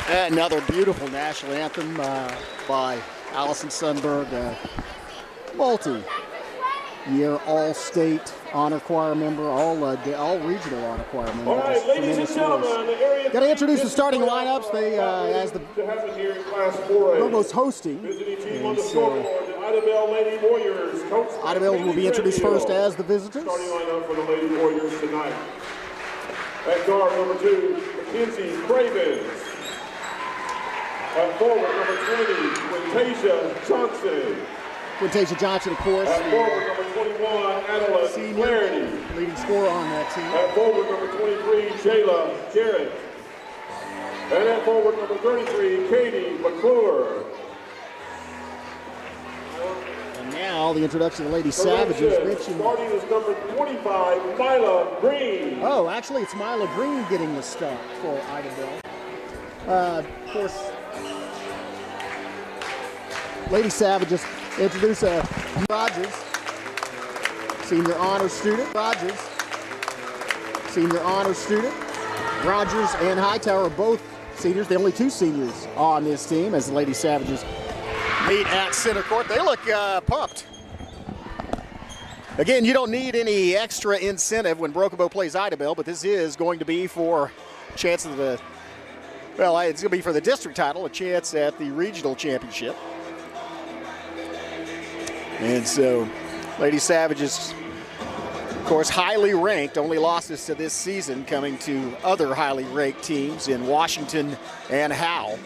Another beautiful national anthem by Allison Sundberg, multi-year all-state honor choir member, all regional honor choir member. All right, ladies and gentlemen, the area. Got to introduce the starting lineups. They as the Robo's hosting. Visiting team on the scoreboard, the Idabel Lady Warriors. Idabel will be introduced first as the visitors. Starting lineup for the Lady Warriors tonight. At guard number 2, Mackenzie Cravens. At forward number 20, Quintasia Johnson. Quintasia Johnson, of course. At forward number 21, Adelaide Clarity. Leading scorer on that team. At forward number 23, Jayla Jarrett. And at forward number 33, Katie McClure. And now the introduction of the Lady Savages. Starting is number 25, Mila Green. Oh, actually it's Mila Green getting the start for Idabel. Of course, Lady Savages introduce Rogers, senior honor student. Rogers and Hightower are both seniors. The only two seniors on this team as the Lady Savages meet at center court. They look pumped. Again, you don't need any extra incentive when Broken Bow plays Idabel, but this is going to be for a chance of the, well, it's going to be for the district title, a chance at the regional championship. And so, Lady Savages, of course, highly ranked, only losses to this season coming to other highly ranked teams in Washington and Howell.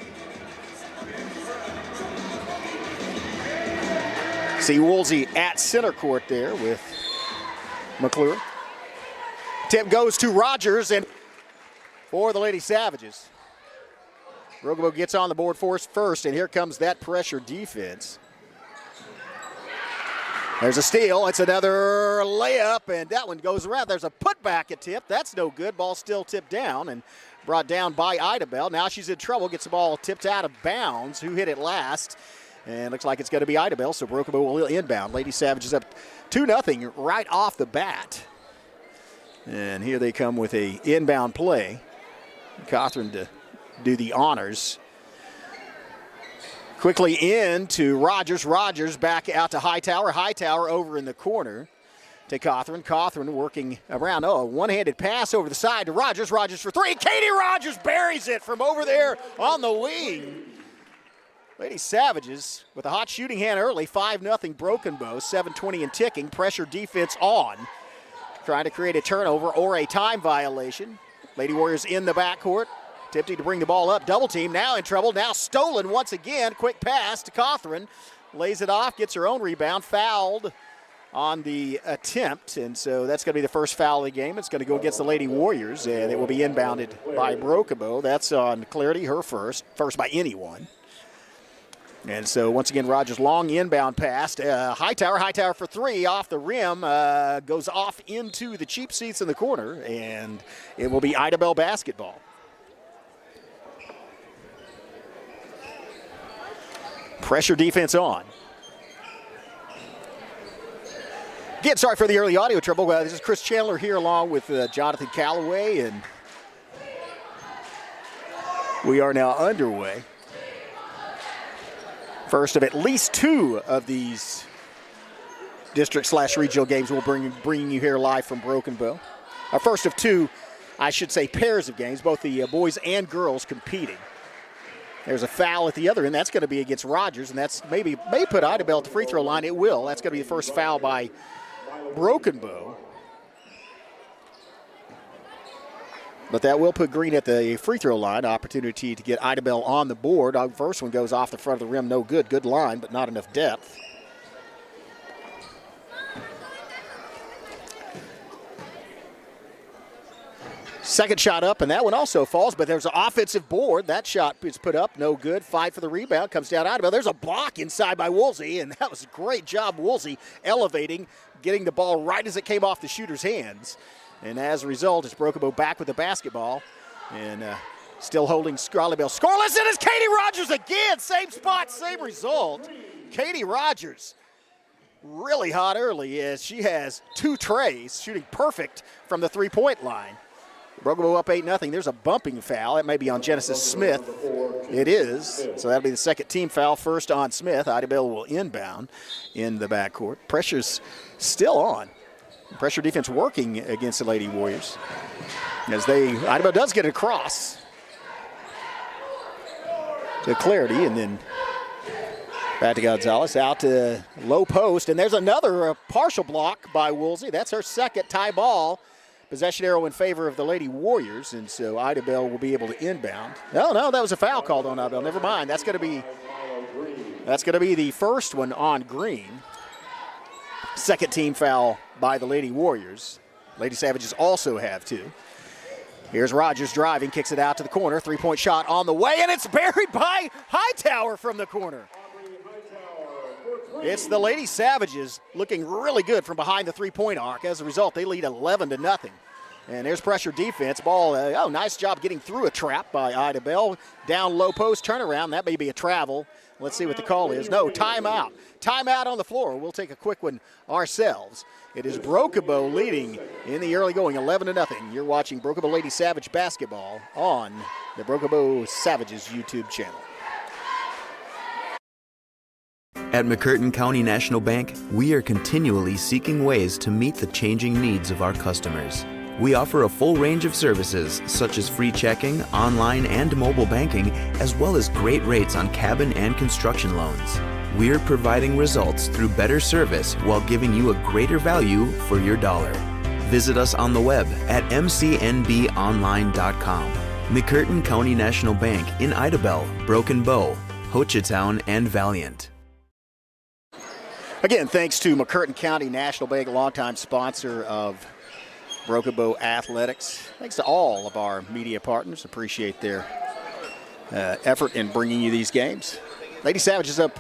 See Woolsey at center court there with McClure. Tip goes to Rogers and for the Lady Savages. Broken gets on the board first, and here comes that pressure defense. There's a steal. It's another layup, and that one goes around. There's a putback at Tip. That's no good. Ball still tipped down and brought down by Idabel. Now she's in trouble. Gets the ball tipped out of bounds. Who hit it last? And looks like it's going to be Idabel, so Broken Bow will inbound. Lady Savages up 2-0 right off the bat. And here they come with a inbound play. Cothran to do the honors. Quickly in to Rogers. Rogers back out to Hightower. Hightower over in the corner to Cothran. Cothran working around. Oh, a one-handed pass over the side to Rogers. Rogers for three. Katie Rogers buries it from over there on the wing. Lady Savages with a hot shooting hand early. 5-0 Broken Bow. 7:20 and ticking. Pressure defense on. Trying to create a turnover or a time violation. Lady Warriors in the backcourt. Tipsy to bring the ball up. Double team. Now in trouble. Now stolen once again. Quick pass to Cothran. Lays it off. Gets her own rebound. Fouled on the attempt. And so that's going to be the first foul of the game. It's going to go against the Lady Warriors. And it will be inbounded by Broken Bow. That's on Clarity, her first. First by anyone. And so once again, Rogers long inbound pass. Hightower for three off the rim. Goes off into the cheap seats in the corner. And it will be Idabel basketball. Pressure defense on. Again, sorry for the early audio trouble. This is Chris Chandler here along with Johnathan Calloway, and we are now underway. First of at least two of these district/regional games we'll bringing you here live from Broken Bow. Our first of two, I should say, pairs of games, both the boys and girls competing. There's a foul at the other end. That's going to be against Rogers, and that's may put Idabel at the free throw line. It will. That's going to be the first foul by Broken Bow. But that will put Green at the free throw line. Opportunity to get Idabel on the board. The first one goes off the front of the rim. No good. Good line, but not enough depth. Second shot up, and that one also falls, but there's an offensive board. That shot is put up, no good. Fight for the rebound, comes down Idabel. There's a block inside by Woolsey, and that was a great job, Woolsey, elevating, getting the ball right as it came off the shooter's hands. And as a result, it's Broken Bow back with the basketball, and still holding Idabel scoreless, and it's Katie Rogers again. Same spot, same result. Katie Rogers really hot early as she has two trays, shooting perfect from the three-point line. Broken Bow up 8-0. There's a bumping foul. That may be on Genesis Smith. It is. So that'll be the second team foul, first on Smith. Idabel will inbound in the backcourt. Pressure's still on. Pressure defense working against the Lady Warriors. Idabel does get it across to Clarity, and then back to Gonzalez, out to low post, and there's another partial block by Woolsey. That's her second tie ball. Possession arrow in favor of the Lady Warriors, and so Idabel will be able to inbound. No, that was a foul called on Idabel. Never mind. That's going to be the first one on Green. Second team foul by the Lady Warriors. Lady Savages also have two. Here's Rogers driving, kicks it out to the corner. Three-point shot on the way, and it's buried by Hightower from the corner. It's the Lady Savages looking really good from behind the three-point arc. As a result, they lead 11-0. And there's pressure defense. Ball, nice job getting through a trap by Idabel. Down low post turnaround. That may be a travel. Let's see what the call is. No, timeout. Timeout on the floor. We'll take a quick one ourselves. It is Brookabo leading in the early going, 11-0. You're watching Brookabo Lady Savage basketball on the Brookabo Savages YouTube channel. At McCurtain County National Bank, we are continually seeking ways to meet the changing needs of our customers. We offer a full range of services such as free checking, online and mobile banking, as well as great rates on cabin and construction loans. We're providing results through better service while giving you a greater value for your dollar. Visit us on the web at mcnbonline.com. McCurtain County National Bank in Idabel, Broken Bow, Hochatown, and Valiant. Again, thanks to McCurtain County National Bank, a longtime sponsor of Brookabo Athletics. Thanks to all of our media partners. Appreciate their effort in bringing you these games. Lady Savages up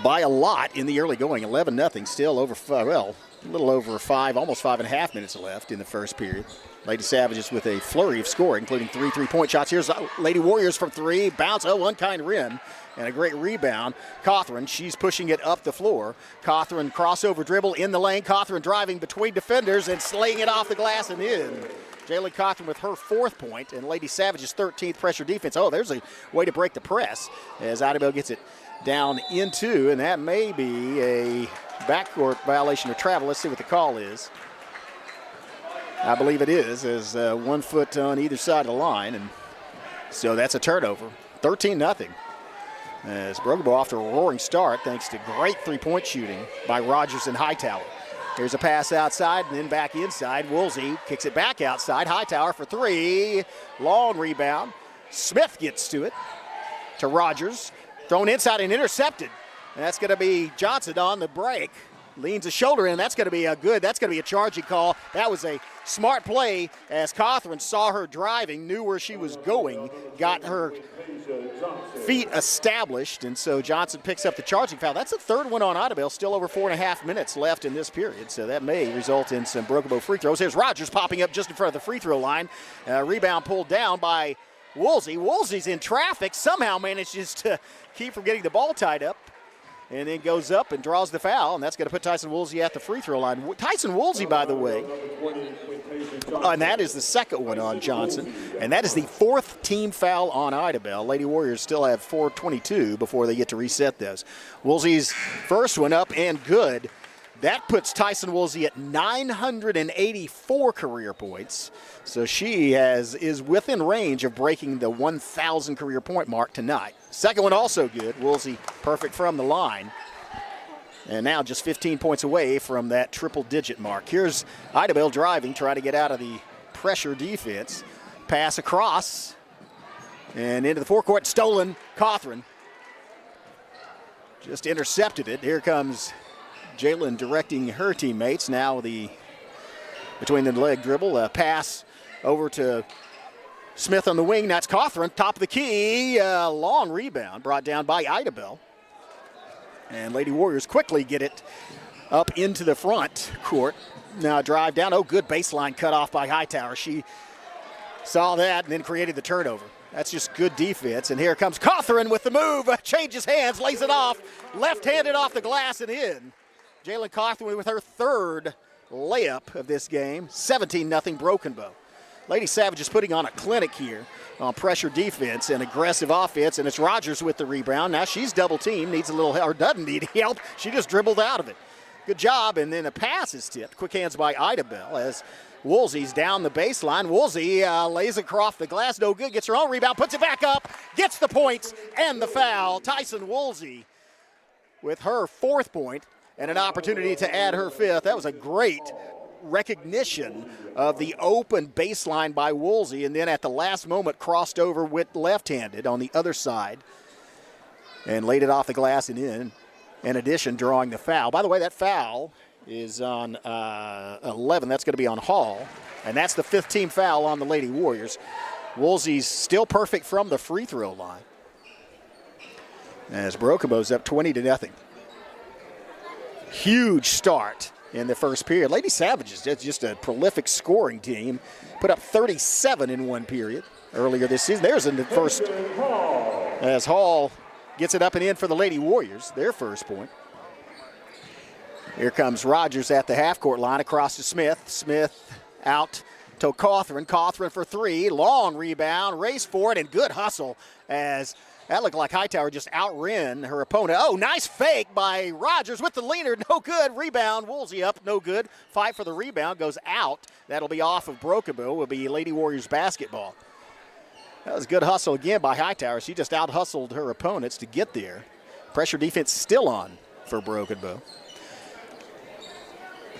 by a lot in the early going, 11-0. Still over, a little over 5, almost 5.5 minutes left in the first period. Lady Savages with a flurry of scoring, including 3 3-point shots. Here's Lady Warriors from 3. Bounce, unkind rim, and a great rebound. Cawthron, she's pushing it up the floor. Cawthron crossover dribble in the lane. Cawthron driving between defenders and slaying it off the glass and in. Jalen Cawthron with her 4th point, and Lady Savage's 13th pressure defense. There's a way to break the press as Idabel gets it down into, and that may be a backcourt violation of travel. Let's see what the call is. I believe it is, as 1 foot on either side of the line, and so that's a turnover. 13-0. As Brookabo off to a roaring start thanks to great 3-point shooting by Rogers and Hightower. Here's a pass outside and then back inside. Woolsey kicks it back outside. Hightower for 3. Long rebound. Smith gets to it. To Rogers. Thrown inside and intercepted. And that's going to be Johnson on the break. Leans a shoulder in. That's going to be a charging call. That was a smart play as Cawthron saw her driving, knew where she was going, got her feet established, and so Johnson picks up the charging foul. That's the 3rd one on Idabel. Still over 4.5 minutes left in this period, so that may result in some Brookabo free throws. Here's Rogers popping up just in front of the free throw line. Rebound pulled down by Woolsey. Woolsey's in traffic, somehow manages to keep from getting the ball tied up, and then goes up and draws the foul, and that's going to put Tyson Woolsey at the free throw line. Tyson Woolsey, by the way, and that is the 2nd one on Johnson, and that is the 4th team foul on Idabel. Lady Warriors still have 4:22 before they get to reset those. Woolsey's first one up and good. That puts Tyson Woolsey at 984 career points. So she is within range of breaking the 1,000 career point mark tonight. Second one also good. Woolsey perfect from the line. And now just 15 points away from that triple-digit mark. Here's Idabel driving, trying to get out of the pressure defense. Pass across and into the forecourt. Stolen. Cawthron just intercepted it. Here comes Jalen directing her teammates. Now between the leg dribble, pass over to Smith on the wing. That's Cawthron, top of the key. Long rebound brought down by Idabel. And Lady Warriors quickly get it up into the front court. Now drive down. Good baseline cut off by Hightower. She saw that and then created the turnover. That's just good defense. And here comes Cawthron with the move. Changes hands, lays it off. Left-handed off the glass and in. Jalen Cawthron with her 3rd layup of this game. 17-0 Broken Bow. Lady Savage is putting on a clinic here on pressure defense and aggressive offense, and it's Rogers with the rebound. Now she's double teamed, needs a little help, or doesn't need help. She just dribbled out of it. Good job, and then a pass is tipped. Quick hands by Idabel as Woolsey's down the baseline. Woolsey lays across the glass, no good, gets her own rebound, puts it back up, gets the points and the foul. Tyson Woolsey with her 4th point and an opportunity to add her 5th. That was a great recognition of the open baseline by Woolsey, and then at the last moment crossed over with left-handed on the other side and laid it off the glass and in addition, drawing the foul. By the way, that foul is on 11. That's going to be on Hall, and that's the 5th team foul on the Lady Warriors. Woolsey's still perfect from the free throw line as Brokenbow's up 20-0. Huge start in the first period. Lady Savages, just a prolific scoring team, put up 37 in one period earlier this season. There's in the first, as Hall gets it up and in for the Lady Warriors, their first point. Here comes Rogers at the half-court line across to Smith. Smith out to Cawthron. Cawthron for 3. Long rebound, race for it, and good hustle as that looked like Hightower just outran her opponent. Oh, nice fake by Rogers with the leaner. No good. Rebound. Woolsey up. No good. Fight for the rebound. Goes out. That'll be off of Brokenbow. Will be Lady Warriors basketball. That was good hustle again by Hightower. She just out-hustled her opponents to get there. Pressure defense still on for Brokenbow.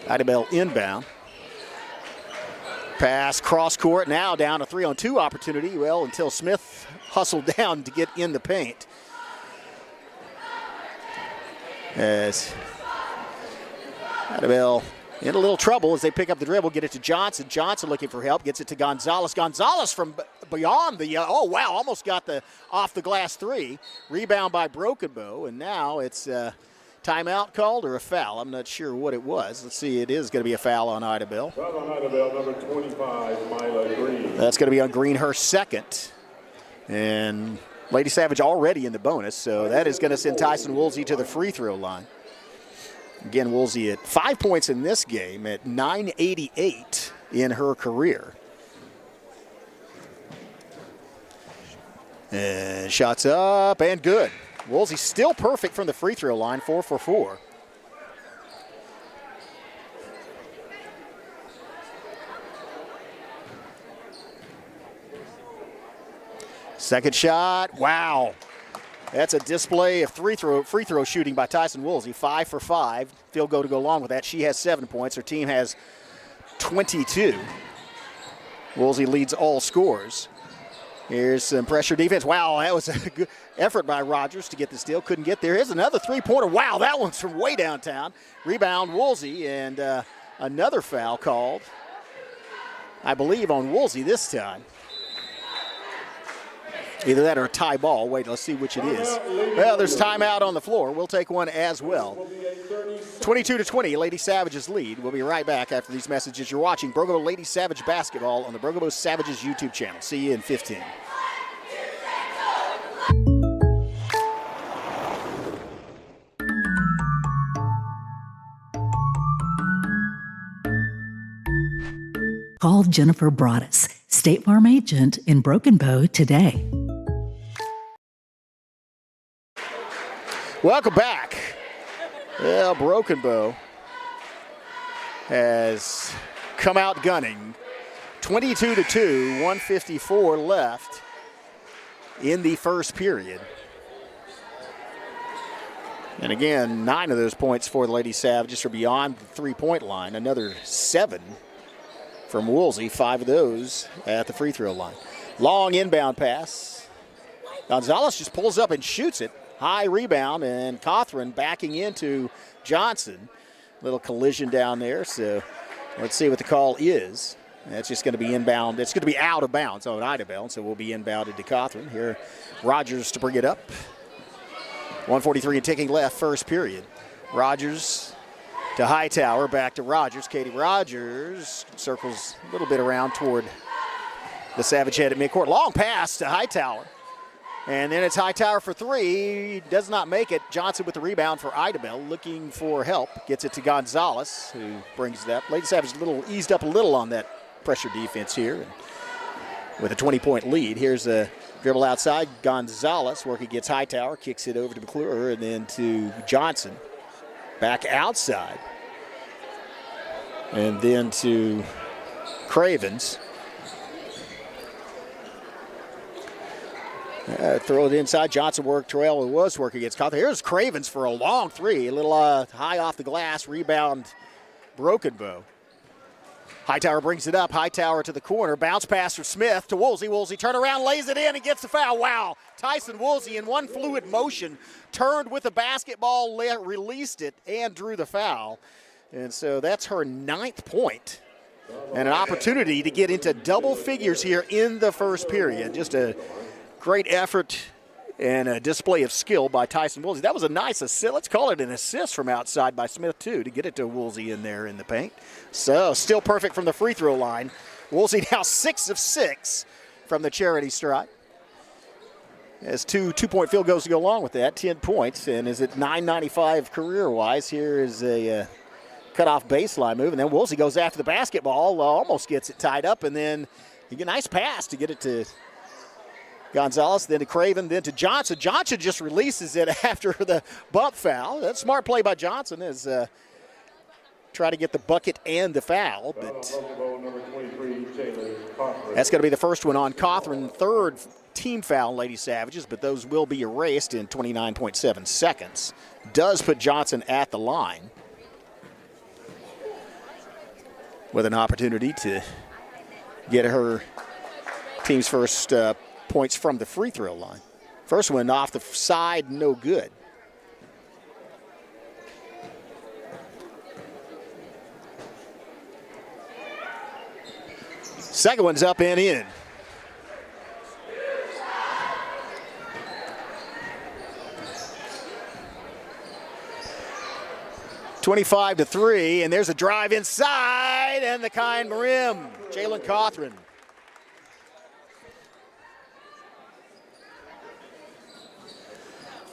Idabel inbound. Pass cross court, now down a 3-on-2 opportunity. Well, until Smith hustled down to get in the paint. As Idabel in a little trouble as they pick up the dribble, get it to Johnson. Johnson looking for help, gets it to Gonzalez. Gonzalez from beyond the, oh wow, almost got the off the glass 3. Rebound by Brokenbow, and now it's timeout called or a foul? I'm not sure what it was. Let's see, it is going to be a foul on Idabel. Foul on Idabel, number 25, Mila Green. That's going to be on Green, her 2nd. And Lady Savage already in the bonus, so that is going to send Tyson Woolsey to the free throw line. Again, Woolsey at 5 points in this game at .988 in her career. And shots up and good. Woolsey still perfect from the free throw line, 4 for 4. Second shot, wow. That's a display of free throw shooting by Tyson Woolsey, 5 for 5. Field goal to go along with that. She has 7 points. Her team has 22. Woolsey leads all scorers. Here's some pressure defense. Wow, that was a good effort by Rogers to get the steal. Couldn't get there. Here's another 3-pointer. Wow, that one's from way downtown. Rebound Woolsey, and another foul called, I believe, on Woolsey this time. Either that or a tie ball. Wait, let's see which it is. Well, there's timeout on the floor. We'll take one as well. 22-20, Lady Savages lead. We'll be right back after these messages. You're watching Brokenbow Lady Savage basketball on the Brokenbow Savages YouTube channel. See you in 15. Call Jennifer Broaddus, State Farm agent in Brokenbow today. Welcome back. Well, Brokenbow has come out gunning. 22-2, 154 left in the first period. And again, 9 of those points for the Lady Savages are beyond the three-point line. Another 7 from Woolsey, 5 of those at the free throw line. Long inbound pass. Gonzalez just pulls up and shoots it. High rebound, and Cawthron backing into Johnson. Little collision down there, so let's see what the call is. That's just going to be inbound. It's going to be out of bounds on Idabel, so we'll be inbounded to Cawthron. Here, Rogers to bring it up. 1:43 and ticking left, first period. Rogers to Hightower, back to Rogers. Katie Rogers circles a little bit around toward the Savage head at midcourt. Long pass to Hightower. And then it's Hightower for 3. Does not make it. Johnson with the rebound for Idabel, looking for help. Gets it to Gonzalez, who brings it up. Lady Savage eased up a little on that pressure defense here. And with a 20-point lead. Here's a dribble outside. Gonzalez working against Hightower, kicks it over to McClure and then to Johnson. Back outside. And then to Cravens. Throw it inside. Johnson worked. Terrell was working against Cawthorn. Here's Cravens for a long three. A little high off the glass. Rebound, Broken Bow. Hightower brings it up. Hightower to the corner. Bounce pass for Smith to Woolsey. Woolsey turn around, lays it in, and gets the foul. Wow. Tyson Woolsey in one fluid motion turned with the basketball, released it, and drew the foul. And so that's her 9th point. And an opportunity to get into double figures here in the first period. Just a great effort and a display of skill by Tyson Woolsey. That was a nice assist. Let's call it an assist from outside by Smith, too, to get it to Woolsey in there in the paint. So still perfect from the free throw line. Woolsey now 6 of 6 from the charity stripe. Has two-point field goals to go along with that, 10 points, and is at 995 career-wise. Here is a cut-off baseline move, and then Woolsey goes after the basketball, almost gets it tied up, and then you get a nice pass to get it to Gonzalez, then to Craven, then to Johnson. Johnson just releases it after the bump foul. That's a smart play by Johnson is try to get the bucket and the foul. But that's going to be the first one on Cawthorn. 3rd team foul, Lady Savages, but those will be erased in 29.7 seconds. Does put Johnson at the line with an opportunity to get her team's first points from the free throw line. First one off the side, no good. Second one's up and in. (25-3), and there's a drive inside, and the kind rim. Jalen Cawthorn.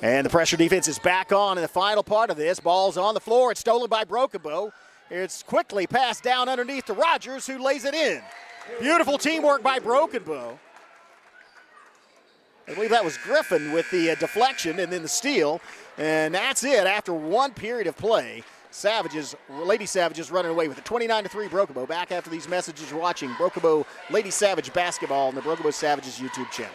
And the pressure defense is back on in the final part of this. Ball's on the floor. It's stolen by Brokenbow. It's quickly passed down underneath to Rogers, who lays it in. Beautiful teamwork by Brokenbow. I believe that was Griffin with the deflection and then the steal. And that's it after one period of play. Lady Savages running away with it. 29-3 Brokenbow. Back after these messages, you're watching Brokenbow Lady Savage basketball on the Brokenbow Savages YouTube channel.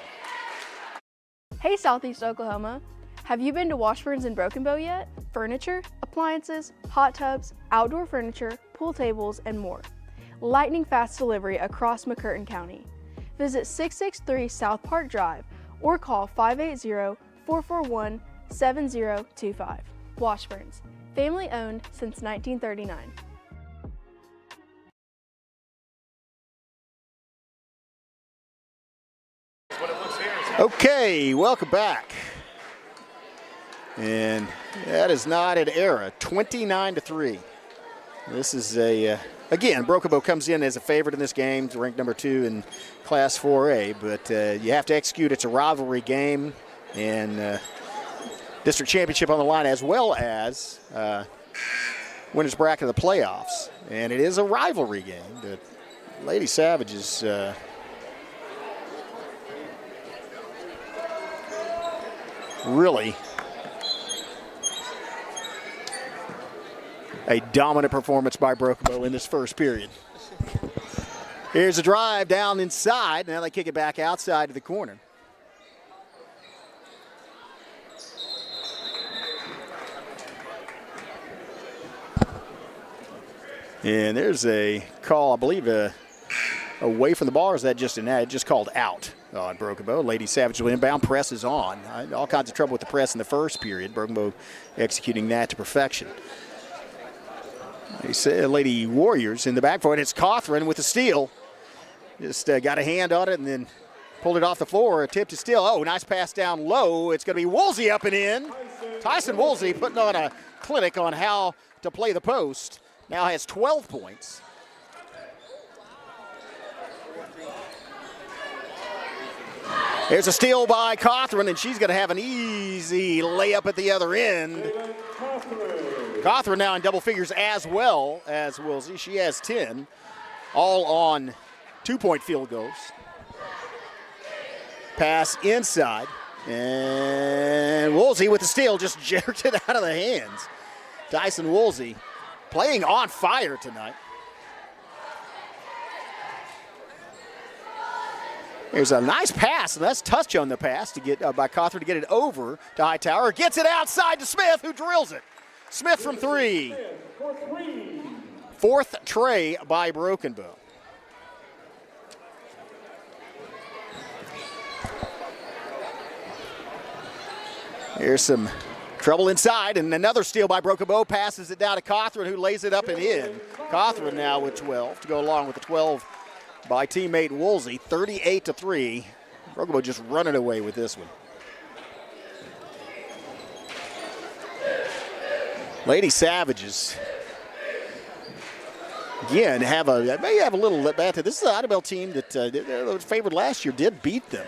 Hey Southeast Oklahoma. Have you been to Washburn's in Broken Bow yet? Furniture, appliances, hot tubs, outdoor furniture, pool tables, and more. Lightning fast delivery across McCurtain County. Visit 663 South Park Drive or call 580-441-7025. Washburn's, family owned since 1939. Okay, welcome back. And that is not an error. 29-3. This is again, Brokenbow comes in as a favorite in this game, ranked number 2 in Class 4A, but you have to execute. It's a rivalry game, and district championship on the line, as well as winners bracket of the playoffs. And it is a rivalry game, but Lady Savages really a dominant performance by Brokenbow in this first period. Here's a drive down inside. Now they kick it back outside to the corner. And there's a call, I believe, away from the ball, or is that just an ad? Just called out on Brokenbow. Lady Savage will inbound, press is on. All kinds of trouble with the press in the first period. Brokenbow executing that to perfection. Lady Warriors in the backcourt. It's Cawthorn with the steal. Just got a hand on it and then pulled it off the floor. A tip to steal. Oh, nice pass down low. It's going to be Woolsey up and in. Tyson Woolsey putting on a clinic on how to play the post. Now has 12 points. There's a steal by Cawthorn, and she's going to have an easy layup at the other end. Cawthorn now in double figures as well as Woolsey. She has 10, all on 2-point field goals. Pass inside. And Woolsey with the steal just jerked it out of the hands. Tyson Woolsey playing on fire tonight. There's a nice pass, and that's touch on the pass to get by Cawthorn to get it over to Hightower. Gets it outside to Smith, who drills it. Smith from 3. Fourth tray by Broken Bow. Here's some trouble inside, and another steal by Broken Bow. Passes it down to Cawthorn, who lays it up and in. Cawthorn now with 12 to go along with the 12 by teammate Woolsey, 38-3. Broken Bow just running away with this one. Lady Savages again may have a little bad. This is an Idabel team that was favored last year, did beat them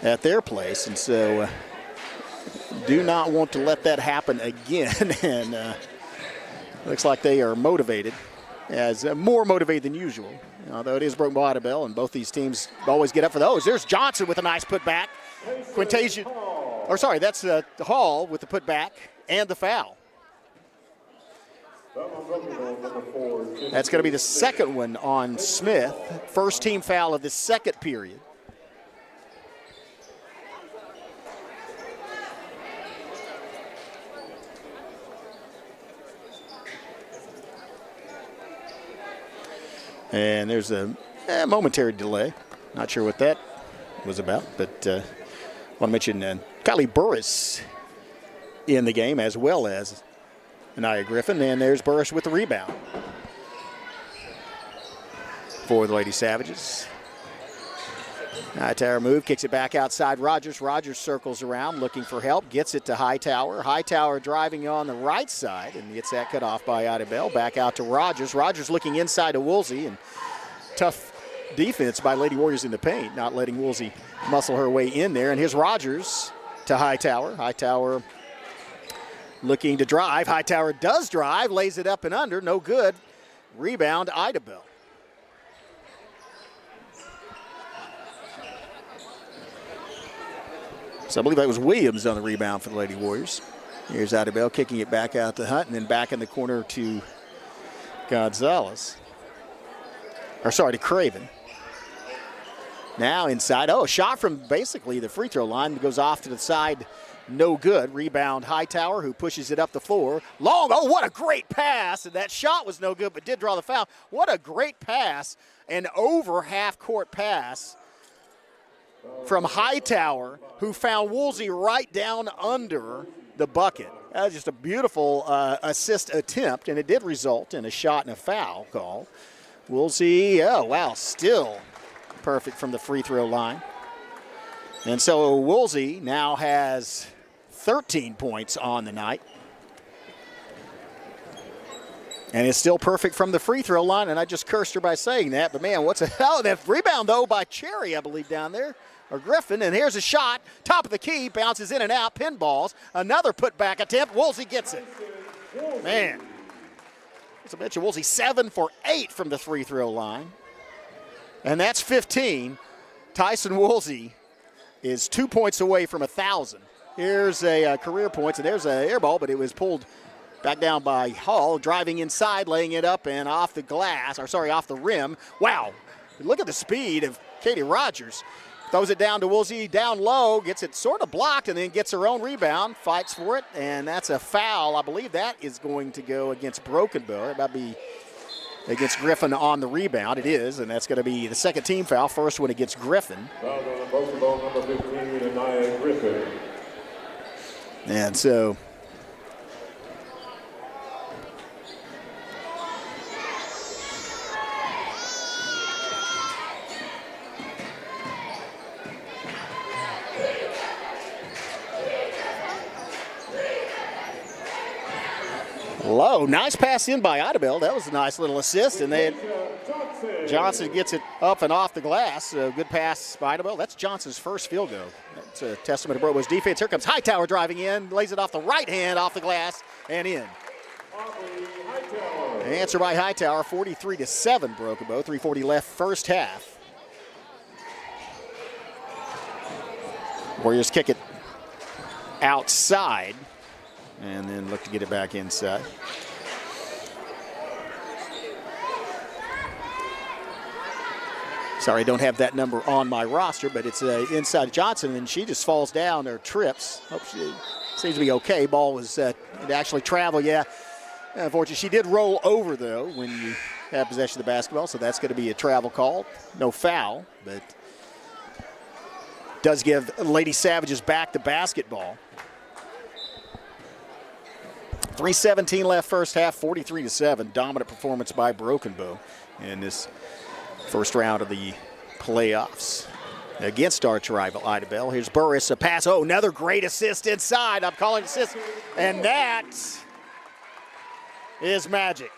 at their place, and so do not want to let that happen again. And looks like they are motivated, as more motivated than usual. Although it is Broken Bow Idabel, and both these teams always get up for those. There's Johnson with a nice putback. That's Hall with the putback and the foul. That's going to be the second one on Smith. First team foul of the second period. And there's a momentary delay. Not sure what that was about, but want to mention Kylie Burris in the game, as well as Anaya Griffin. And there's Burris with the rebound for the Lady Savages. Hightower move, kicks it back outside Rogers. Rogers circles around, looking for help, gets it to Hightower. Hightower driving on the right side and gets that cut off by Idabel. Back out to Rogers. Rogers looking inside to Woolsey, and tough defense by Lady Warriors in the paint, not letting Woolsey muscle her way in there. And here's Rogers to Hightower. Hightower looking to drive. Hightower does drive, lays it up and under, no good. Rebound, Idabel. So I believe that was Williams on the rebound for the Lady Warriors. Here's Idabel kicking it back out to Hunt, and then back in the corner to to Craven. Now inside, shot from basically the free throw line, goes off to the side, no good. Rebound Hightower, who pushes it up the floor. Long, what a great pass, and that shot was no good, but did draw the foul. What a great pass, an over half-court pass from Hightower, who found Woolsey right down under the bucket. That was just a beautiful assist attempt, and it did result in a shot and a foul call. Woolsey, still perfect from the free throw line. And so Woolsey now has 13 points on the night. And is still perfect from the free throw line, and I just cursed her by saying that, but man, that rebound though by Cherry, I believe, down there. Or Griffin, and here's a shot, top of the key, bounces in and out, pinballs, another putback attempt, Woolsey gets it. Man, as I mentioned, Woolsey 7 for 8 from the free throw line, and that's 15. Tyson Woolsey is 2 points away from 1,000. Here's a career points, and there's an air ball, but it was pulled back down by Hall, driving inside, laying it up and off the rim. Wow, look at the speed of Katie Rogers. Throws it down to Woolsey, down low, gets it sort of blocked, and then gets her own rebound, fights for it, and that's a foul. I believe that is going to go against Broken Bow. It might be against Griffin on the rebound. It is, and that's going to be the second team foul. First one against Griffin. Foul on Broken Bow, number 15, Anaya Griffin. And so low, nice pass in by Idabel. That was a nice little assist, and then Johnson gets it up and off the glass. Good pass by Idabel. That's Johnson's first field goal. That's a testament to Brobo's defense. Here comes Hightower driving in, lays it off the right hand, off the glass, and in. Answer by Hightower, 43-7, Broken Bow. 3:40 left, first half. Warriors kick it outside and then look to get it back inside. Sorry, I don't have that number on my roster, but it's inside Johnson, and she just falls down or trips. Hope she seems to be okay. Ball was it actually traveled, yeah. Unfortunately, she did roll over, though, when you have possession of the basketball, so that's going to be a travel call. No foul, but does give Lady Savages back the basketball. 3:17 left first half, 43-7. Dominant performance by Broken Bow in this first round of the playoffs against arch-rival Idabel. Here's Burris, a pass. Oh, another great assist inside. I'm calling assist. And that is magic.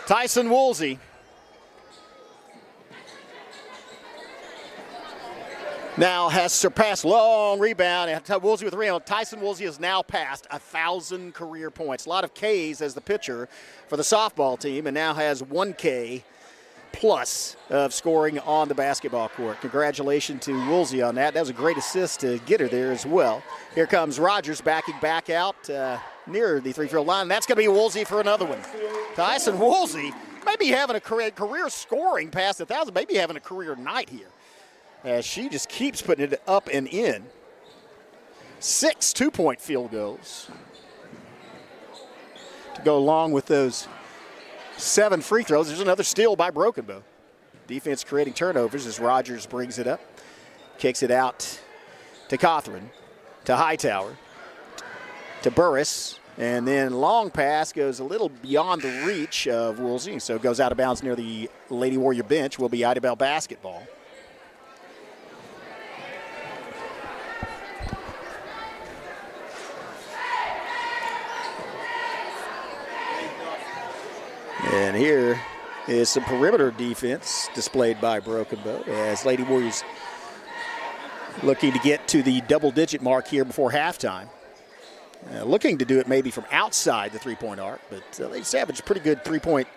Tyson Woolsey now has surpassed long rebound. Woolsey with the rebound. Tyson Woolsey has now passed 1,000 career points. A lot of Ks as the pitcher for the softball team, and now has 1K plus of scoring on the basketball court. Congratulations to Woolsey on that. That was a great assist to get her there as well. Here comes Rogers backing back out near the three-field line. That's going to be Woolsey for another one. Tyson Woolsey maybe having a career scoring past 1,000, maybe having a career night here, as she just keeps putting it up and in. 6 two-point field goals to go along with those 7 free throws. There's another steal by Broken Bow. Defense creating turnovers as Rogers brings it up. Kicks it out to Cawthron, to Hightower, to Burris, and then long pass goes a little beyond the reach of Woolsey, so it goes out of bounds near the Lady Warrior bench. Will be Idabel basketball. And here is some perimeter defense displayed by Broken Bow as Lady Warriors looking to get to the double-digit mark here before halftime. Looking to do it maybe from outside the three-point arc, but Lady Savage pretty good three-point,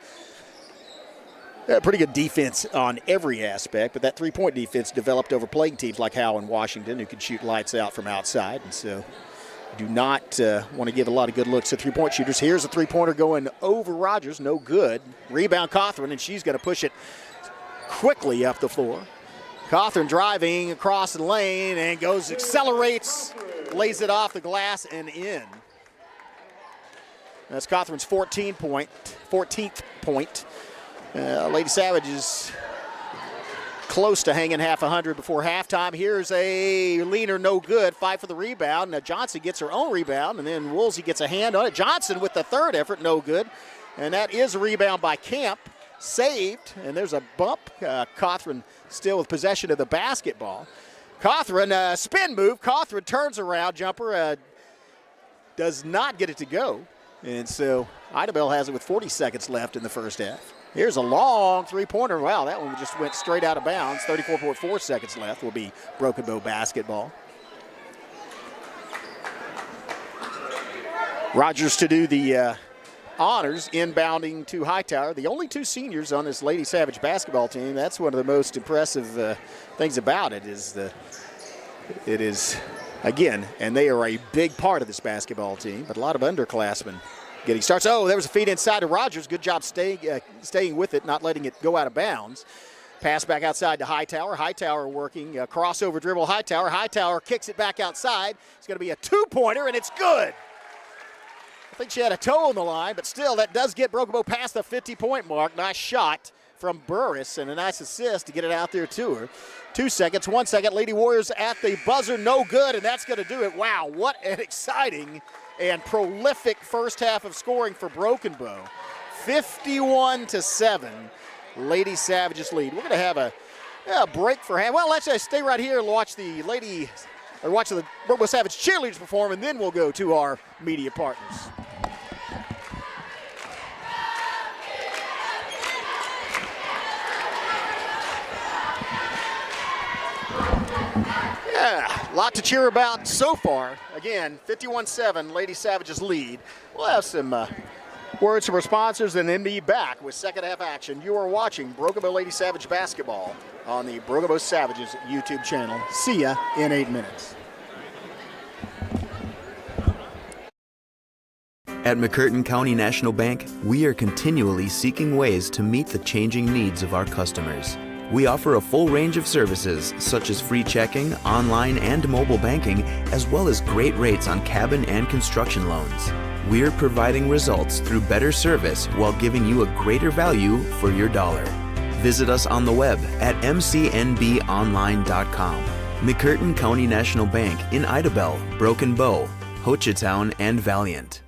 pretty good defense on every aspect, but that three-point defense developed over playing teams like Howe and Washington, who can shoot lights out from outside, and so do not want to give a lot of good looks to three-point shooters. Here's a three-pointer going over Rogers, no good. Rebound Cawthron, and she's going to push it quickly up the floor. Cawthron driving across the lane and goes, accelerates, lays it off the glass and in. That's Cawthron's 14th point. Lady Savage is close to hanging half 100 before halftime. Here's a leaner, no good, fight for the rebound. Now Johnson gets her own rebound, and then Woolsey gets a hand on it. Johnson with the third effort, no good. And that is a rebound by Camp, saved, and there's a bump. Cawthron still with possession of the basketball. Cawthron, spin move. Cawthron turns around, jumper, does not get it to go. And so Idabel has it with 40 seconds left in the first half. Here's a long three-pointer. Wow, that one just went straight out of bounds. 34.4 seconds left will be Broken Bow basketball. Rogers to do the honors, inbounding to Hightower. The only 2 seniors on this Lady Savage basketball team. That's one of the most impressive things about it is it is, again, and they are a big part of this basketball team, but a lot of underclassmen getting starts. Oh, there was a feed inside to Rogers. Good job staying with it, not letting it go out of bounds. Pass back outside to Hightower. Hightower working, crossover dribble. Hightower kicks it back outside. It's going to be a 2-pointer, and it's good. I think she had a toe on the line, but still, that does get Broken Bow past the 50-point mark. Nice shot from Burris, and a nice assist to get it out there to her. 2 seconds, 1 second. Lady Warriors at the buzzer, no good, and that's going to do it. Wow, what an exciting and prolific first half of scoring for Broken Bow. 51-7, Lady Savages lead. We're going to have a break for half. Well, let's just stay right here and watch the Broken Bow Savage cheerleaders perform, and then we'll go to our media partners. Yeah, a lot to cheer about so far. Again, 51-7, Lady Savages lead. We'll have some words from our sponsors and then be back with second half action. You are watching Broken Bow Lady Savage basketball on the Broken Bow Savages YouTube channel. See ya in 8 minutes. At McCurtain County National Bank, we are continually seeking ways to meet the changing needs of our customers. We offer a full range of services such as free checking, online and mobile banking, as well as great rates on cabin and construction loans. We're providing results through better service while giving you a greater value for your dollar. Visit us on the web at mcnbonline.com. McCurtain County National Bank in Idabel, Broken Bow, Hochatown, and Valiant.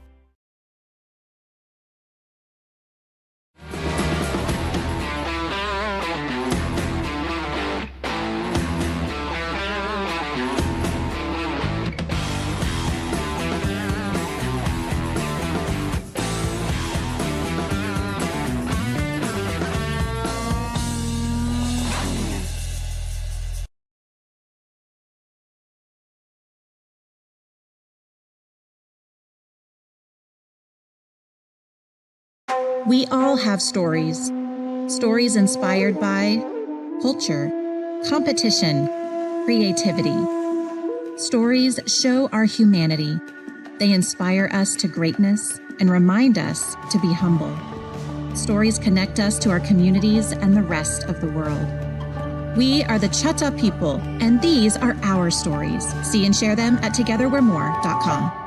We all have stories. Stories inspired by culture, competition, creativity. Stories show our humanity. They inspire us to greatness and remind us to be humble. Stories connect us to our communities and the rest of the world. We are the Chata people, and these are our stories. See and share them at togetherwe'remore.com.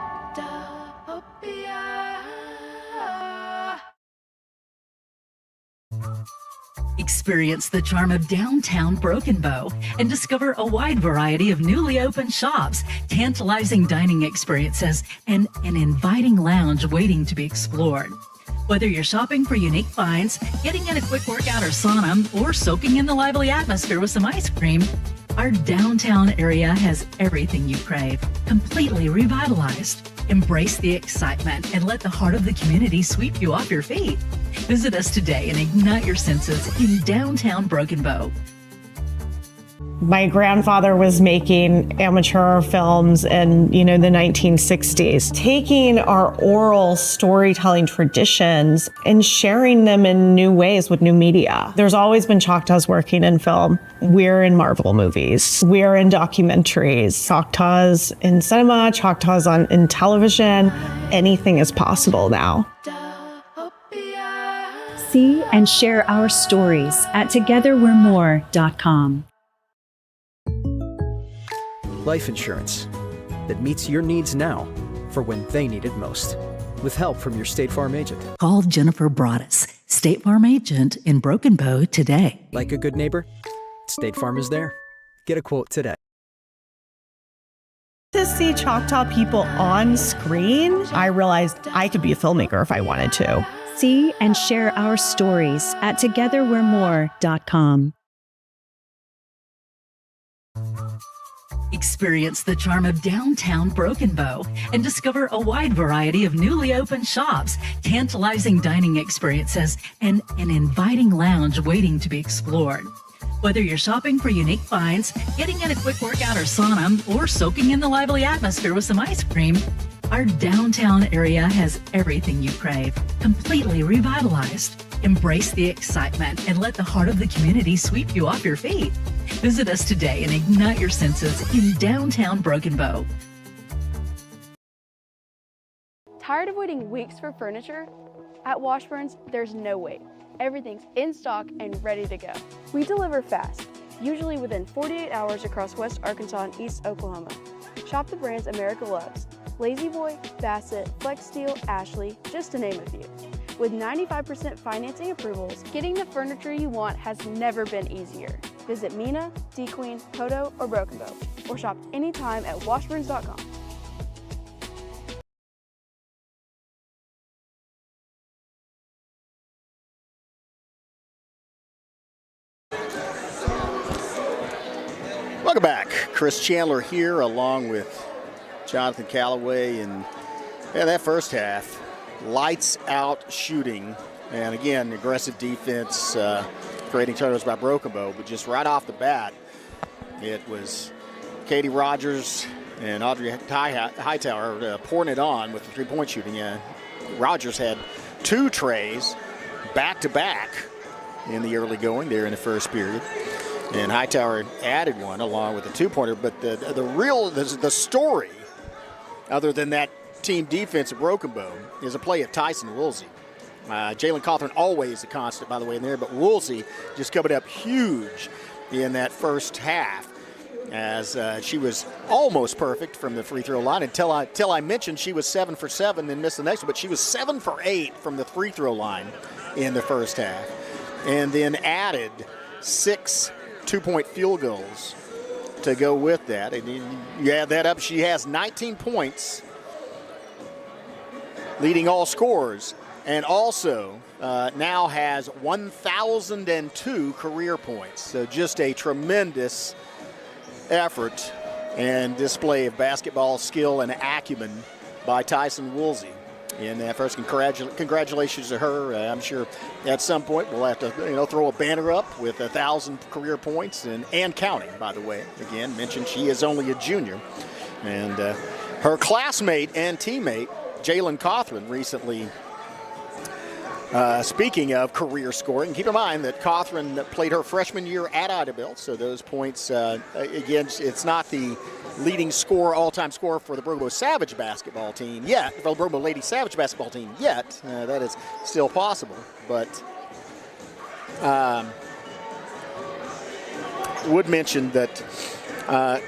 Experience the charm of downtown Broken Bow and discover a wide variety of newly opened shops, tantalizing dining experiences, and an inviting lounge waiting to be explored. Whether you're shopping for unique finds, getting in a quick workout or sauna, or soaking in the lively atmosphere with some ice cream, our downtown area has everything you crave, completely revitalized. Embrace the excitement and let the heart of the community sweep you off your feet. Visit us today and ignite your senses in downtown Broken Bow. My grandfather was making amateur films in, the 1960s, taking our oral storytelling traditions and sharing them in new ways with new media. There's always been Choctaws working in film. We're in Marvel movies. We're in documentaries. Choctaws in cinema, Choctaws in television. Anything is possible now. See and share our stories at togetherwe'remore.com. Life insurance that meets your needs now for when they need it most. With help from your State Farm agent. Call Jennifer Broaddus, State Farm agent in Broken Bow today. Like a good neighbor, State Farm is there. Get a quote today. To see Choctaw people on screen, I realized I could be a filmmaker if I wanted to. See and share our stories at togetherwe'remore.com. Experience the charm of downtown Broken Bow and discover a wide variety of newly opened shops, tantalizing dining experiences, and an inviting lounge waiting to be explored. Whether you're shopping for unique finds, getting in a quick workout or sauna, or soaking in the lively atmosphere with some ice cream, our downtown area has everything you crave, completely revitalized. Embrace the excitement and let the heart of the community sweep you off your feet. Visit us today and ignite your senses in downtown Broken Bow. Tired of waiting weeks for furniture? At Washburns, there's no wait. Everything's in stock and ready to go. We deliver fast, usually within 48 hours across West Arkansas and East Oklahoma. Shop the brands America loves: Lazy Boy, Bassett, Flex Steel, Ashley, just to name a few. With 95% financing approvals, getting the furniture you want has never been easier. Visit Mina, D-Queen, Kodo, or Broken Bow, or shop anytime at washburns.com. Welcome back. Chris Chandler here along with Johnathan Calloway, and that first half, lights out shooting, and again, aggressive defense, creating turnovers by Broken Bow, but just right off the bat, it was Katie Rogers and Audrey Hightower pouring it on with the three-point shooting. Rogers had 2 trays back-to-back in the early going there in the first period. And Hightower added one along with the two-pointer. But the story, other than that team defense at Broken Bow, is a play of Tyson Woolsey. Jalen Cawthorn always a constant, by the way, in there, but Woolsey just coming up huge in that first half, as she was almost perfect from the free throw line until I mentioned she was 7 for 7 and missed the next one, but she was 7 for 8 from the free throw line in the first half, and then added 6 two-point field goals to go with that. And you add that up, she has 19 points, leading all scorers, and also now has 1,002 career points. So just a tremendous effort and display of basketball skill and acumen by Tyson Woolsey in that first. Congratulations to her. I'm sure at some point we'll have to throw a banner up with 1,000 career points and counting, by the way. Again, mentioned she is only a junior. And her classmate and teammate, Jalen Cawthorn, recently, speaking of career scoring, keep in mind that Cawthorn played her freshman year at Idabel, so those points, again, it's not the leading scorer, all-time scorer for the Broken Bow Savage basketball team yet, for the Broken Bow Lady Savage basketball team yet. That is still possible, but would mention that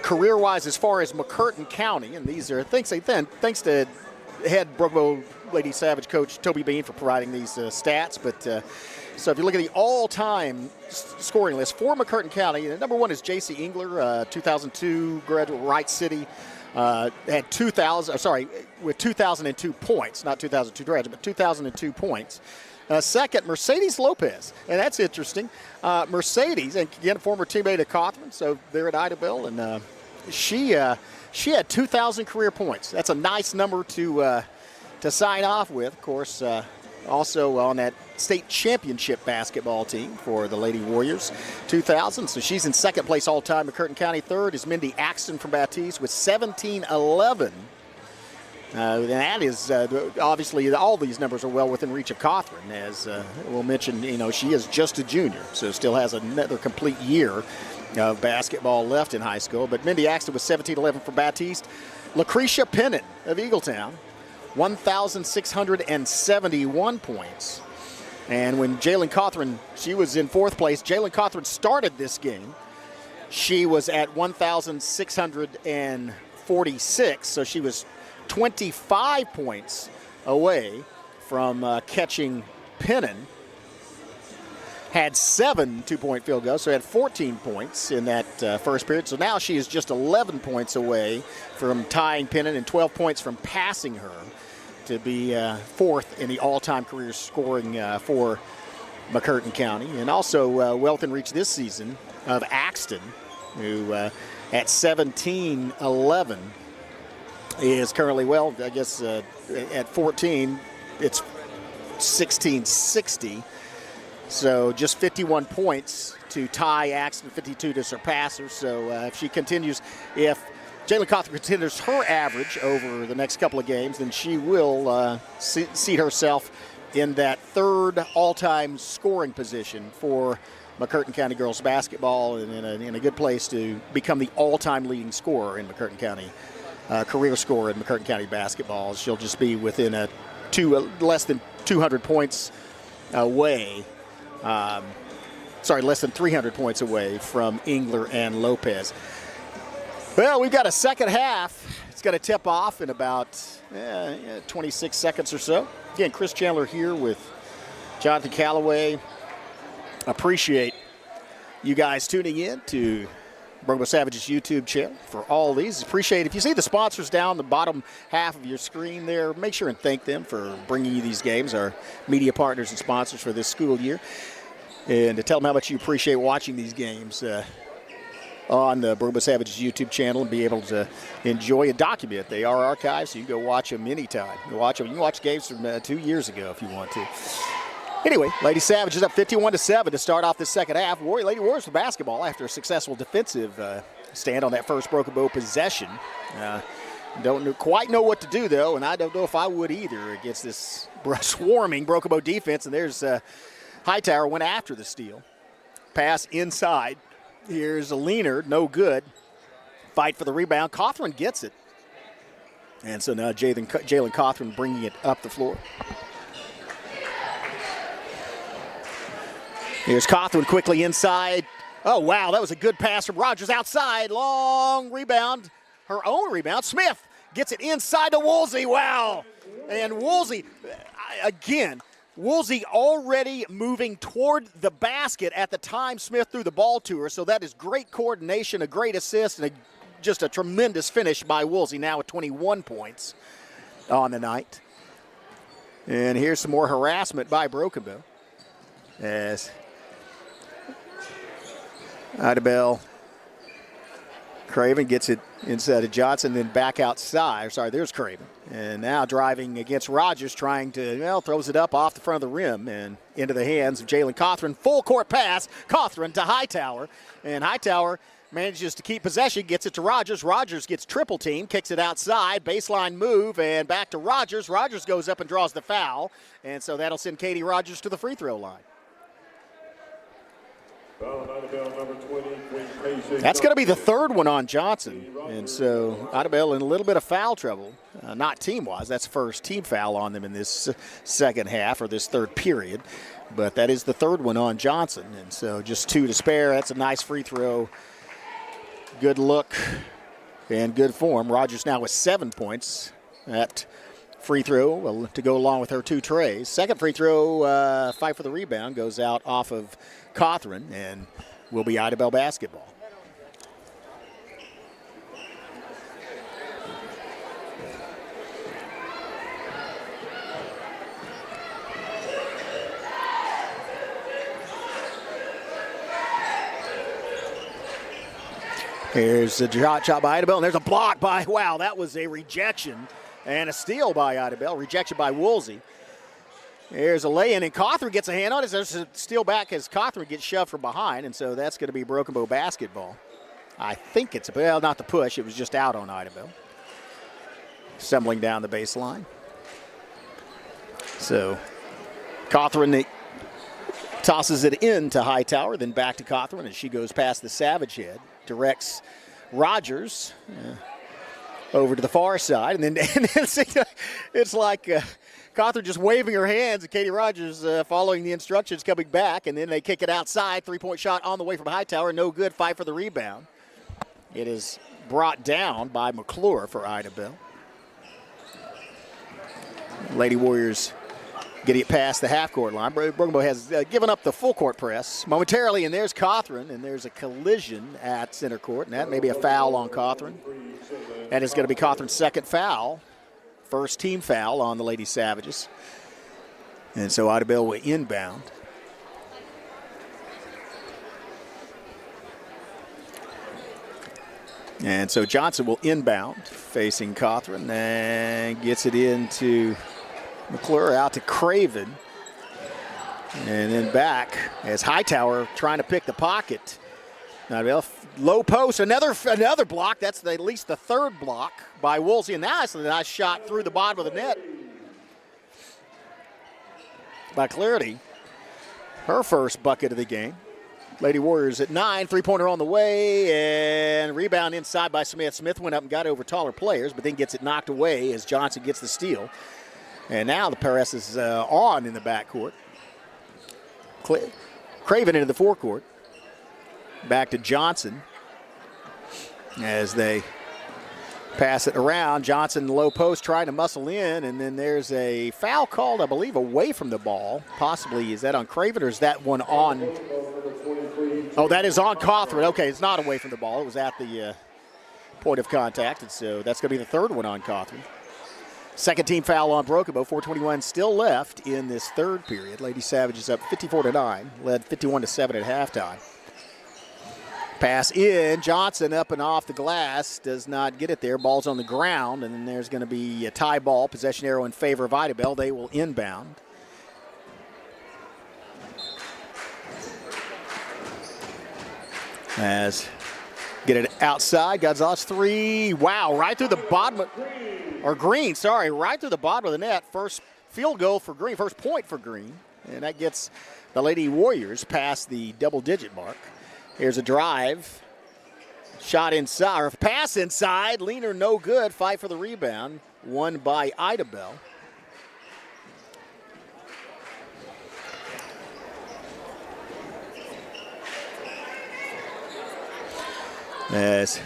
career-wise, as far as McCurtain County, and these are thanks to head Broken Bow Lady Savage coach Toby Bean for providing these stats. But so if you look at the all-time scoring list for McCurtain County, number one is J.C. Engler, 2002 graduate, Wright City, had 2,002 points, not 2002 graduate, but 2,002 points. Second, Mercedes Lopez, and that's interesting. Mercedes, and again, former teammate of Cawthorn, so they're at Idabel, and she had 2,000 career points. That's a nice number to sign off with. Of course, also on that state championship basketball team for the Lady Warriors, 2,000. So she's in second place all-time. McCurtain County third is Mindy Axton from Baptiste with 1,711. And that is obviously all these numbers are well within reach of Cawthorn, as we'll mention. She is just a junior, so still has another complete year of basketball left in high school. But Mindy Axton was 1,711 for Baptiste. Lucretia Pennant of Eagletown, 1,671 points. And when Jalen Cawthorn, she was in fourth place. Jalen Cawthorn started this game. She was at 1,646, so she was 25 points away from catching Pennon. Had 7 two-point field goals, so had 14 points in that first period. So now she is just 11 points away from tying Pennon and 12 points from passing her to be fourth in the all-time career scoring for McCurtain County. And also well within reach this season of Axton, who at 1,711 is currently, at 14, it's 1,660. So just 51 points to tie Axton, 52 to surpass her. So if Jalen Cawthorn continues her average over the next couple of games, then she will seat herself in that third all-time scoring position for McCurtain County girls basketball, and in a good place to become the all-time leading scorer in McCurtain County, career scorer in McCurtain County basketball. She'll just be within less than 200 points away. Less than 300 points away from Engler and Lopez. Well, we've got a second half. It's going to tip off in about 26 seconds or so. Again, Chris Chandler here with Johnathan Calloway. Appreciate you guys tuning in to Broken Bow Savage's YouTube channel for all these. Appreciate it. If you see the sponsors down the bottom half of your screen there, make sure and thank them for bringing you these games, our media partners and sponsors for this school year. And to tell them how much you appreciate watching these games on the Broken Bow Savage's YouTube channel and be able to enjoy and document. They are archived, so you can go watch them anytime. You can watch games from 2 years ago if you want to. Anyway, Lady Savage is up 51-7 to start off the second half. Lady Warriors for basketball after a successful defensive stand on that first Broken Bow possession. Don't quite know what to do, though, and I don't know if I would either against this swarming Broken Bow defense. And there's Hightower went after the steal. Pass inside Here's a leaner, no good. Fight for the rebound. Cawthron gets it. And so now Jalen Cawthron bringing it up the floor. Here's Cawthron quickly inside. Oh, wow, that was a good pass from Rogers outside. Long rebound, her own rebound. Smith gets it inside to Woolsey. Wow. And Woolsey, again, Woolsey already moving toward the basket at the time Smith threw the ball to her. So that is great coordination, a great assist, and just a tremendous finish by Woolsey, now with 21 points on the night. And here's some more harassment by Broken Bow as Idabel Craven gets it inside of Johnson, then back outside. Sorry, there's Craven. And now driving against Rogers, trying to, well, throws it up off the front of the rim and into the hands of Jalen Cawthron. Full court pass, Cawthron to Hightower. And Hightower manages to keep possession, gets it to Rogers. Rogers gets triple team, kicks it outside, baseline move, and back to Rogers. Rogers goes up and draws the foul. And so that'll send Katie Rogers to the free throw line. That's going to be the third one on Johnson. And so Idabel in a little bit of foul trouble. Not team-wise. That's first team foul on them in this second half or this third period. But that is the third one on Johnson. And so just 2 to spare. That's a nice free throw. Good look and good form. Rogers now with 7 points at free throw to go along with her 2 trays. Second free throw, fight for the rebound, goes out off of Cawthron and will be Idabel basketball. Here's a shot by Idabel, and there's a block by, wow, that was a rejection and a steal by Idabel, rejection by Woolsey. Here's a lay-in, and Cawthron gets a hand on it. There's a steal back as Cawthron gets shoved from behind, and so that's going to be Broken Bow basketball. I think it's, well, not the push. It was just out on Idabel. Assembling down the baseline. So Cawthron tosses it in to Hightower, then back to Cawthron as she goes past the Savage head. Directs Rogers over to the far side, and then it's like Cawthron just waving her hands, and Katie Rogers following the instructions, coming back, and then they kick it outside. 3-point shot on the way from Hightower, no good. Fight for the rebound. It is brought down by McClure for Idabel. Lady Warriors getting it past the half-court line. Broken Bow has given up the full-court press momentarily, and there's Cawthron, and there's a collision at center court, and that may be a foul on Cawthron. And it's going to be Cawthron's second foul, first team foul on the Lady Savages. And so Idabel will inbound. And so Johnson will inbound, facing Cawthron, and gets it into McClure, out to Craven, and then back as Hightower trying to pick the pocket. Now, low post, another block. That's at least the third block by Woolsey, and that's a nice shot through the bottom of the net by Clarity. Her first bucket of the game. Lady Warriors at 9, 3-pointer on the way, and rebound inside by Smith. Smith went up and got over taller players, but then gets it knocked away as Johnson gets the steal. And now the press is on in the backcourt. Craven into the forecourt. Back to Johnson as they pass it around. Johnson low post trying to muscle in, and then there's a foul called, I believe, away from the ball. Possibly, is that on Craven or is that one on? Oh, that is on Cawthron. Okay, it's not away from the ball. It was at the point of contact, and so that's going to be the third one on Cawthron. Second team foul on Broken Bow. 4:21 still left in this third period. Lady Savages up 54-9, led 51-7 at halftime. Pass in, Johnson up and off the glass, does not get it there. Ball's on the ground, and then there's going to be a tie ball, possession arrow in favor of Idabel. They will inbound. As get it outside, Gonzalez three, wow, right through the bottom, right through the bottom of the net. First field goal for Green, first point for Green, and that gets the Lady Warriors past the double-digit mark. Here's a drive. Shot inside, or pass inside. Leaner no good. Fight for the rebound. Won by Idabel. As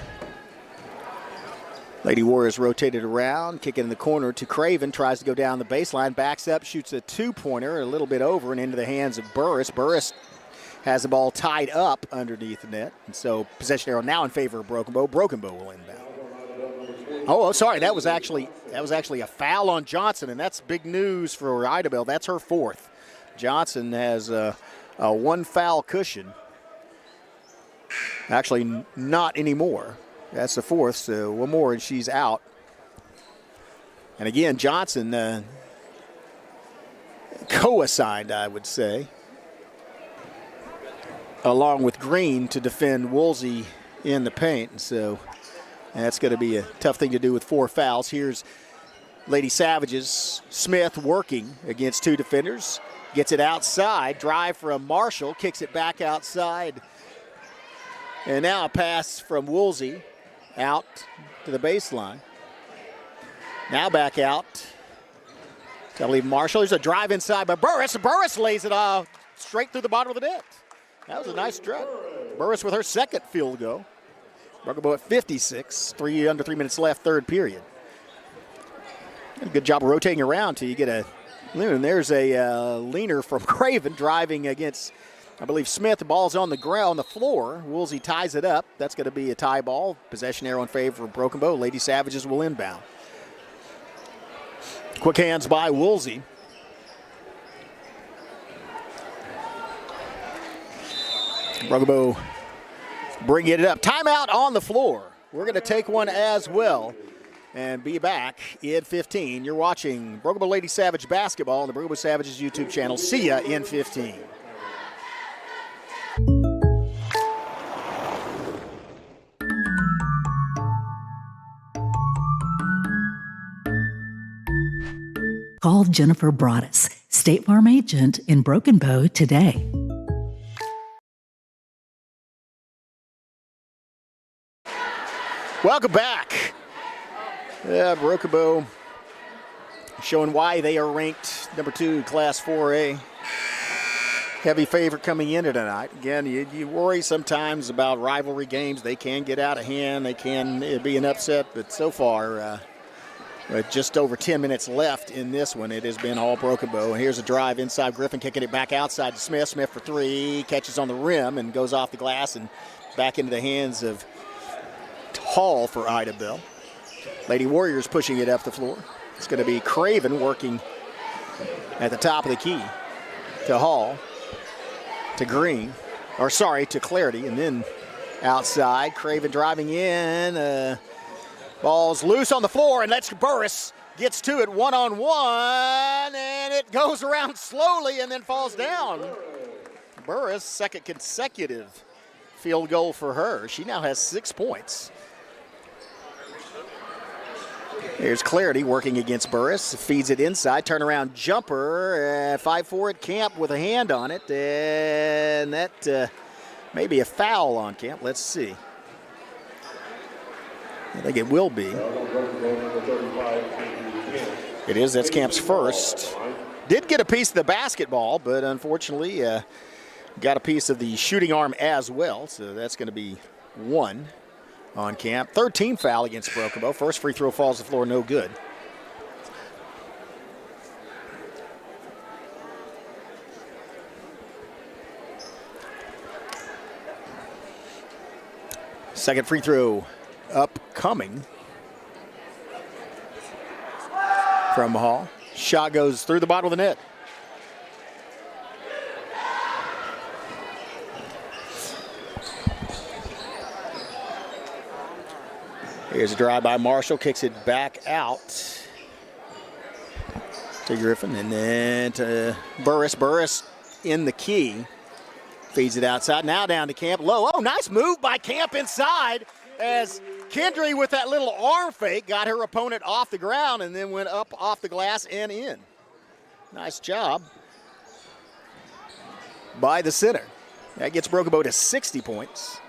Lady Warriors rotated around, kick it in the corner to Craven, tries to go down the baseline, backs up, shoots a two-pointer, a little bit over and into the hands of Burris. Burris has the ball tied up underneath the net, and so possession arrow now in favor of Broken Bow. Broken Bow will inbound. Oh, sorry, that was actually a foul on Johnson, and that's big news for Idabel. That's her fourth. Johnson has a one foul cushion. Actually, not anymore. That's the fourth, so one more and she's out. And again, Johnson co-assigned, I would say, along with Green to defend Woolsey in the paint. And so that's going to be a tough thing to do with 4 fouls. Here's Lady Savages. Smith working against 2 defenders. Gets it outside. Drive from Marshall. Kicks it back outside. And now a pass from Woolsey out to the baseline. Now back out. I believe Marshall. There's a drive inside by Burris. Burris lays it off straight through the bottom of the net. That was a nice drive. Burris with her second field goal. Broken Bow at 56. Under 3 minutes left, third period. A good job of rotating around till you get a leaner. And there's a leaner from Craven driving against, I believe, Smith. The ball's on the ground, on the floor. Woolsey ties it up. That's going to be a tie ball. Possession arrow in favor of Broken Bow. Lady Savages will inbound. Quick hands by Woolsey. Broken Bow bringing it up. Timeout on the floor. We're going to take one as well and be back in 15. You're watching Broken Bow Lady Savage basketball on the Broken Bow Savages YouTube channel. See ya in 15. Call Jennifer Broaddus, State Farm agent in Broken Bow today. Welcome back. Broken Bow showing why they are ranked number 2 Class 4A. Heavy favorite coming into tonight. Again, you worry sometimes about rivalry games. They can get out of hand. They can be an upset, but so far, with just over 10 minutes left in this one, it has been all Broken Bow. And here's a drive inside Griffin, kicking it back outside to Smith. Smith for 3, catches on the rim and goes off the glass and back into the hands of Hall for Idabel. Lady Warriors pushing it up the floor. It's going to be Craven working at the top of the key to Hall, to Green, to Clarity, and then outside. Craven driving in. Ball's loose on the floor, and that's Burris. Gets to it one-on-one, and it goes around slowly and then falls down. Burris, second consecutive field goal for her. She now has 6 points. Here's Clarity working against Burris. Feeds it inside. Turnaround jumper. 5'4" at Camp with a hand on it. And that may be a foul on Camp. Let's see. I think it will be. It is. That's Camp's first. Did get a piece of the basketball, but unfortunately got a piece of the shooting arm as well. So that's going to be 1 on Camp. 13 foul against Broken Bow. First free throw falls to the floor, no good. Second free throw upcoming from Hall. Shot goes through the bottom of the net. Here's a drive by Marshall, kicks it back out to Griffin, and then to Burris. Burris in the key, feeds it outside, now down to Camp, low. Oh, nice move by Camp inside as Kendry with that little arm fake got her opponent off the ground and then went up off the glass and in. Nice job by the center. That gets Brokenbow to 60 points.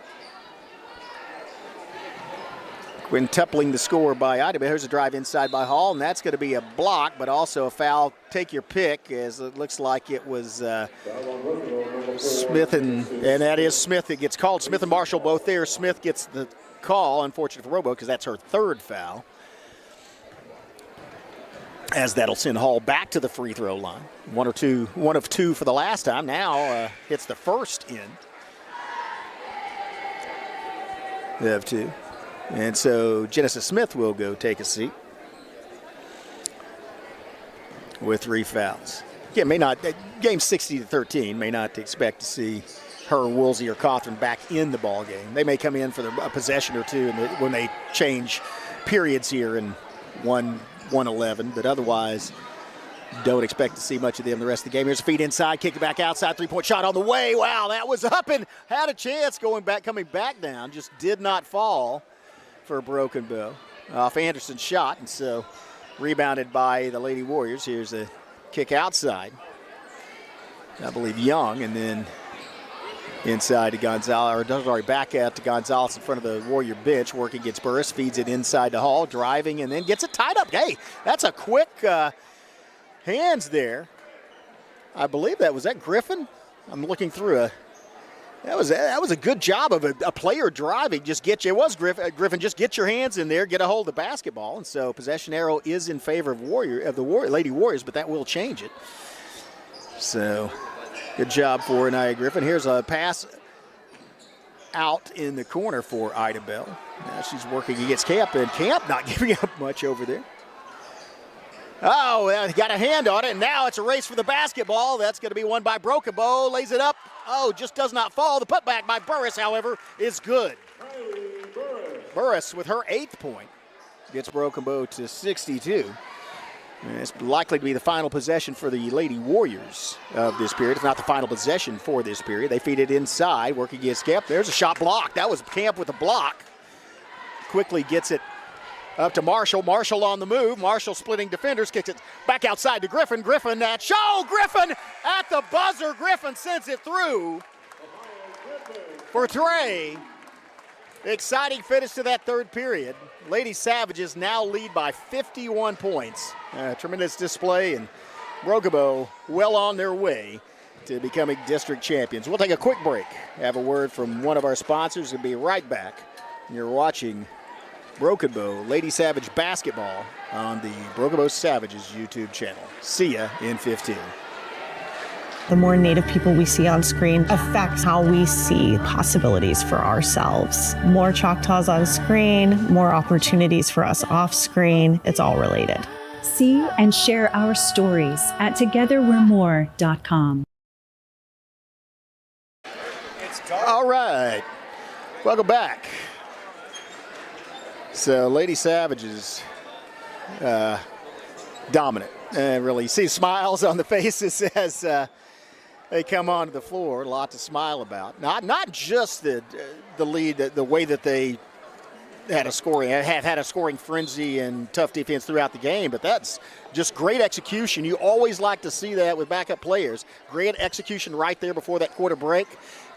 Quintupling the score by Idabel. Here's a drive inside by Hall, and that's going to be a block, but also a foul. Take your pick, as it looks like it was Smith, and that is Smith that gets called. Smith and Marshall both there. Smith gets the call, unfortunate for Robo, because that's her third foul. As that'll send Hall back to the free throw line. One of two for the last time. Now hits the first in. They have two. And so Genesis Smith will go take a seat with 3 fouls. Again, game 60-13, may not expect to see her, Woolsey, or Cawthron back in the ball game. They may come in for a possession or two when they change periods here in 1-11, but otherwise don't expect to see much of them the rest of the game. Here's a feed inside, kick it back outside, 3-point shot on the way. Wow, that was up and had a chance coming back down, just did not fall for a Broken Bow off Anderson's shot, and so rebounded by the Lady Warriors. Here's a kick outside, I believe Young, and then inside to Gonzalez, or sorry, back out to Gonzalez in front of the Warrior bench, working against Burris, feeds it inside to Hall, driving, and then gets it tied up. Hey, that's a quick hands there. I believe that was Griffin? I'm looking through that was a good job of a player driving. It was Griffin. Just get your hands in there, get a hold of the basketball, and so possession arrow is in favor of Lady Warriors, but that will change it. So good job for Anaya Griffin. Here's a pass out in the corner for Idabel. Now she's working against Camp, and Camp not giving up much over there. Oh, got a hand on it, and now it's a race for the basketball. That's going to be won by Broken Bow. Lays it up. Oh, just does not fall. The putback by Burris, however, is good. Burris with her 8th point gets Broken Bow to 62. And it's likely to be the final possession for the Lady Warriors of this period. It's not the final possession for this period. They feed it inside, working against Camp. There's a shot block. That was Camp with a block. Quickly gets it up to Marshall. Marshall on the move. Marshall splitting defenders. Kicks it back outside to Griffin. Griffin at Griffin at the buzzer. Griffin sends it through for Trey. Exciting finish to that third period. Lady Savages now lead by 51 points. Tremendous display, and Broken Bow well on their way to becoming district champions. We'll take a quick break. Have a word from one of our sponsors and be right back. You're watching Broken Bow Lady Savage basketball on the Broken Bow Savages YouTube channel. See ya in 15. The more Native people we see on screen affects how we see possibilities for ourselves. More Choctaws on screen, more opportunities for us off screen. It's all related. See and share our stories at togetherwe'remore.com. All right, welcome back. So Lady Savages dominant. Really see smiles on the faces as they come onto the floor. A lot to smile about. Not just the lead, the way that they had a scoring frenzy and tough defense throughout the game, but that's just great execution. You always like to see that with backup players. Great execution right there before that quarter break,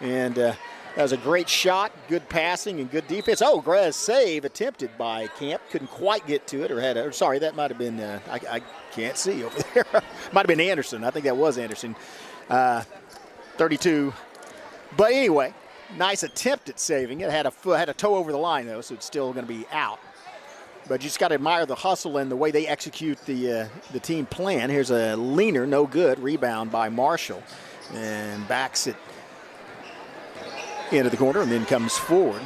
and that was a great shot, good passing, and good defense. Oh, great save attempted by Camp. Couldn't quite get to it, that might have been, I can't see over there. Might have been Anderson. I think that was Anderson. 32. But anyway, nice attempt at saving it. Had a toe over the line, though, so it's still going to be out. But you just got to admire the hustle and the way they execute the team plan. Here's a leaner, no good, rebound by Marshall. And backs it into the corner and then comes forward.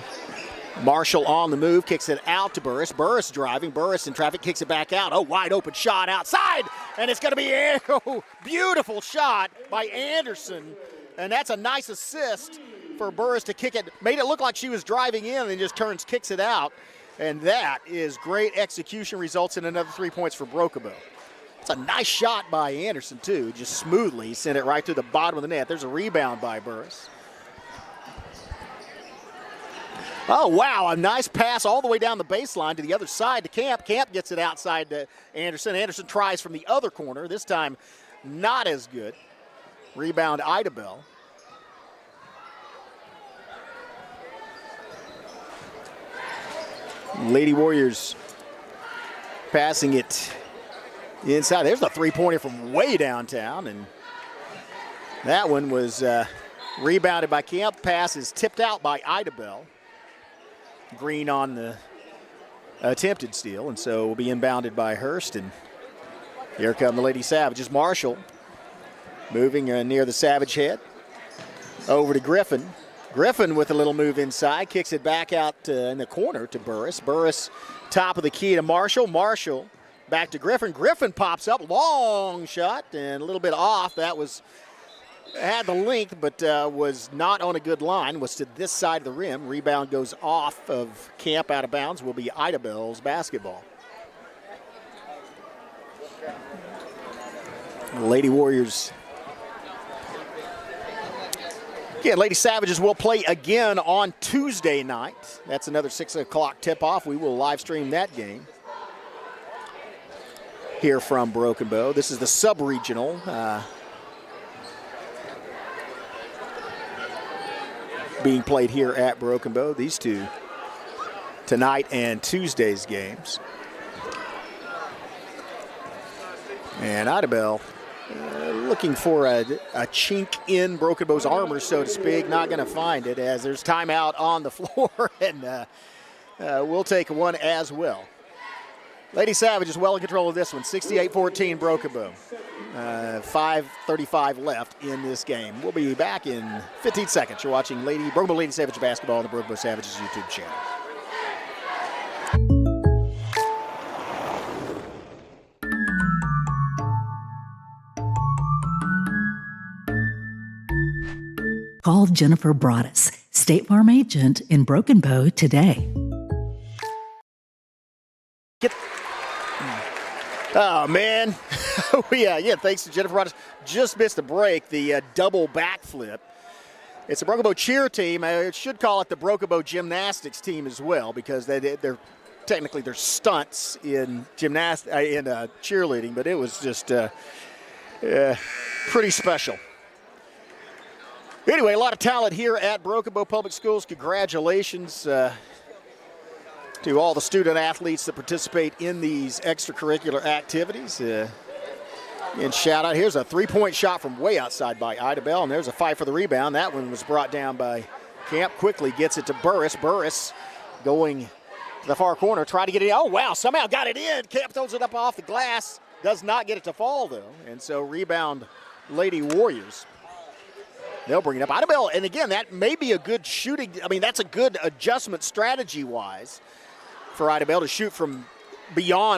Marshall on the move, kicks it out to Burris. Burris driving, Burris in traffic, kicks it back out. Oh, wide open shot outside, and it's going to be a beautiful shot by Anderson. And that's a nice assist for Burris to kick it. Made it look like she was driving in and then just kicks it out. And that is great execution, results in another 3 points for Broken Bow. It's a nice shot by Anderson, too. Just smoothly sent it right to the bottom of the net. There's a rebound by Burris. Oh, wow, a nice pass all the way down the baseline to the other side to Camp. Camp gets it outside to Anderson. Anderson tries from the other corner. This time, not as good. Rebound, Idabel. Lady Warriors passing it inside. There's a three-pointer from way downtown, and that one was rebounded by Camp. Pass is tipped out by Idabel. Green on the attempted steal, and so will be inbounded by Hurst. And here come the Lady Savages. Marshall moving near the Savage head. Over to Griffin. Griffin with a little move inside, kicks it back out in the corner to Burris. Burris top of the key to Marshall. Marshall back to Griffin. Griffin pops up, long shot and a little bit off. That had the length, but was not on a good line, was to this side of the rim. Rebound goes off of Camp, out of bounds, will be Idabel's basketball. Lady Warriors. Again, Lady Savages will play again on Tuesday night. That's another 6 o'clock tip-off. We will live stream that game here from Broken Bow. This is the sub-regional. Being played here at Broken Bow. These two tonight and Tuesday's games. And Idabel looking for a chink in Broken Bow's armor, so to speak. Not going to find it, as there's timeout on the floor, and we'll take one as well. Lady Savage is well in control of this one. 68-14 Broken Bow. 5:35 left in this game. We'll be back in 15 seconds. You're watching Broken Bow Lady Savage basketball on the Broken Bow Savages YouTube channel. Call Jennifer Broaddus, State Farm agent in Broken Bow today. Oh, man. Yeah, thanks to Jennifer Broaddus. Just missed the break, the double backflip. It's a Broken Bow cheer team. I should call it the Broken Bow gymnastics team as well, because they're technically they're stunts in cheerleading, but it was just pretty special. Anyway, a lot of talent here at Broken Bow Public Schools. Congratulations to all the student athletes that participate in these extracurricular activities. And shout out, here's a three-point shot from way outside by Idabel, and there's a fight for the rebound. That one was brought down by Camp. Quickly gets it to Burris. Burris going to the far corner, try to get it. Oh, wow, somehow got it in. Camp throws it up off the glass. Does not get it to fall, though. And so rebound Lady Warriors. They'll bring it up. Idabel, and again, that may be a good shooting. I mean, that's a good adjustment strategy-wise for Idabel to shoot from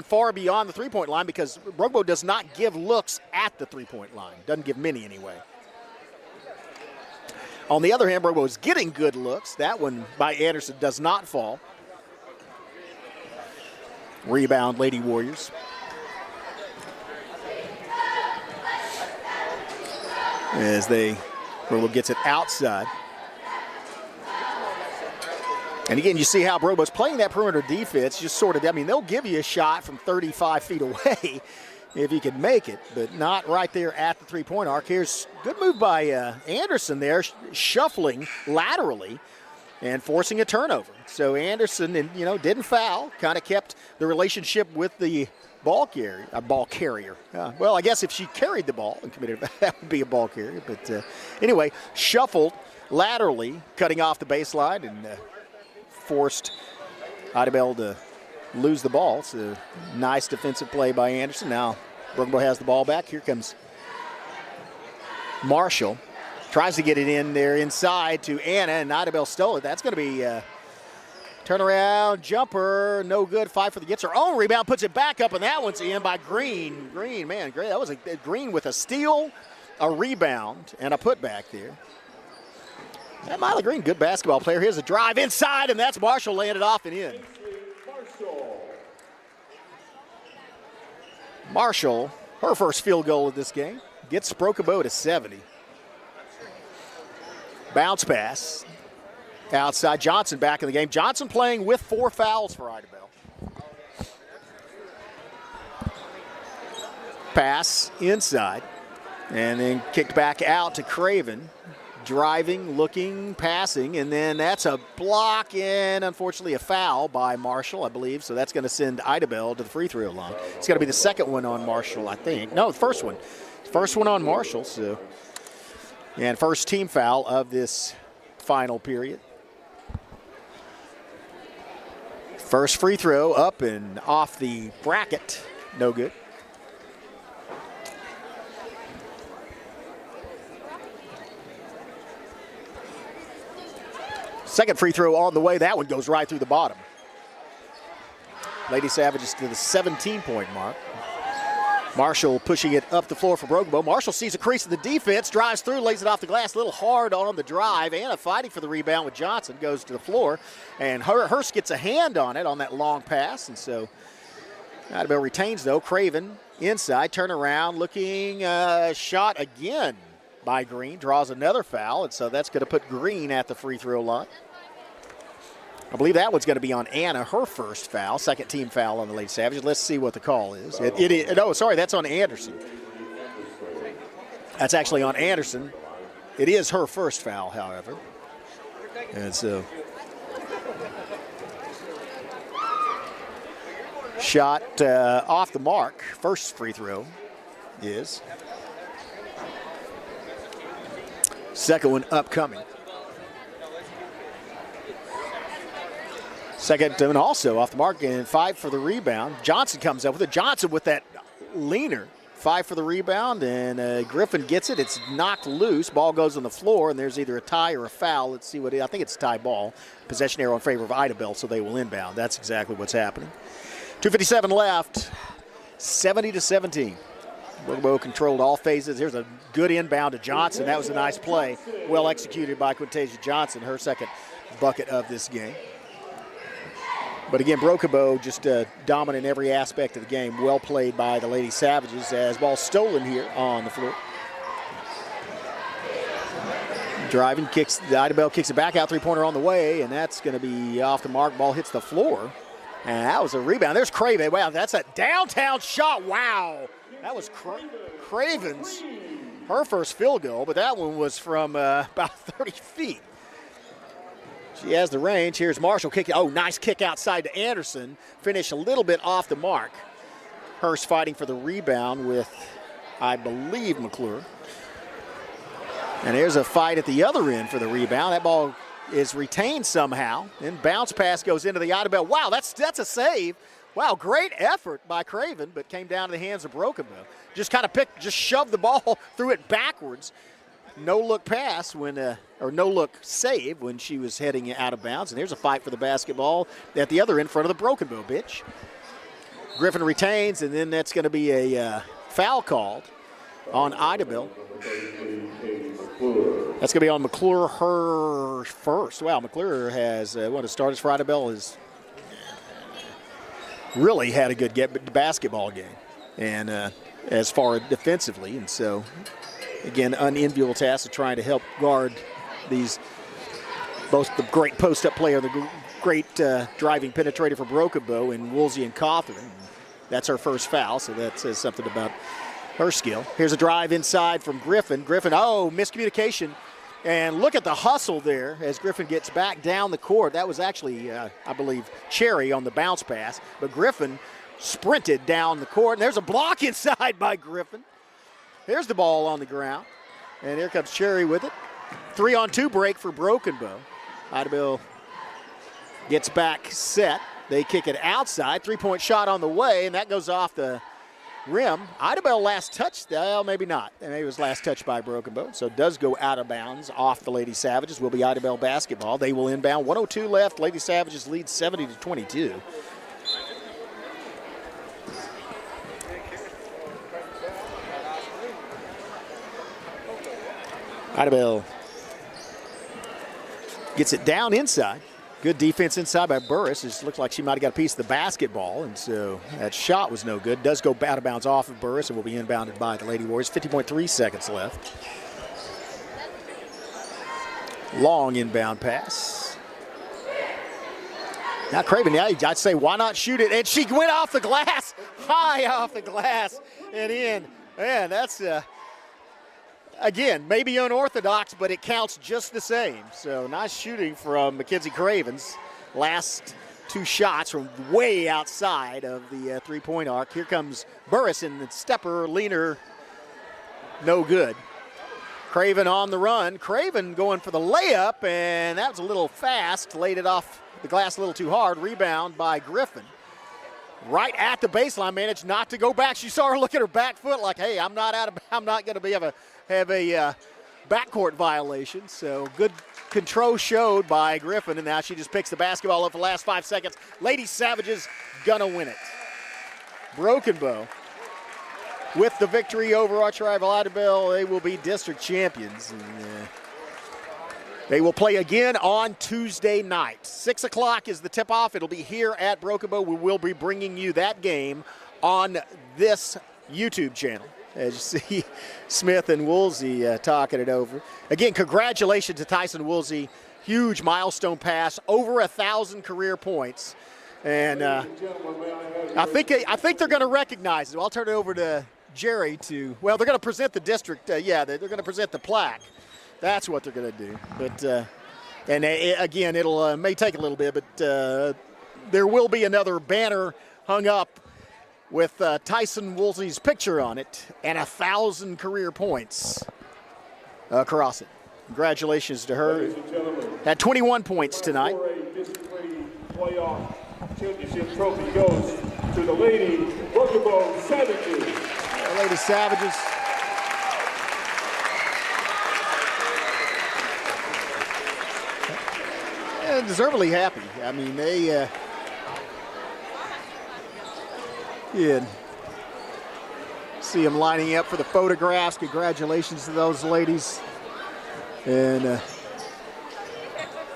far beyond the three-point line, because Broken Bow does not give looks at the three-point line. Doesn't give many anyway. On the other hand, Broken Bow is getting good looks. That one by Anderson does not fall. Rebound, Lady Warriors. As Broken Bow gets it outside. And again, you see how Broken Bow's playing that perimeter defense, just sort of, I mean, they'll give you a shot from 35 feet away if you can make it, but not right there at the three-point arc. Here's good move by Anderson there, shuffling laterally and forcing a turnover. So Anderson, didn't foul, kind of kept the relationship with the ball carrier. Well, I guess if she carried the ball and committed, that would be a ball carrier. But anyway, shuffled laterally, cutting off the baseline, and forced Idabel to lose the ball. It's a nice defensive play by Anderson. Now Broken Bow has the ball back. Here comes Marshall. Tries to get it in there inside to Anna, and Idabel stole it. That's going to be turnaround jumper, no good. Fight for gets her own rebound, puts it back up, and that one's in by Green. Green, man, great. That was a Green with a steal, a rebound, and a putback there. And Miley Green, good basketball player. Here's a drive inside, and that's Marshall laying it off and in. Marshall, her first field goal of this game, gets Broken Bow to 70. Bounce pass. Outside, Johnson back in the game. Johnson playing with 4 fouls for Idabel. Pass inside, and then kicked back out to Craven. driving, looking, passing, and then that's a block and unfortunately a foul by Marshall, I believe. So that's going to send Idabel to the free throw line. It's going to be the second one on Marshall, I think. No, the first one. First one on Marshall. So, and first team foul of this final period. First free throw up and off the bracket. No good. Second free throw on the way. That one goes right through the bottom. Lady Savages to the 17-point mark. Marshall pushing it up the floor for Broken Bow. Marshall sees a crease in the defense, drives through, lays it off the glass, a little hard on the drive. Anna fighting for the rebound with Johnson, goes to the floor, and Hurst gets a hand on it on that long pass, and so Idabel retains, though. Craven inside, turn around, looking, shot again by Green, draws another foul, and so that's going to put Green at the free throw line. I believe that one's going to be on Anna, her first foul, second team foul on the Lady Savages. Let's see what the call is. No, sorry, that's on Anderson. That's actually on Anderson. It is her first foul, however. And so, shot off the mark. First free throw is. Second one upcoming. Second one also off the mark, and 5 for the rebound. Johnson comes up with it. Johnson with that leaner. 5 for the rebound, and Griffin gets it. It's knocked loose. Ball goes on the floor, and there's either a tie or a foul. Let's see what it is. I think it's a tie ball. Possession arrow in favor of Idabel, so they will inbound. That's exactly what's happening. 2:57 left, 70-17. Bobo controlled all phases. Here's a good inbound to Johnson. That was a nice play. Well executed by Quintasia Johnson, her second bucket of this game. But again, Broken Bow just dominant in every aspect of the game. Well played by the Lady Savages as ball stolen here on the floor. Driving, kicks, the Idabel kicks it back out, three-pointer on the way, and that's going to be off the mark. Ball hits the floor, and that was a rebound. There's Craven. Wow, that's a downtown shot. Wow. That was Craven's, her first field goal, but that one was from about 30 feet. She has the range. Here's Marshall kicking. Oh, nice kick outside to Anderson. Finish a little bit off the mark. Hurst fighting for the rebound with, I believe, McClure. And there's a fight at the other end for the rebound. That ball is retained somehow. And bounce pass goes into the Idabel. Wow, that's a save. Wow, great effort by Craven, but came down to the hands of Broken Bow. Just kind of just shoved the ball, threw it backwards. No-look pass when, or no-look save when she was heading out of bounds. And there's a fight for the basketball at the other end in front of the Broken Bow bench. Griffin retains, and then that's going to be a foul called on Idabel. That's going to be on McClure, her first. Wow, McClure has one of the starters for Idabel has really had a good basketball game, and as far defensively, and so again, unenviable task of trying to help guard these, both the great post-up player, the great driving penetrator for Broken Bow, and Woolsey and Cawthorn. That's her first foul, so that says something about her skill. Here's a drive inside from Griffin. Griffin, oh, miscommunication. And look at the hustle there as Griffin gets back down the court. That was actually, I believe, Cherry on the bounce pass. But Griffin sprinted down the court. And there's a block inside by Griffin. There's the ball on the ground. And here comes Cherry with it. 3-on-2 break for Broken Bow. Idabel gets back set. They kick it outside. Three-point shot on the way, and that goes off the rim. Idabel last touched, well, maybe not. Maybe it was last touched by Broken Bow. So it does go out of bounds off the Lady Savages. Will be Idabel basketball. They will inbound. 1:02 left. Lady Savages lead 70-22. Idabel gets it down inside. Good defense inside by Burris. It looks like she might have got a piece of the basketball, and so that shot was no good. Does go out of bounds off of Burris and will be inbounded by the Lady Warriors. 50.3 seconds left. Long inbound pass. Now Craven, yeah, I'd say why not shoot it? And she went off the glass, high off the glass and in. Man, that's again, maybe unorthodox, but it counts just the same. So nice shooting from Mackenzie Cravens. Last 2 shots from way outside of the three-point arc. Here comes Burris in the stepper, leaner, no good. Craven on the run. Craven going for the layup, and that was a little fast. Laid it off the glass a little too hard. Rebound by Griffin. Right at the baseline, managed not to go back. She saw her look at her back foot like, hey, I'm not going to have a backcourt violation. So good control showed by Griffin, and now she just picks the basketball up for the last 5 seconds. Lady Savages gonna win it. Broken Bow with the victory over archrival Idabel. They will be district champions. And, they will play again on Tuesday night. 6 o'clock is the tip-off. It'll be here at Broken Bow. We will be bringing you that game on this YouTube channel. As you see, Smith and Woolsey talking it over. Again, congratulations to Tyson Woolsey. Huge milestone pass, over 1,000 career points. And I think they're going to recognize it. I'll turn it over to Jerry to, well, they're going to present the district. They're going to present the plaque. That's what they're going to do. But again, it'll may take a little bit, but there will be another banner hung up with Tyson Woolsey's picture on it and 1,000 career points across it. Congratulations to her. Had 21 points tonight. Playoff championship trophy goes to the Lady Broken Bow Savages. Lady Savages. Deservedly happy. I mean, they see them lining up for the photographs. Congratulations to those ladies. And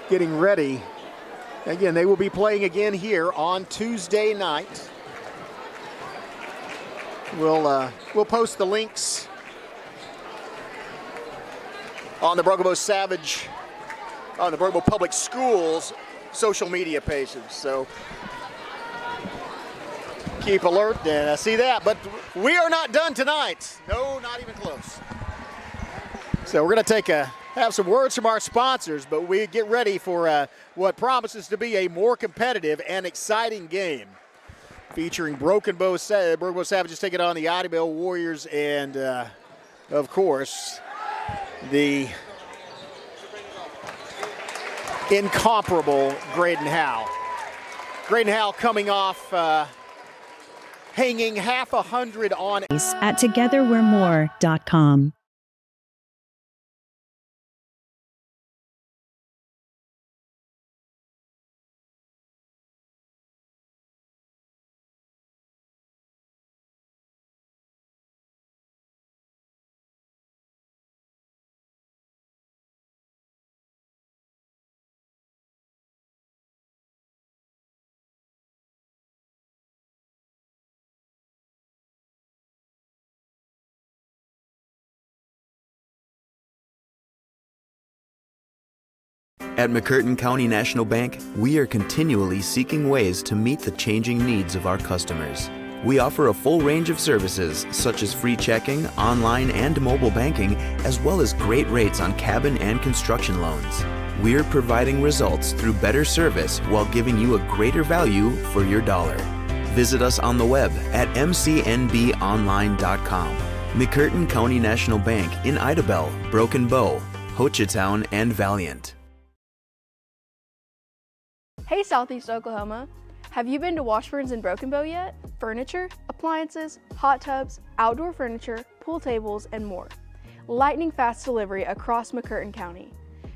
getting ready. Again, they will be playing again here on Tuesday night. We'll post the links on the Broken Bow Savage, on the Broken Bow Public Schools social media pages. So keep alert and see that. But we are not done tonight. No, not even close. So we're going to have some words from our sponsors, but we get ready for what promises to be a more competitive and exciting game, featuring Broken Bow Savages taking on the Idabel Warriors and, of course, the incomparable Graydon Howell. Graydon Howell coming off hanging half 100 on at togetherwe'remore.com. At McCurtain County National Bank, we are continually seeking ways to meet the changing needs of our customers. We offer a full range of services such as free checking, online and mobile banking, as well as great rates on cabin and construction loans. We're providing results through better service while giving you a greater value for your dollar. Visit us on the web at mcnbonline.com. McCurtain County National Bank in Idabel, Broken Bow, Hochatown, and Valiant. Hey Southeast Oklahoma, have you been to Washburn's in Broken Bow yet? Furniture, appliances, hot tubs, outdoor furniture, pool tables, and more. Lightning fast delivery across McCurtain County.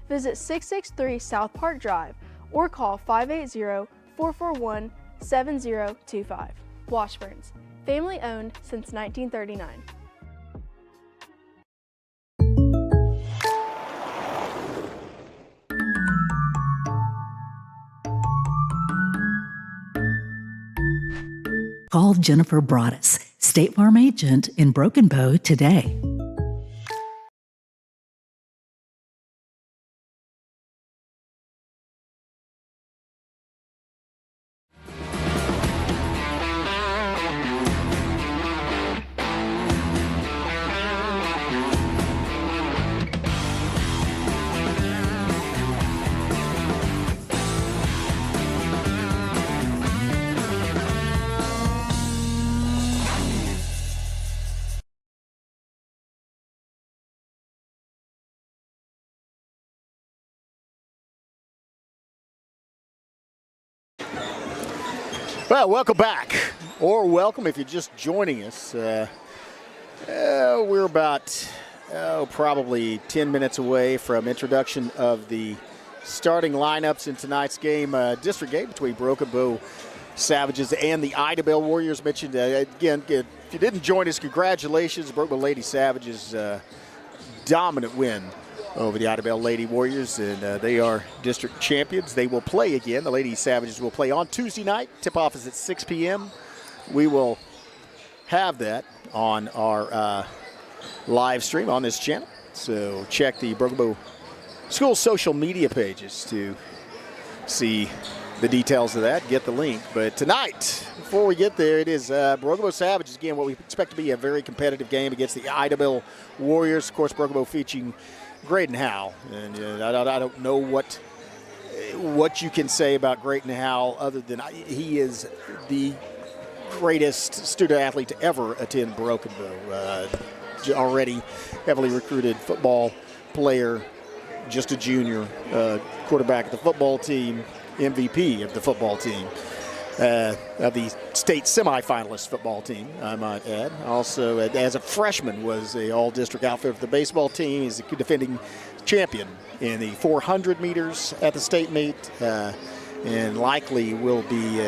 Visit 663 South Park Drive or call 580-441-7025. Washburn's, family owned since 1939. Call Jennifer Broaddus, State Farm agent in Broken Bow today. Well, welcome back, or welcome if you're just joining us. We're about probably 10 minutes away from introduction of the starting lineups in tonight's game, district game between Broken Bow Savages and the Idabel Warriors. Mentioned again, if you didn't join us, congratulations. Broken Bow Lady Savages dominant win over the Idabel Lady Warriors, and they are district champions. They will play again. The Lady Savages will play on Tuesday night. Tip-off is at 6 p.m. We will have that on our live stream on this channel. So check the Broken Bow School social media pages to see the details of that, get the link. But tonight, before we get there, it is Broken Bow Savages, again, what we expect to be a very competitive game against the Idabel Warriors. Of course, Broken Bow featuring Graydon Howell, and I don't know what you can say about Graydon Howell other than he is the greatest student athlete to ever attend Broken Bow. Already heavily recruited football player, just a junior, quarterback of the football team, MVP of the football team, of the state semifinalist football team, I might add. Also, as a freshman, was a all-district outfitter for the baseball team. He's a defending champion in the 400 meters at the state meet, and likely will be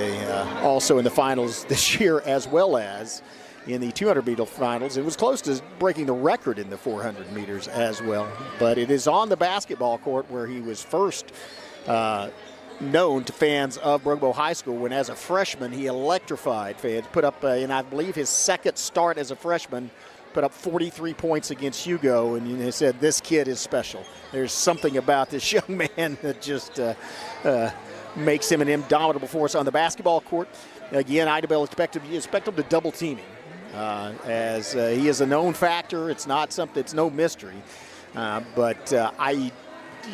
also in the finals this year, as well as in the 200 meter finals. It was close to breaking the record in the 400 meters as well. But it is on the basketball court where he was first known to fans of Broken Bow High School when, as a freshman, he electrified fans. Put up, and I believe his second start as a freshman, put up 43 points against Hugo, and they said, this kid is special. There's something about this young man that just makes him an indomitable force on the basketball court. Again, Idabel expect him to double team him, as he is a known factor. It's not something, it's no mystery.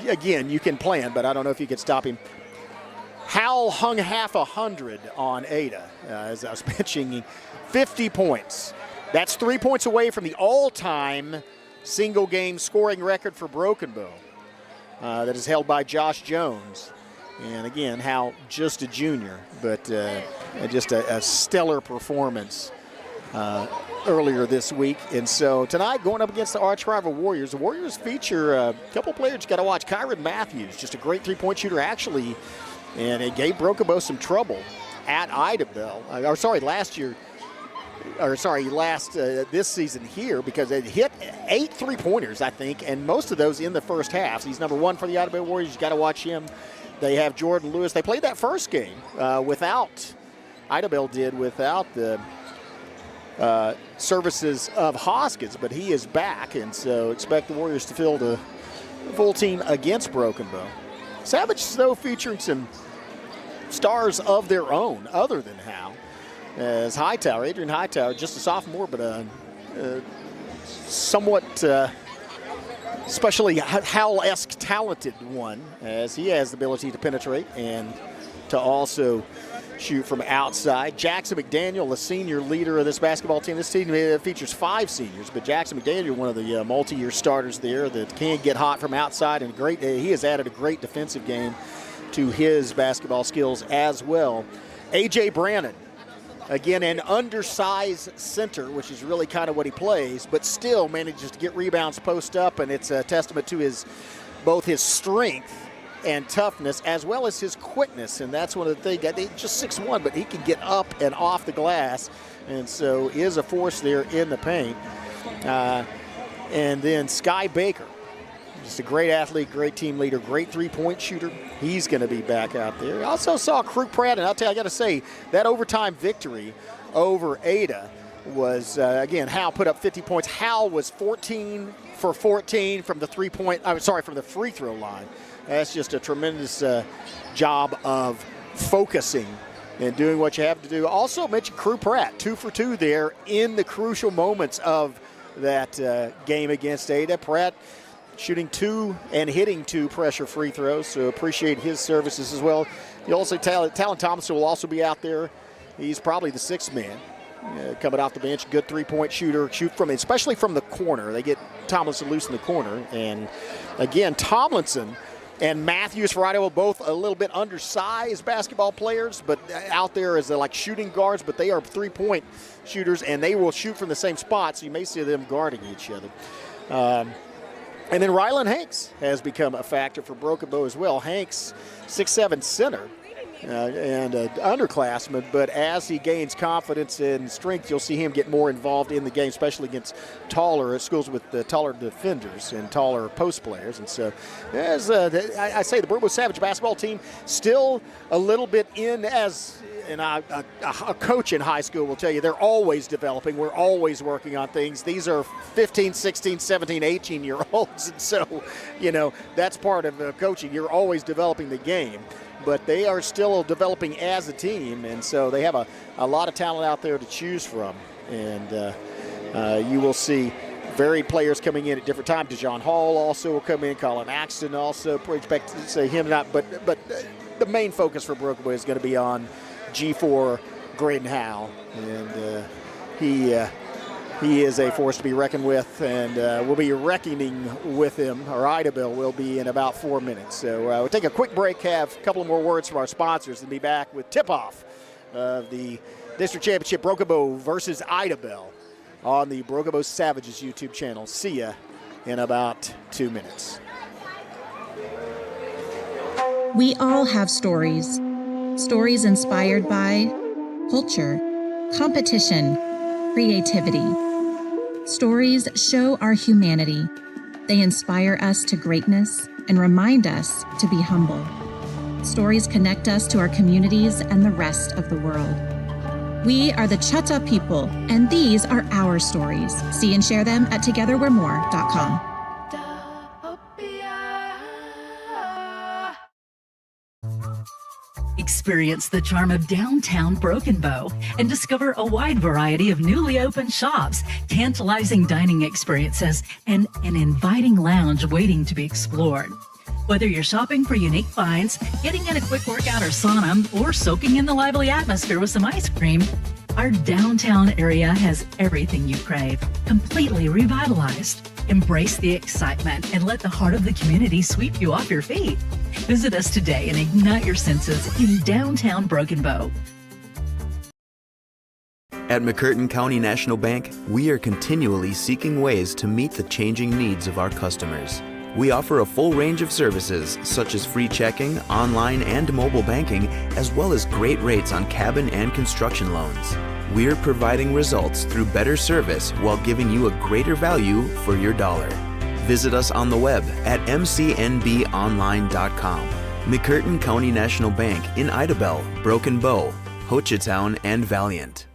Again, you can plan, but I don't know if you could stop him. Howell hung half 100 on Ada, as I was mentioning, 50 points. That's 3 points away from the all-time single-game scoring record for Broken Bow, that is held by Josh Jones. And again, Howell just a junior, but just a stellar performance earlier this week. And so tonight, going up against the arch-rival Warriors. The Warriors feature a couple players you got to watch. Kyron Matthews, just a great three-point shooter, actually, and it gave Broken Bow some trouble at Idabel. This season here, because it hit 8 three-pointers, I think, and most of those in the first half. He's number one for the Idabel Warriors. You got to watch him. They have Jordan Lewis. They played that first game without the services of Hoskins, but he is back, and so expect the Warriors to field a full team against Broken Bow. Savage, though, featuring some stars of their own other than Howell, as Adrian Hightower, just a sophomore, but somewhat especially Howell-esque talented one, as he has the ability to penetrate and to also shoot from outside. Jackson McDaniel, a senior leader of this basketball team. This team features 5 seniors, but Jackson McDaniel, one of the multi-year starters there that can get hot from outside, and he has added a great defensive game to his basketball skills as well. A.J. Brannon, again, an undersized center, which is really kind of what he plays, but still manages to get rebounds post up, and it's a testament to both his strength and toughness, as well as his quickness, and that's one of the things. He's just 6'1", but he can get up and off the glass, and so is a force there in the paint. And then Sky Baker, just a great athlete, great team leader, great three-point shooter. He's going to be back out there. I also saw Krug Pratt, and I'll tell you, I got to say, that overtime victory over Ada was, again, Howell put up 50 points. Howell was 14 for 14 from the from the free throw line. That's just a tremendous job of focusing and doing what you have to do. Also mentioned Krug Pratt, 2 for 2 there in the crucial moments of that game against Ada. Pratt shooting 2 and hitting 2 pressure free throws, so appreciate his services as well. You also, Talon Thompson will also be out there. He's probably the 6th man coming off the bench. Good three-point shooter, especially from the corner. They get Tomlinson loose in the corner, and again, Tomlinson and Matthews for Idabel, both a little bit undersized basketball players, but out there as like shooting guards, but they are three-point shooters, and they will shoot from the same spot, so you may see them guarding each other. And then Rylan Hanks has become a factor for Broken Bow as well. Hanks, 6'7" center. And an underclassman, but as he gains confidence and strength, you'll see him get more involved in the game, especially against taller schools with taller defenders and taller post players. And so, as I say, the Broken Bow Savage basketball team still a little bit in as. And a coach in high school will tell you they're always developing. We're always working on things. These are 15, 16, 17, 18-year-olds. And so, you know, that's part of coaching. You're always developing the game. But they are still developing as a team. And so they have a lot of talent out there to choose from. And you will see varied players coming in at different times. DeJohn Hall also will come in. Colin Axton also. Expect to say him not. But the main focus for Broken Bow is going to be on G4 Graydon Howe, and he is a force to be reckoned with, and we'll be reckoning with him, or Idabel will be, in about 4 minutes. So we'll take a quick break, have a couple more words from our sponsors, and be back with tip-off of the District Championship Broken Bow versus Idabel on the Broken Bow Savages YouTube channel. See ya in about 2 minutes. We all have stories. Stories inspired by culture, competition, creativity. Stories show our humanity. They inspire us to greatness and remind us to be humble. Stories connect us to our communities and the rest of the world. We are the Chutta people, and these are our stories. See and share them at togetherwe'remore.com. Experience the charm of downtown Broken Bow and discover a wide variety of newly opened shops, tantalizing dining experiences, and an inviting lounge waiting to be explored. Whether you're shopping for unique finds, getting in a quick workout or sauna, or soaking in the lively atmosphere with some ice cream, our downtown area has everything you crave, completely revitalized. Embrace the excitement and let the heart of the community sweep you off your feet. Visit us today and ignite your senses in downtown Broken Bow. At McCurtain County National Bank, we are continually seeking ways to meet the changing needs of our customers. We offer a full range of services such as free checking, online and mobile banking, as well as great rates on cabin and construction loans. We're providing results through better service while giving you a greater value for your dollar. Visit us on the web at mcnbonline.com. McCurtain County National Bank in Idabel, Broken Bow, Hochatown, and Valiant.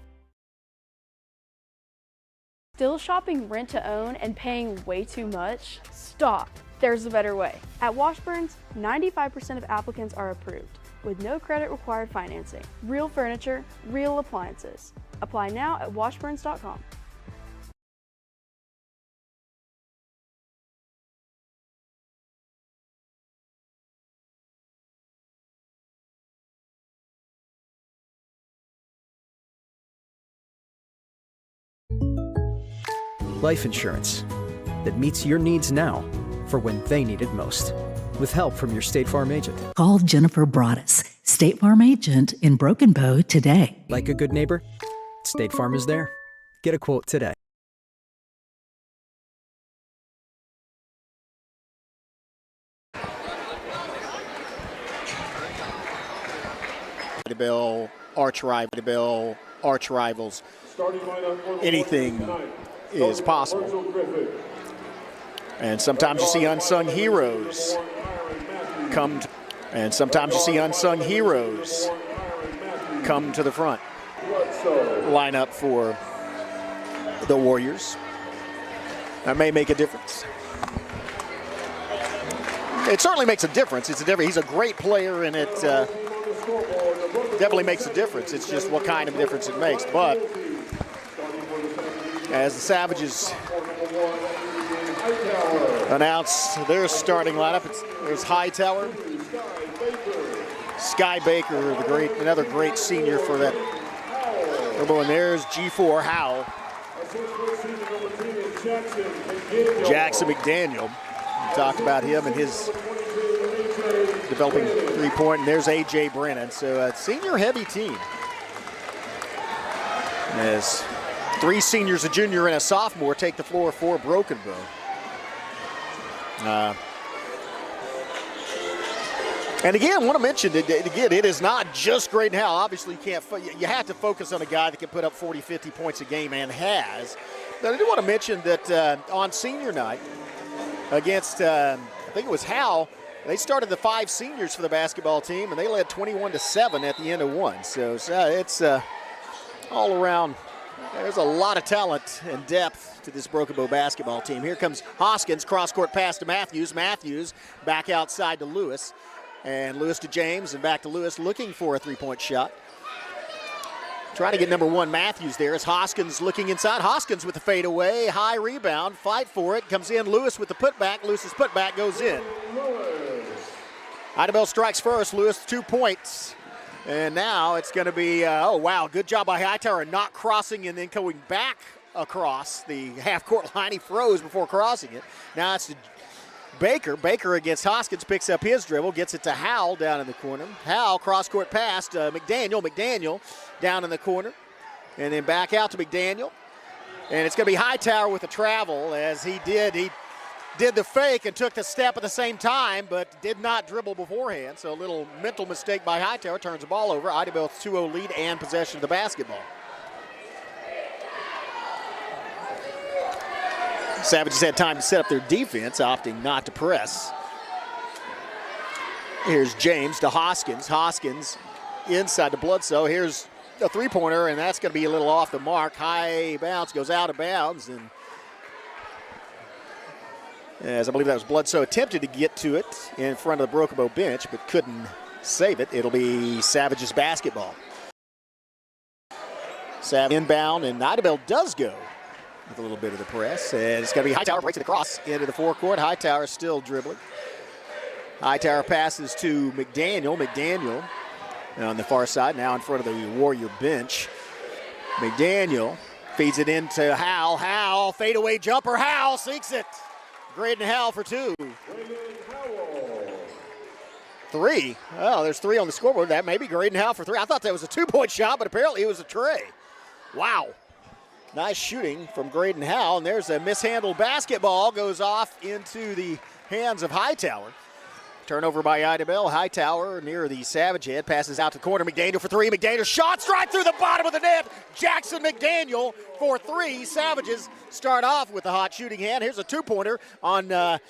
Still shopping rent to own and paying way too much? Stop. There's a better way. At Washburns, 95% of applicants are approved, with no credit required financing. Real furniture, real appliances. Apply now at washburns.com. Life insurance that meets your needs now for when they need it most. With help from your State Farm agent. Call Jennifer Broaddus, State Farm agent in Broken Bow today. Like a good neighbor, State Farm is there. Get a quote today. Idabel, arch rivals. Anything is possible. And sometimes you see unsung heroes come to the front. Line up for the Warriors. That may make a difference. It certainly makes a difference. He's a great player, and it definitely makes a difference. It's just what kind of difference it makes. But as the Savages announce their starting lineup, there's Hightower, Sky Baker, another great senior for that. And there's G4 Howe, Jackson McDaniel. We talked about him and his developing three-point, and there's A.J. Brennan. So a senior-heavy team. As 3 seniors, a junior, and a sophomore take the floor for Broken Bow. And again, I want to mention that, again, it is not just Graydon Howell. Obviously, you have to focus on a guy that can put up 40, 50 points a game and has. But I do want to mention that on senior night against, I think it was Howell, they started the 5 seniors for the basketball team, and they led 21-7 at the end of one. So it's all around. There's a lot of talent and depth to this Broken Bow basketball team. Here comes Hoskins, cross-court pass to Matthews. Matthews back outside to Lewis. And Lewis to James, and back to Lewis, looking for a three-point shot. Trying to get number 1 Matthews there as Hoskins looking inside. Hoskins with the fadeaway, high rebound, fight for it, comes in. Lewis with the putback. Lewis's putback goes in. Idabel strikes first. Lewis 2 points. And now it's going to be, oh, wow, good job by Hightower not crossing and then going back across the half-court line. He froze before crossing it. Now it's Baker. Baker against Hoskins, picks up his dribble, gets it to Howell down in the corner. Howell, cross-court pass to McDaniel. McDaniel down in the corner. And then back out to McDaniel. And it's going to be Hightower with the travel, as he did the fake and took the step at the same time, but did not dribble beforehand. So a little mental mistake by Hightower, turns the ball over. Idabel's 2-0 lead and possession of the basketball. Savages had time to set up their defense, opting not to press. Here's James to Hoskins. Hoskins inside to Bledsoe. Here's a three-pointer, and that's going to be a little off the mark. High bounce, goes out of bounds, and as I believe that was Bledsoe, attempted to get to it in front of the Broken Bow bench, but couldn't save it. It'll be Savages basketball. Savage inbound, and Idabel does go with a little bit of the press. And it's going to be Hightower, breaks it across into the forecourt. Hightower still dribbling. Hightower passes to McDaniel. McDaniel on the far side, now in front of the Warrior bench. McDaniel feeds it into Howell. Howell, fadeaway jumper. Howell sinks it. Graydon Howell for 2. 3. Oh, there's 3 on the scoreboard. That may be Graydon Howell for 3. I thought that was a 2-point shot, but apparently it was a tray. Wow. Nice shooting from Graydon Howell, and there's a mishandled basketball, goes off into the hands of Hightower. Turnover by Idabel. Hightower near the Savage head, passes out to the corner. McDaniel for 3. McDaniel shots right through the bottom of the net. Jackson McDaniel for 3. Savages start off with a hot shooting hand. Here's a 2-pointer on an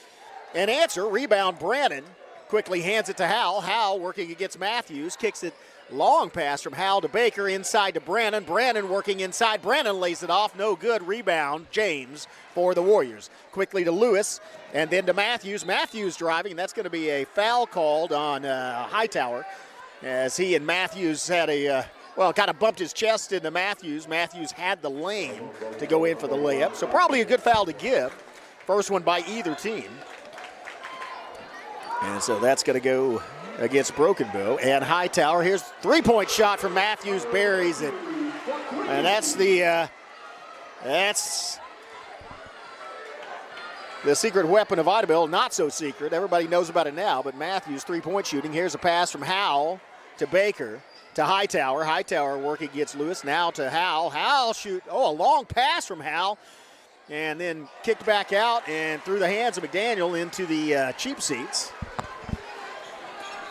answer. Rebound Brannon quickly hands it to Howell. Howell working against Matthews, kicks it. Long pass from Howell to Baker, inside to Brannon. Brannon working inside. Brannon lays it off. No good. Rebound, James for the Warriors. Quickly to Lewis, and then to Matthews. Matthews driving, and that's going to be a foul called on Hightower, as he and Matthews had kind of bumped his chest into Matthews. Matthews had the lane to go in for the layup, so probably a good foul to give. First one by either team. And so that's going to go against Broken Bow. And Hightower, here's a three-point shot from Matthews, buries it. And that's the secret weapon of Idabel. Not so secret, everybody knows about it now, but Matthews three-point shooting. Here's a pass from Howell to Baker to Hightower. Hightower working against Lewis, now to Howell. Howell shoot, a long pass from Howell. And then kicked back out and through the hands of McDaniel into the cheap seats.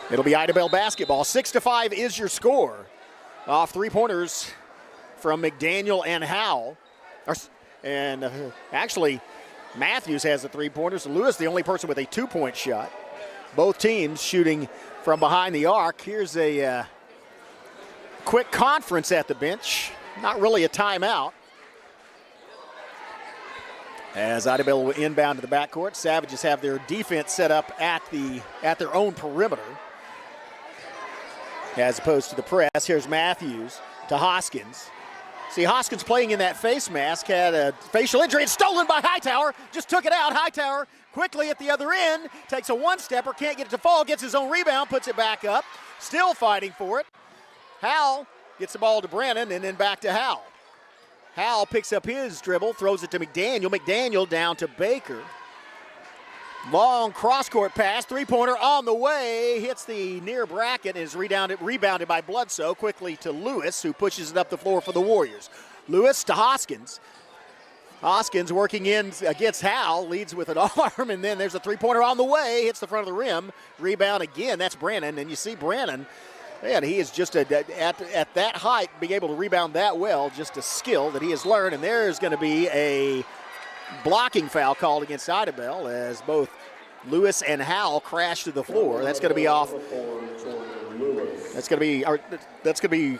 It'll be Idabel basketball. 6-5 is your score. Off three-pointers from McDaniel and Howell. And actually, Matthews has the three-pointers. So Lewis, the only person with a two-point shot. Both teams shooting from behind the arc. Here's a quick conference at the bench. Not really a timeout. As Idabel will inbound to the backcourt, Savages have their defense set up at their own perimeter, as opposed to the press. Here's Matthews to Hoskins. See, Hoskins playing in that face mask, had a facial injury. It's stolen by Hightower. Just took it out. Hightower quickly at the other end, takes a one-stepper, can't get it to fall, gets his own rebound, puts it back up. Still fighting for it. Howell gets the ball to Brannon and then back to Howell. Howell picks up his dribble, throws it to McDaniel. McDaniel down to Baker. Long cross-court pass, three-pointer on the way, hits the near bracket and is rebounded by Bledsoe, quickly to Lewis, who pushes it up the floor for the Warriors. Lewis to Hoskins. Hoskins working in against Howell, leads with an arm, and then there's a three-pointer on the way, hits the front of the rim, rebound again, that's Brannon, and you see Brannon, man, he is just at that height, being able to rebound that well, just a skill that he has learned, and there's going to be a blocking foul called against Idabel as both Lewis and Howell crash to the floor. That's going to be off. That's going to be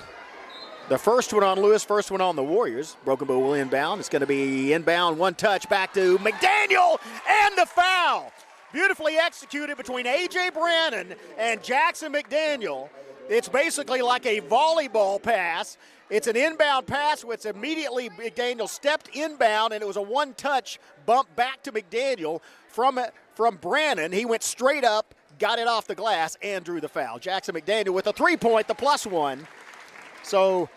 the first one on Lewis, first one on the Warriors. Broken Bow will inbound. It's going to be inbound, one touch back to McDaniel, and the foul. Beautifully executed between A.J. Brannon and Jackson McDaniel. It's basically like a volleyball pass. It's an inbound pass, which immediately McDaniel stepped inbound, and it was a one-touch bump back to McDaniel from Brannon. He went straight up, got it off the glass, and drew the foul. Jackson McDaniel with a three-point, the +1. So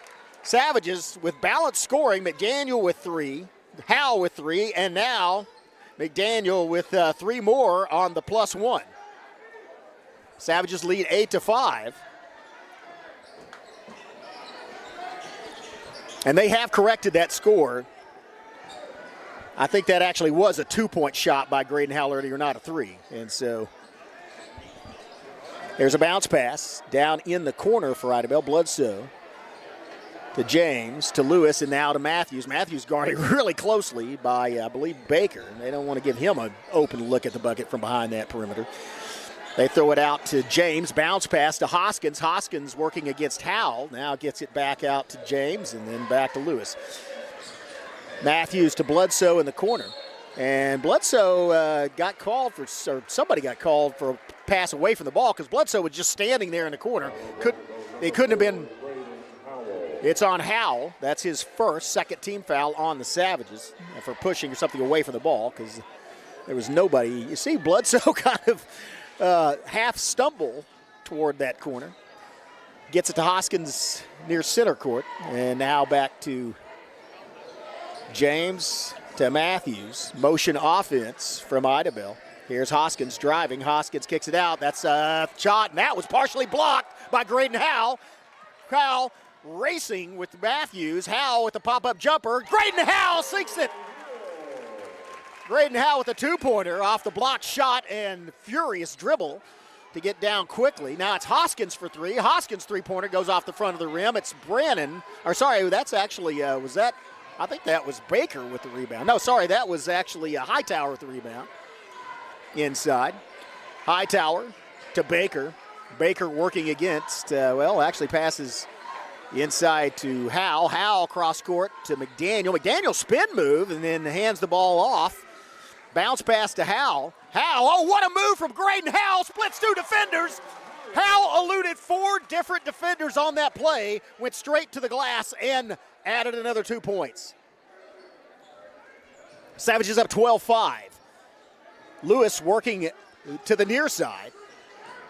Savages with balanced scoring, McDaniel with 3, Howell with 3, and now McDaniel with 3 more on the +1. Savages lead 8-5. And they have corrected that score. I think that actually was a 2-point shot by Graydon Howell earlier, not a 3. And so there's a bounce pass down in the corner for Idabel. Bledsoe to James, to Lewis, and now to Matthews. Matthews guarded really closely by, I believe, Baker. They don't want to give him an open look at the bucket from behind that perimeter. They throw it out to James, bounce pass to Hoskins. Hoskins working against Howell, now gets it back out to James and then back to Lewis. Matthews to Bledsoe in the corner. And Bledsoe got called for, or somebody got called for a pass away from the ball because Bledsoe was just standing there in the corner. It couldn't have been. It's on Howell. That's his second team foul on the Savages for pushing something away from the ball because there was nobody. You see Bledsoe kind of half stumble toward that corner. Gets it to Hoskins near center court. And now back to James to Matthews. Motion offense from Idabel. Here's Hoskins driving. Hoskins kicks it out. That's a shot, and that was partially blocked by Graydon Howell. Howell racing with Matthews. Howell with the pop-up jumper. Graydon Howell sinks it. Graydon Howell with a two-pointer off the blocked shot and furious dribble to get down quickly. Now it's Hoskins for 3. Hoskins' three-pointer goes off the front of the rim. It's Brannon. Or sorry, that's actually, was that? I think that was Baker with the rebound. No, sorry, that was actually Hightower with the rebound. Inside. Hightower to Baker. Baker working against, actually passes inside to Howell. Howell cross court to McDaniel. McDaniel spin move and then hands the ball off. Bounce pass to Howell. Howell, oh, what a move from Graydon Howell. Splits 2 defenders. Howell eluded 4 different defenders on that play, went straight to the glass and added another 2 points. Savages up 12-5. Lewis working to the near side.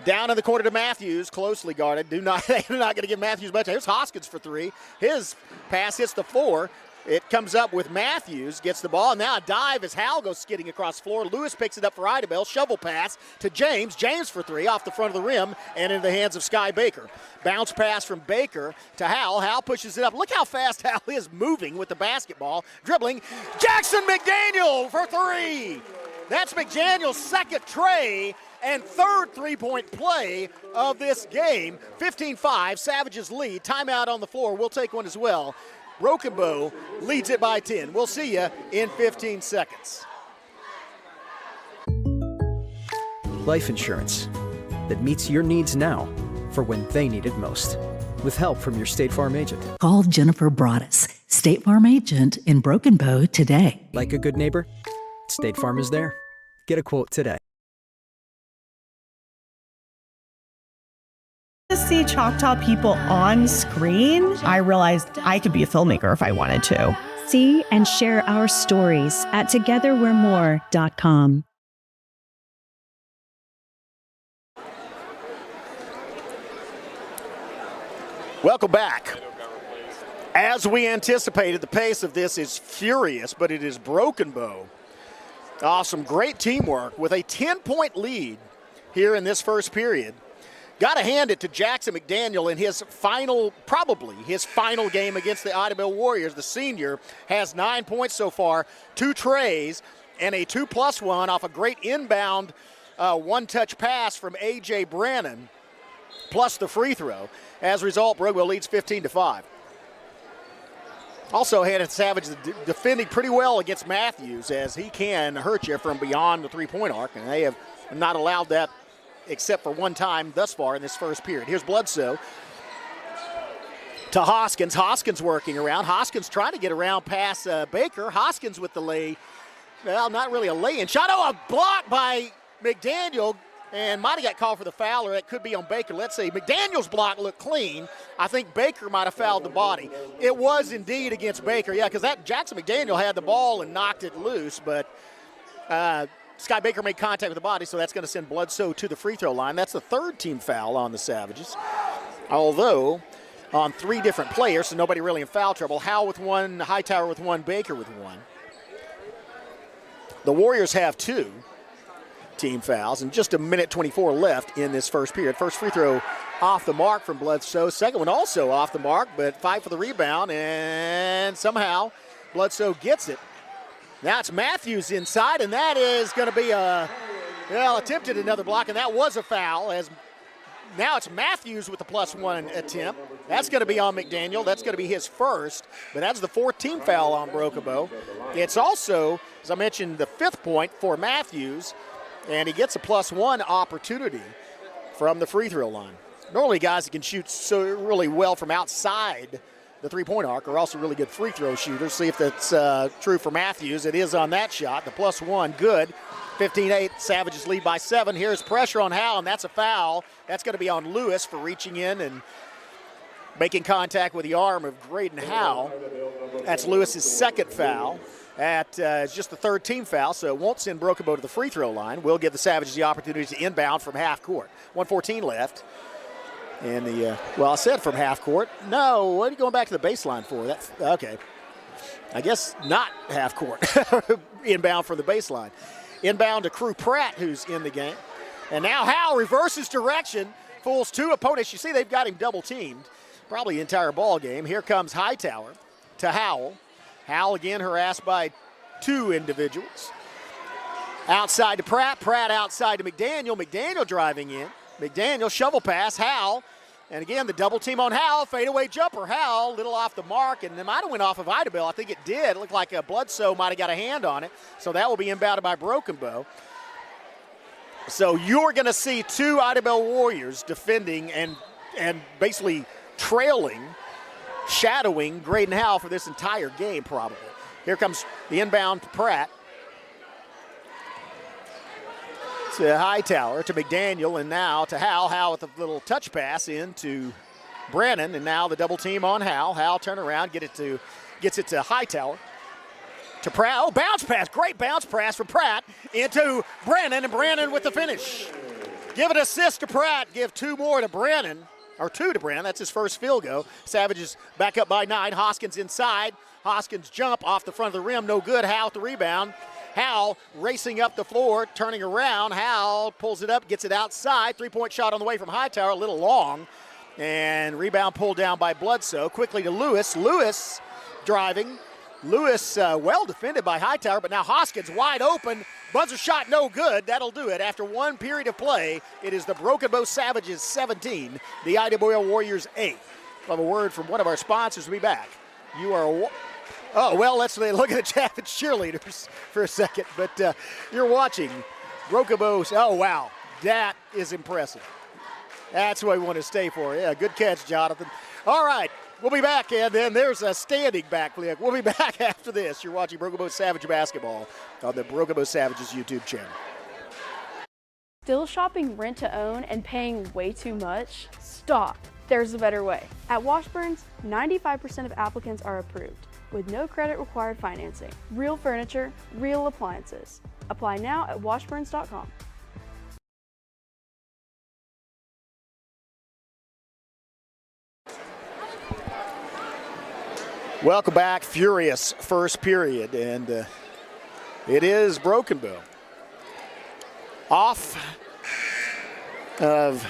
Down in the corner to Matthews, closely guarded. They're not going to give Matthews much. Here's Hoskins for 3. His pass hits the floor. It comes up with Matthews, gets the ball. Now a dive as Howell goes skidding across the floor. Lewis picks it up for Idabel. Shovel pass to James. James for 3 off the front of the rim and into the hands of Sky Baker. Bounce pass from Baker to Howell. Howell pushes it up. Look how fast Howell is moving with the basketball. Dribbling. Jackson McDaniel for 3. That's McDaniel's second tray and third three-point play of this game. 15-5, Savages lead. Timeout on the floor. We'll take one as well. Broken Bow leads it by 10. We'll see you in 15 seconds. Life insurance that meets your needs now for when they need it most. With help from your State Farm agent. Call Jennifer Broaddus, State Farm agent in Broken Bow today. Like a good neighbor, State Farm is there. Get a quote today. To see Choctaw people on screen, I realized I could be a filmmaker if I wanted to. See and share our stories at togetherwe'remore.com. Welcome back. As we anticipated, the pace of this is furious, but it is Broken Bow Awesome, great teamwork with a 10-point lead here in this first period. Got to hand it to Jackson McDaniel in his final, probably his final game against the Idabel Warriors. The senior has 9 points so far, 2 trays, and a 2+1 off a great inbound one-touch pass from A.J. Brannon, plus the free throw. As a result, Brookville leads 15-5. Also, Hannah Savage defending pretty well against Matthews, as he can hurt you from beyond the three-point arc, and they have not allowed that except for one time thus far in this first period. Here's Bledsoe to Hoskins. Hoskins working around. Hoskins trying to get around past Baker. Hoskins with the lay. Well, not really a lay-in shot. Oh, a block by McDaniel, and might have got called for the foul, or it could be on Baker. Let's see. McDaniel's block looked clean. I think Baker might have fouled the body. It was indeed against Baker, yeah, because that Jackson McDaniel had the ball and knocked it loose, but Sky Baker made contact with the body, so that's going to send Bledsoe to the free throw line. That's the third team foul on the Savages, although on 3 different players, so nobody really in foul trouble. Howell with 1, Hightower with 1, Baker with 1. The Warriors have 2 team fouls, and just a minute 24 left in this first period. First free throw off the mark from Bledsoe. Second one also off the mark, but fight for the rebound, and somehow Bledsoe gets it. Now it's Matthews inside, and that is going to be attempted another block, and that was a foul. As now it's Matthews with the +1 attempt. That's going to be on McDaniel. That's going to be his first, but that's the 4th team foul on Brookabo. It's also, as I mentioned, the 5th point for Matthews, and he gets a +1 opportunity from the free throw line. Normally guys that can shoot so really well from outside the three-point arc are also really good free throw shooters. See if that's true for Matthews. It is on that shot. The +1, good. 15-8, Savages lead by 7. Here's pressure on Howell, and that's a foul. That's going to be on Lewis for reaching in and making contact with the arm of Graydon Howell. That's Lewis's 2nd foul. It's just the 3rd team foul, so it won't send Brookabo to the free throw line. We'll give the Savages the opportunity to inbound from half court. 1:14 left. And I said from half court. No, what are you going back to the baseline for? That's okay. I guess not half court. Inbound from the baseline. Inbound to Crew Pratt, who's in the game. And now Howell reverses direction, fools 2 opponents. You see they've got him double teamed, probably the entire ball game. Here comes Hightower to Howell. Howell again harassed by 2 individuals. Outside to Pratt. Pratt outside to McDaniel. McDaniel driving in. McDaniel, shovel pass, Howell, and again the double team on Howell, fadeaway jumper. Howell, little off the mark, and it might have went off of Idabel. I think it did. It looked like Bledsoe might have got a hand on it, so that will be inbounded by Broken Bow. So you're going to see 2 Idabel Warriors defending and basically trailing, shadowing Graydon Howell for this entire game probably. Here comes the inbound to Pratt. To Hightower, to McDaniel, and now to Howell. Howell with a little touch pass into Brennan, and now the double team on Howell. Howell turn around, gets it to Hightower. To Pratt, oh, bounce pass, great bounce pass from Pratt into Brennan, and Brennan with the finish. Give an assist to Pratt, give 2 more to Brennan, or 2 to Brennan, that's his first field goal. Savages back up by 9, Hoskins inside. Hoskins jump off the front of the rim, no good. Howell with the rebound. Howell racing up the floor, turning around. Howell pulls it up, gets it outside. 3-point shot on the way from Hightower, a little long. And rebound pulled down by Bledsoe. Quickly to Lewis. Lewis driving. Lewis well defended by Hightower, but now Hoskins wide open. Buzzer shot no good. That'll do it. After 1 period of play, it is the Broken Bow Savages 17, the Idabel Warriors 8. We'll have a word from one of our sponsors. We'll be back. You are... Oh, well, let's look at the Javits cheerleaders for a second. But you're watching Brookabo. Oh, wow. That is impressive. That's what we want to stay for. Yeah, good catch, Jonathan. All right, we'll be back. And then there's a standing back flick. We'll be back after this. You're watching Brookabo Savage Basketball on the Brookabo Savages YouTube channel. Still shopping rent to own and paying way too much? Stop. There's a better way. At Washburns, 95% of applicants are approved, with no credit required financing. Real furniture, real appliances. Apply now at washburns.com. Welcome back. Furious first period, and It is Broken Bow. Off of,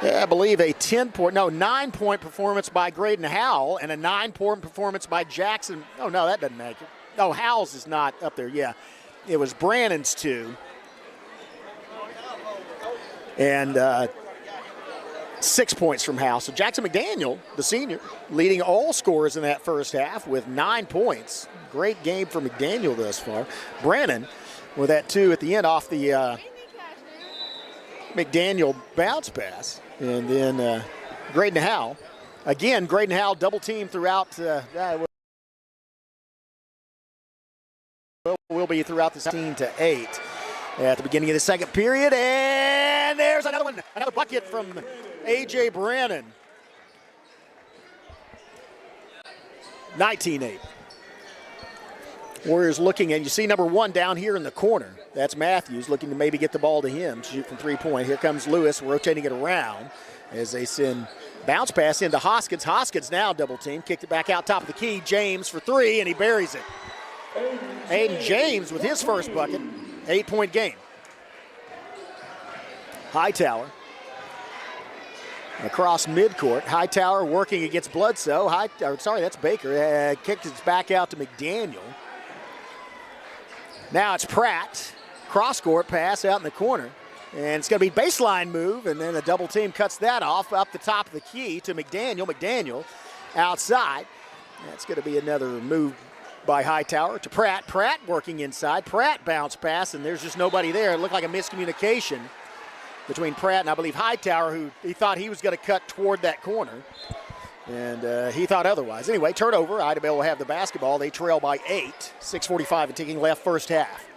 I believe, a 9-point performance by Graydon Howell and a 9-point performance by Jackson. Oh, no, that doesn't make it. Oh, Howell's is not up there. Yeah, it was Brannon's 2. And 6 points from Howell. So Jackson McDaniel, the senior, leading all scorers in that first half with 9 points. Great game for McDaniel thus far. Brannon with that 2 at the end off the McDaniel bounce pass. And then Graydon Howell. Again, Graydon Howell double team throughout. Will be throughout the 16-8 at the beginning of the second period. And there's another one, another bucket from A.J. Brannon. 19-8. Warriors looking, and you see number 1 down here in the corner. That's Matthews looking to maybe get the ball to him, shoot from 3-point. Here comes Lewis rotating it around as they send bounce pass into Hoskins. Hoskins now double team, kicked it back out top of the key. James for 3, and he buries it. Aiden James with his first bucket, 8-point game. Hightower across midcourt. Hightower working against Bledsoe. That's Baker. Kicked it back out to McDaniel. Now it's Pratt. Cross-court pass out in the corner. And it's going to be baseline move, and then a double team cuts that off up the top of the key to McDaniel. McDaniel outside. That's going to be another move by Hightower to Pratt. Pratt working inside. Pratt bounce pass, and there's just nobody there. It looked like a miscommunication between Pratt and I believe Hightower, who he thought he was going to cut toward that corner. And he thought otherwise. Anyway, turnover. Idabel will have the basketball. They trail by 8. 6:45 and ticking left first half.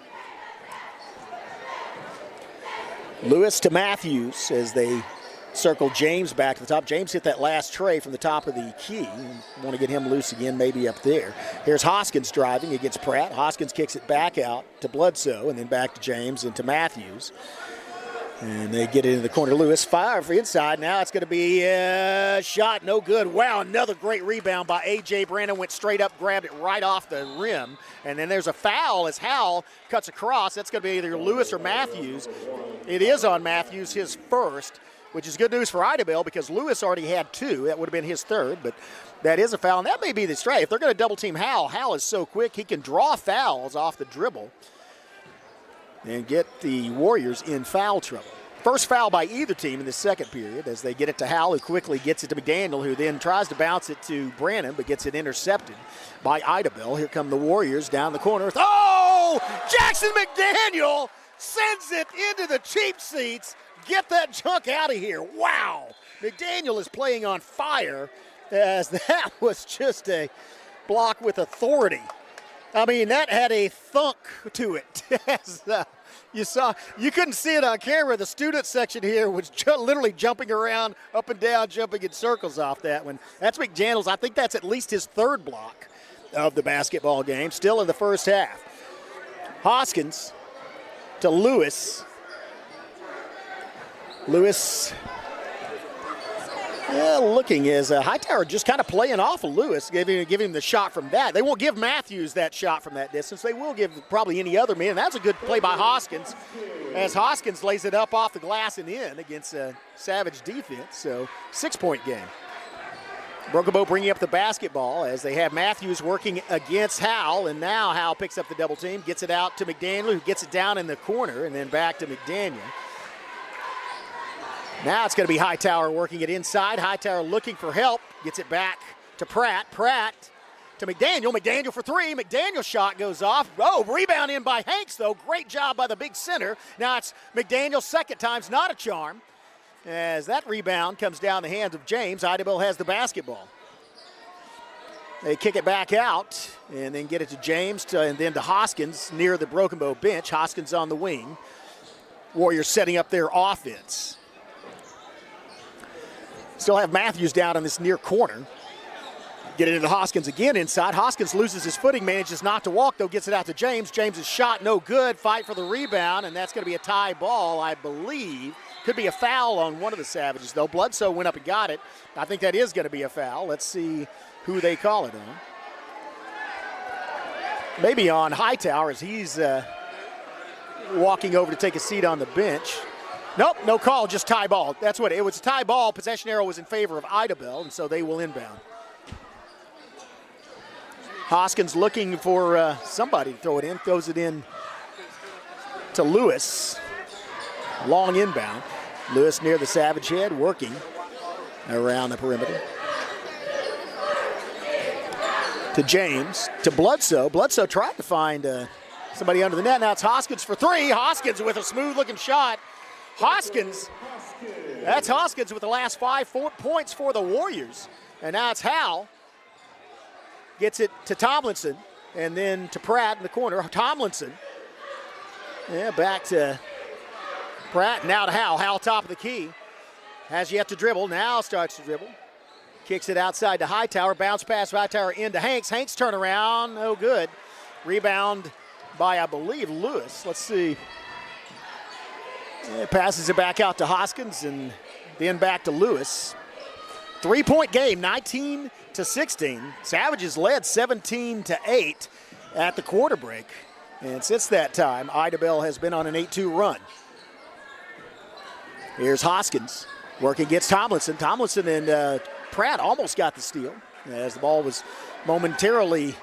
Lewis to Matthews as they circle James back to the top. James hit that last tray from the top of the key. Want to get him loose again, maybe up there. Here's Hoskins driving against Pratt. Hoskins kicks it back out to Bledsoe and then back to James and to Matthews. And they get it in the corner. Lewis fire for inside. Now it's going to be a shot. No good. Wow, another great rebound by A.J. Brannon. Went straight up, grabbed it right off the rim. And then there's a foul as Howell cuts across. That's going to be either Lewis or Matthews. It is on Matthews, his first, which is good news for Idabel because Lewis already had 2. That would have been his third, but that is a foul. And that may be the strike. If they're going to double team Howell, Howell is so quick he can draw fouls off the dribble and get the Warriors in foul trouble. First foul by either team in the second period as they get it to Howell, who quickly gets it to McDaniel, who then tries to bounce it to Brannon, but gets it intercepted by Idabel. Here come the Warriors down the corner. Oh! Jackson McDaniel sends it into the cheap seats. Get that junk out of here. Wow. McDaniel is playing on fire as that was just a block with authority. I mean, that had a thunk to it. As, you couldn't see it on camera. The student section here was literally jumping around, up and down, jumping in circles off that one. That's McDaniel's. I think that's at least his third block of the basketball game, still in the first half. Hoskins to Lewis. Lewis looking as Hightower just kind of playing off of Lewis, giving him the shot from that. They won't give Matthews that shot from that distance. They will give probably any other man. That's a good play by Hoskins as Hoskins lays it up off the glass and in against a Savage defense. So 6-point game. Broken Bow bringing up the basketball as they have Matthews working against Howell, and now Howell picks up the double team, gets it out to McDaniel, who gets it down in the corner, and then back to McDaniel. Now it's going to be Hightower working it inside. Hightower looking for help. Gets it back to Pratt. Pratt to McDaniel. McDaniel for 3. McDaniel's shot goes off. Oh, rebound in by Hanks, though. Great job by the big center. Now it's McDaniel's second time's not a charm as that rebound comes down the hands of James. Idabel has the basketball. They kick it back out and then get it to James and then to Hoskins near the Broken Bow bench. Hoskins on the wing. Warriors setting up their offense. Still have Matthews down in this near corner. Get it into Hoskins again inside. Hoskins loses his footing, manages not to walk, though, gets it out to James. James' shot no good. Fight for the rebound, and that's going to be a tie ball, I believe. Could be a foul on one of the Savages, though. Bledsoe went up and got it. I think that is going to be a foul. Let's see who they call it on. maybe on Hightower as he's walking over to take a seat on the bench. Nope, no call, just tie ball. That's what it was, a tie ball. Possession arrow was in favor of Idabel, and so they will inbound. Hoskins looking for somebody to throw it in, throws it in to Lewis. Long inbound. Lewis near the Savage head, working around the perimeter. To James, to Bledsoe. Bledsoe tried to find somebody under the net. Now it's Hoskins for three. Hoskins with a smooth-looking shot. Hoskins, that's Hoskins with the last 4 points for the Warriors. And now it's Hal. Gets it to Tomlinson, and then to Pratt in the corner. Tomlinson, yeah, back to Pratt, now to Hal. Hal top of the key. Has yet to dribble, now starts to dribble. Kicks it outside to Hightower, bounce pass Hightower into Hanks. Hanks turnaround, no good. Rebound by, I believe, Lewis. Let's see. Yeah, passes it back out to Hoskins and then back to Lewis. 3-point game, 19-16. Savages led 17-8 at the quarter break. And since that time, Idabel has been on an 8-2 run. Here's Hoskins working against Tomlinson. Tomlinson and Pratt almost got the steal as the ball was momentarily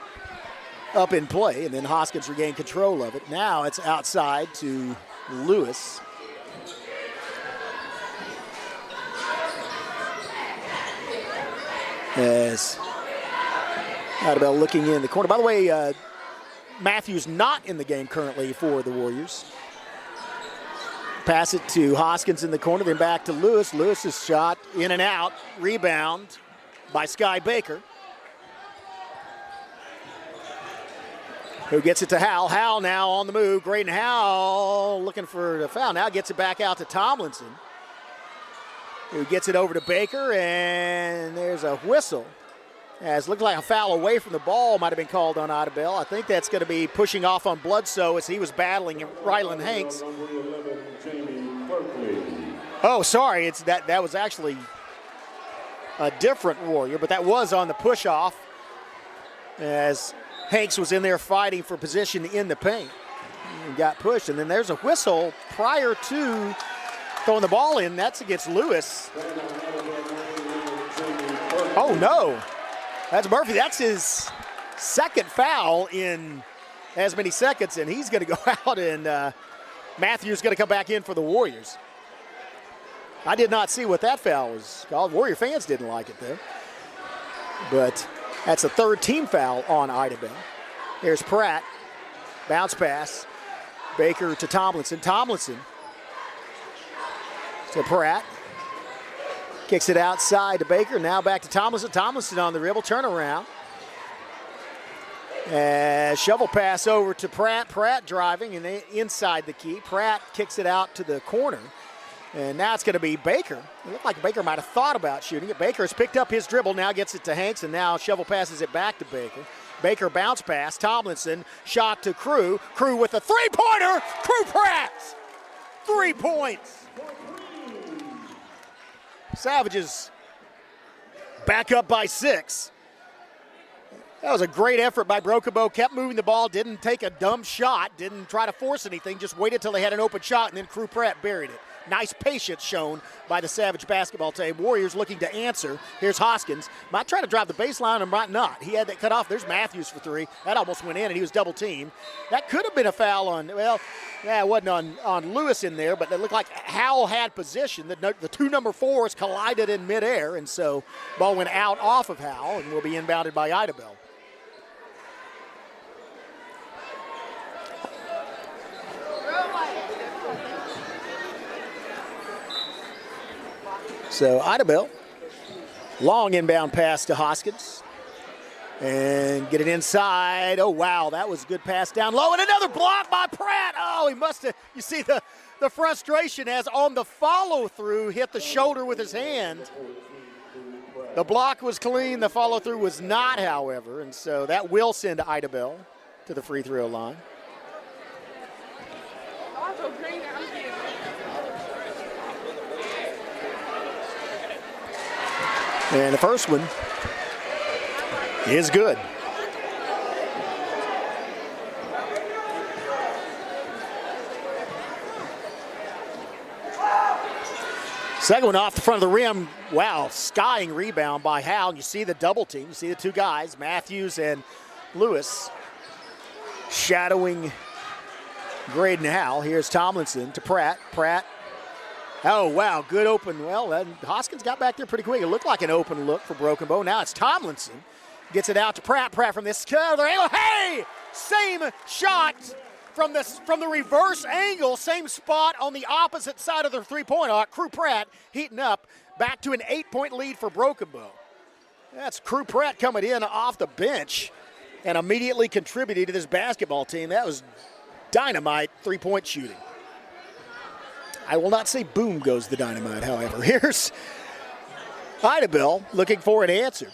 up in play, and then Hoskins regained control of it. Now it's outside to Lewis. As Idabel looking in the corner. By the way, Matthews not in the game currently for the Warriors. Pass it to Hoskins in the corner, then back to Lewis. Lewis's shot in and out. Rebound by Sky Baker. Who gets it to Hal. Hal now on the move. Graydon Hal looking for the foul. Now gets it back out to Tomlinson, who gets it over to Baker, and there's a whistle. As looked like a foul away from the ball might have been called on Idabel. I think that's going to be pushing off on Bledsoe as he was battling Ryland Hanks. Oh, sorry, it's that was actually a different Warrior, but that was on the push-off as Hanks was in there fighting for position in the paint and got pushed. And then there's a whistle prior to throwing the ball in. That's against Lewis. Oh, no. That's Murphy. That's his second foul in as many seconds, and he's going to go out, and Matthews going to come back in for the Warriors. I did not see what that foul was called. Warrior fans didn't like it, though. But that's a third team foul on Idabel. There's Pratt. Bounce pass. Baker to Tomlinson. Tomlinson to Pratt. Kicks it outside to Baker. Now back to Tomlinson. Tomlinson on the dribble. Turnaround. Shovel pass over to Pratt. Pratt driving and inside the key. Pratt kicks it out to the corner. And now it's going to be Baker. It looked like Baker might have thought about shooting it. Baker has picked up his dribble. Now gets it to Hanks, and now Shovel passes it back to Baker. Baker bounce pass. Tomlinson shot to Crew. Crew with a three-pointer. Crew Pratt. 3 points. Savages back up by 6. That was a great effort by Brokenbow. Kept moving the ball, didn't take a dumb shot, didn't try to force anything, just waited till they had an open shot, and then Crew Pratt buried it. Nice patience shown by the Savage basketball team. Warriors looking to answer. Here's Hoskins. Might try to drive the baseline and might not. He had that cut off. There's Matthews for 3. That almost went in, and he was double teamed. That could have been a foul on, well, yeah, it wasn't on Lewis in there, but it looked like Howell had position. The two number 4s collided in midair, and so ball went out off of Howell and will be inbounded by Idabel. So Idabel, long inbound pass to Hoskins. And get it inside. Oh, wow, that was a good pass down low. And another block by Pratt. Oh, he must have, you see the frustration as on the follow-through hit the shoulder with his hand. The block was clean. The follow-through was not, however. And so that will send Idabel to the free throw line. And the first one is good. Second one off the front of the rim. Wow, skying rebound by Hal. You see the double team. You see the two guys, Matthews and Lewis, shadowing Graydon Howell. Here's Tomlinson to Pratt. Pratt. Oh, wow, good open. Well, Hoskins got back there pretty quick. It looked like an open look for Broken Bow. Now it's Tomlinson. Gets it out to Pratt. Pratt from this other angle. Hey! Same shot from the reverse angle. Same spot on the opposite side of the three-point arc. Crew Pratt heating up. Back to an 8-point lead for Broken Bow. That's Crew Pratt coming in off the bench and immediately contributing to this basketball team. That was dynamite three-point shooting. I will not say boom goes the dynamite, however. Here's Idabel looking for an answer.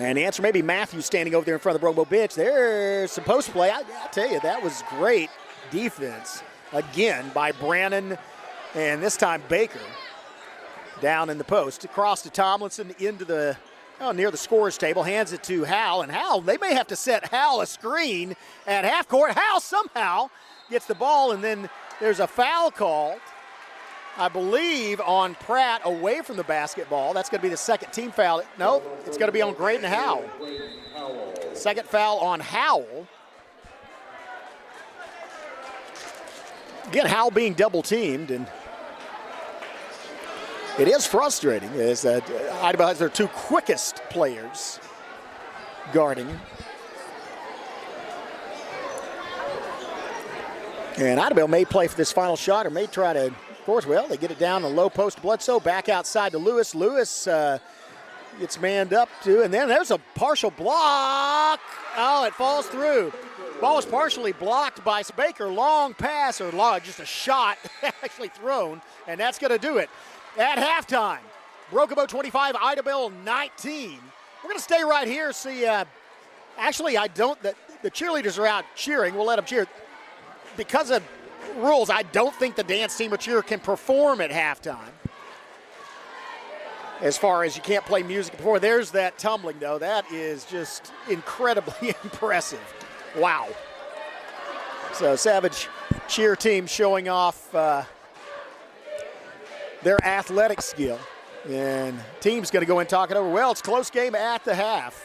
And the answer may be Matthews standing over there in front of the Broken Bow bench. There's some post play. I tell you, that was great defense, again, by Brannon, and this time Baker down in the post. Across to Tomlinson into the, near the scorer's table, hands it to Hal. And Hal, they may have to set Hal a screen at half court. Hal somehow gets the ball, and then there's a foul called, I believe, on Pratt away from the basketball. That's going to be the second team foul. No, it's going to be on Graydon Howell. Second foul on Howell. Again, Howell being double teamed, and it is frustrating as Idabel has their two quickest players guarding. And Idabel may play for this final shot or may try to, of course, well, they get it down the low post to Bledsoe, back outside to Lewis. Lewis gets manned up to, and then there's a partial block. Oh, it falls through. Ball was partially blocked by Baker. Long pass, or long, just a shot actually thrown, and that's going to do it. At halftime, Broken Bow 25, Idabel 19. We're going to stay right here, see, actually, the cheerleaders are out cheering. We'll let them cheer. Because of rules, I don't think the dance team or cheer can perform at halftime. As far as you can't play music before. There's that tumbling, though. That is just incredibly impressive. Wow. So Savage cheer team showing off their athletic skill. And team's going to go in and talk it over. Well, it's a close game at the half.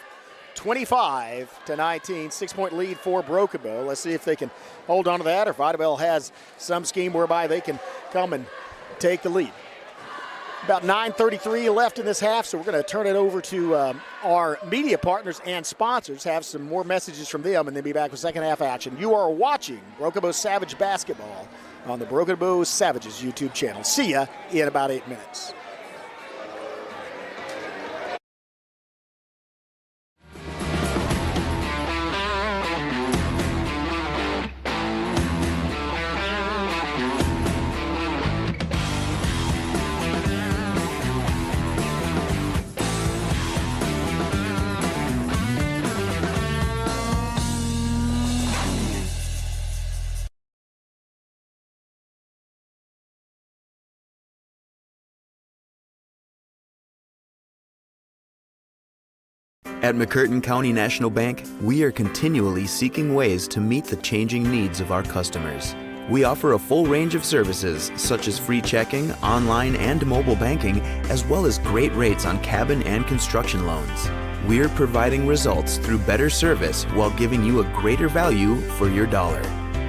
25-19, 6-point lead for Broken Bow. Let's see if they can hold on to that, or if Idabel has some scheme whereby they can come and take the lead. About 9:33 left in this half, so we're going to turn it over to our media partners and sponsors, have some more messages from them, and then be back with second half action. You are watching Broken Bow Savage basketball on the Broken Bow Savages YouTube channel. See ya in about 8 minutes. At McCurtain County National Bank, we are continually seeking ways to meet the changing needs of our customers. We offer a full range of services such as free checking, online and mobile banking, as well as great rates on cabin and construction loans. We're providing results through better service while giving you a greater value for your dollar.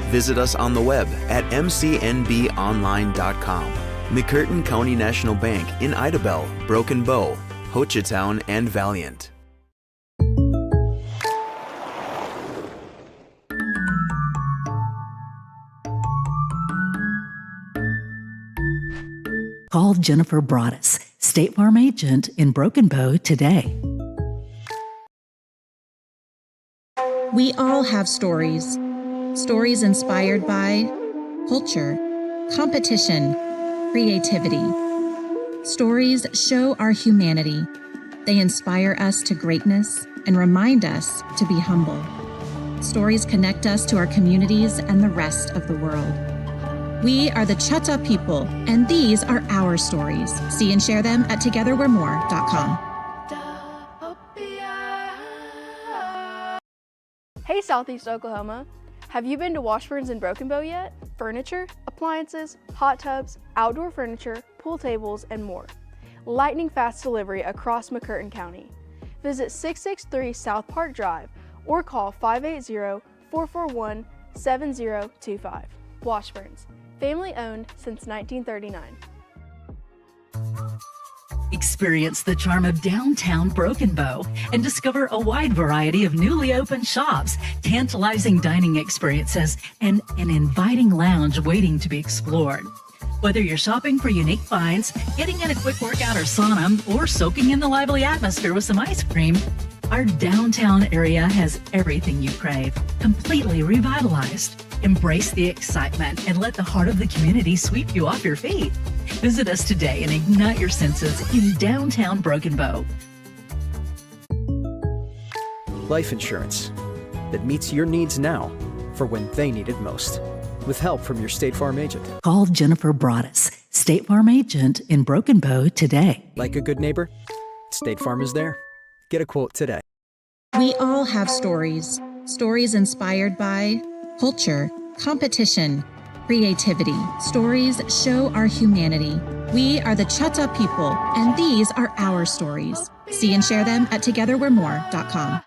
Visit us on the web at mcnbonline.com. McCurtain County National Bank in Idabel, Broken Bow, Hochatown, and Valiant. Call Jennifer Broaddus, State Farm agent in Broken Bow today. We all have stories. Stories inspired by culture, competition, creativity. Stories show our humanity. They inspire us to greatness and remind us to be humble. Stories connect us to our communities and the rest of the world. We are the Chutta people, and these are our stories. See and share them at togetherwe'remore.com. Hey Southeast Oklahoma, have you been to Washburns and Broken Bow yet? furniture, appliances, hot tubs, outdoor furniture, pool tables, and more. Lightning fast delivery across McCurtain County. Visit 663 South Park Drive or call 580-441-7025. Washburns, family owned since 1939. Experience the charm of downtown Broken Bow and discover a wide variety of newly opened shops, tantalizing dining experiences, and an inviting lounge waiting to be explored. Whether you're shopping for unique finds, getting in a quick workout or sauna, or soaking in the lively atmosphere with some ice cream, our downtown area has everything you crave, completely revitalized. Embrace the excitement and let the heart of the community sweep you off your feet. Visit us today and ignite your senses in downtown Broken Bow. Life insurance that meets your needs now for when they need it most. With help from your State Farm agent. Call Jennifer Broaddus, State Farm agent in Broken Bow today. Like a good neighbor, State Farm is there. Get a quote today. We all have stories. Stories inspired by culture, competition, creativity. Stories show our humanity. We are the Chutta people, and these are our stories. See and share them at togetherwe'remore.com.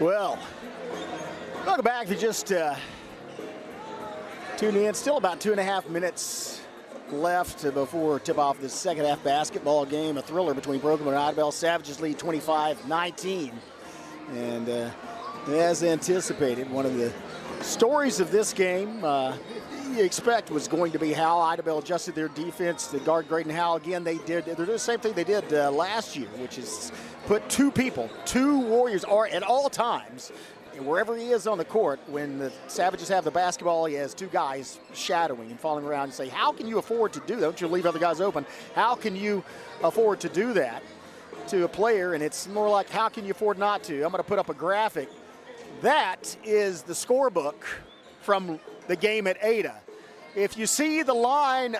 Well, welcome back. If you just tuning in, still about 2.5 minutes left before tip-off this second half basketball game. A thriller between Broken Bow and Idabel. Savages lead 25-19. And as anticipated, one of the stories of this game you expect was going to be how Idabel adjusted their defense to guard Graydon Howell. Again, they're doing the same thing they did last year, which is put two Warriors are at all times, and wherever he is on the court, when the Savages have the basketball, he has two guys shadowing and falling around. And say, how can you afford to do that? Don't you leave other guys open? How can you afford to do that to a player? And it's more like, how can you afford not to? I'm going to put up a graphic. That is the scorebook from the game at Ada. If you see the line,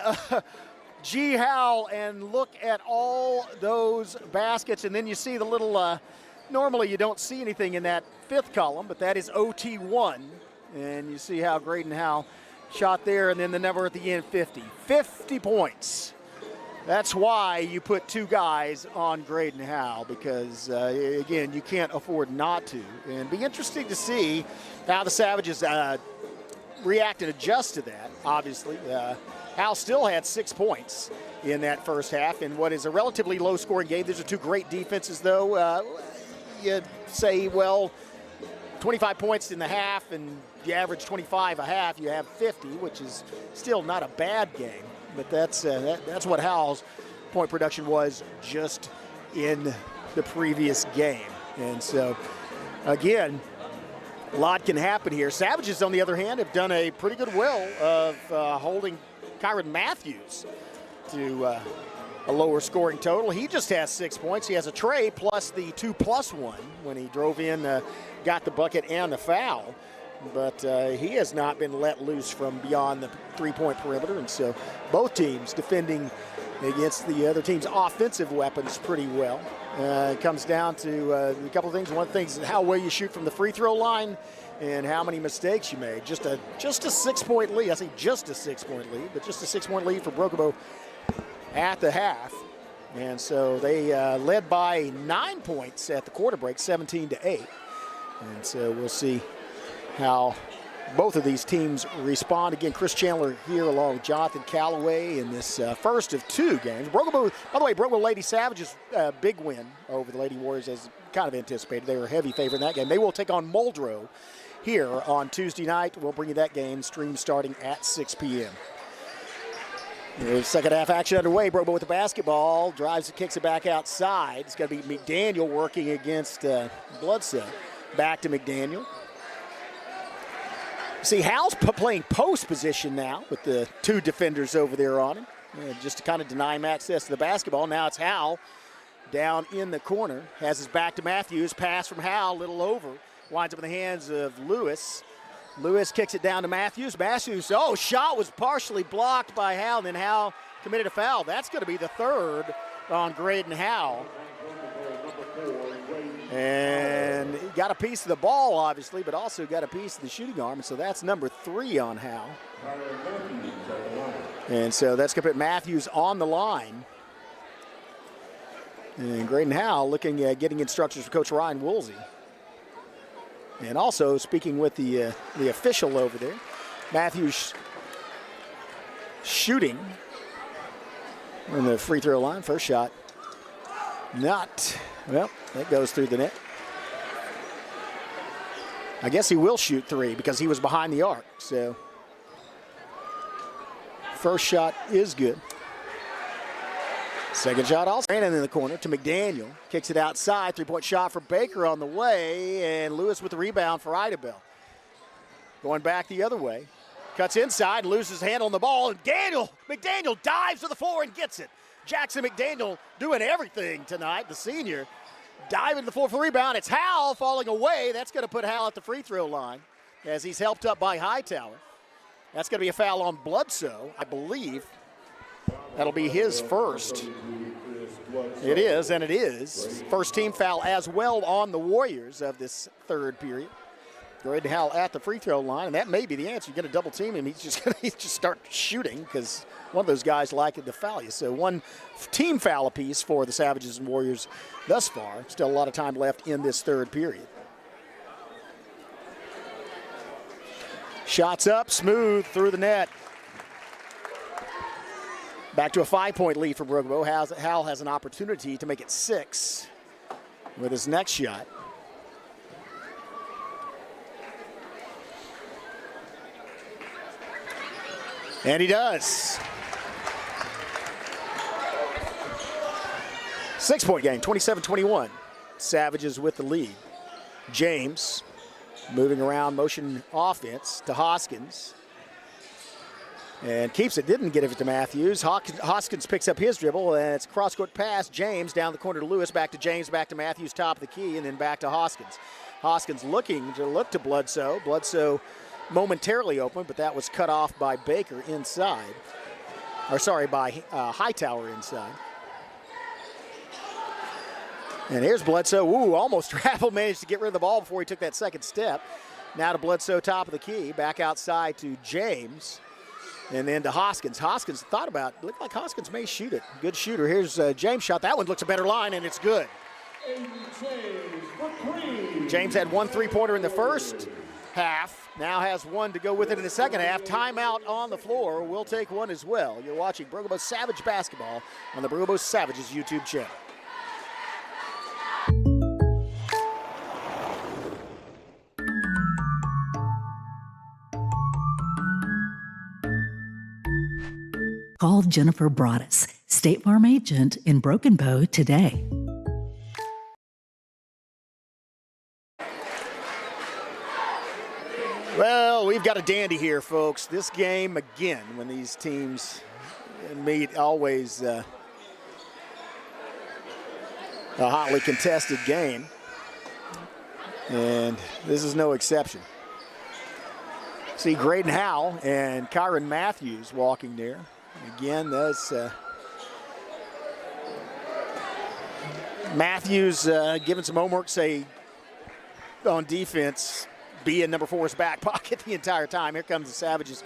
G. Howell, and look at all those baskets, and then you see the little, normally you don't see anything in that fifth column, but that is OT1. And you see how Graydon Howell shot there, and then the number at the end, 50. 50 points. That's why you put two guys on Graydon Howell, because, again, you can't afford not to. And it'd be interesting to see how the Savages react and adjust to that, obviously. Howell still had 6 points in that first half in what is a relatively low-scoring game. These are two great defenses, though. You say, well, 25 points in the half, and you average 25 a half, you have 50, which is still not a bad game. But that's what Howell's point production was just in the previous game. And so, again, a lot can happen here. Savages, on the other hand, have done a pretty good will of holding Kyron Matthews to a lower scoring total. He just has 6 points. He has a tray plus the 2+1 when he drove in, got the bucket and the foul. But he has not been let loose from beyond the three-point perimeter. And so both teams defending against the other team's offensive weapons pretty well. It comes down to a couple of things. One thing is how well you shoot from the free throw line and how many mistakes you made. Just a 6-point lead. I say just a 6-point lead, but just a 6-point lead for Brokobo at the half. And so they led by 9 points at the quarter break, 17-8. And so we'll see how both of these teams respond. Again, Chris Chandler here along with Johnathan Calloway in this first of two games. Brokobo, by the way, Brokobo Lady Savages big win over the Lady Warriors as kind of anticipated. They were a heavy favorite in that game. They will take on Muldrow here on Tuesday night. We'll bring you that game stream starting at 6 p.m. Second half action underway. Brokobo with the basketball, drives and kicks it back outside. It's going to be McDaniel working against Bloodset. Back to McDaniel. See, Howell's playing post position now with the two defenders over there on him, just to kind of deny him access to the basketball. Now it's Howell down in the corner, has his back to Matthews. Pass from Howell, a little over, winds up in the hands of Lewis. Lewis kicks it down to Matthews. Matthews, shot was partially blocked by Howell, and then Howell committed a foul. That's going to be the third on Graydon Howell. And he got a piece of the ball, obviously, but also got a piece of the shooting arm. And so that's number 3 on Howell. And so that's going to put Matthews on the line. And Graydon Howell looking at getting instructions from Coach Ryan Woolsey. And also speaking with the official over there. Matthews shooting on the free throw line. First shot. That goes through the net. I guess he will shoot 3 because he was behind the arc. So first shot is good. Second shot also. Brandon in the corner to McDaniel. Kicks it outside. 3-point shot for Baker on the way. And Lewis with the rebound for Idabel. Going back the other way. Cuts inside, loses handle on the ball. And McDaniel dives to the floor and gets it. Jackson McDaniel doing everything tonight, the senior. Diving to the floor for the rebound. It's Howell falling away. That's going to put Howell at the free throw line as he's helped up by Hightower. That's going to be a foul on Bledsoe, I believe. That'll be his first. It is, and it is. First team foul as well on the Warriors of this third period. Graydon Howell at the free throw line, and that may be the answer. You're going to double team him. He's just going to start shooting because one of those guys likely to foul you. So one team foul apiece for the Savages and Warriors thus far. Still a lot of time left in this third period. Shots up, smooth through the net. Back to a 5-point lead for Brokobo. Howell has an opportunity to make it 6 with his next shot. And he does. 6-point game, 27-21. Savages with the lead. James moving around, motion offense to Hoskins. And keeps it, didn't get it to Matthews. Hoskins picks up his dribble, and it's a cross-court pass. James down the corner to Lewis, back to James, back to Matthews, top of the key, and then back to Hoskins. Hoskins looking to look to Bledsoe. Bledsoe momentarily open, but that was cut off by Baker inside. Or sorry, by Hightower inside. And here's Bledsoe. Ooh, almost traveled, managed to get rid of the ball before he took that second step. Now to Bledsoe, top of the key, back outside to James. And then to Hoskins. Hoskins thought about it. Looked like Hoskins may shoot it. Good shooter. Here's James' shot. That one looks a better line, and it's good. James had 1 3-pointer in the first half. Now has 1 to go with it in the second half. Timeout on the floor. We'll take 1 as well. You're watching Brugabo Savage basketball on the Brugabo Savages YouTube channel. Call Jennifer Broaddus, State Farm agent in Broken Bow today. Well, we've got a dandy here, folks. This game, again, when these teams meet, always a hotly contested game. And this is no exception. See Graydon Howell and Kyron Matthews walking there. Again, that's Matthews giving some homework, say, on defense, be in number 4's back pocket the entire time. Here comes the Savages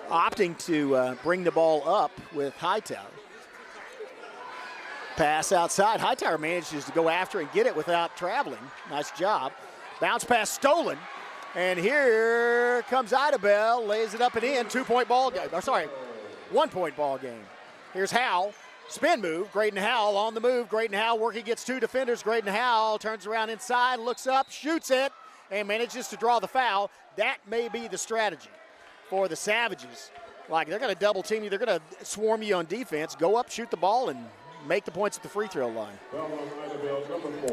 opting to bring the ball up with Hightower. Pass outside. Hightower manages to go after and get it without traveling. Nice job. Bounce pass stolen. And here comes Idabel, lays it up and in. 2-point ball game. Oh, sorry, 1-point ball game. Here's Howell. Spin move. Graydon Howell on the move. Graydon Howell working against 2 defenders. Graydon Howell turns around inside, looks up, shoots it, and manages to draw the foul. That may be the strategy for the Savages. Like, they're going to double team you. They're going to swarm you on defense. Go up, shoot the ball, and make the points at the free throw line.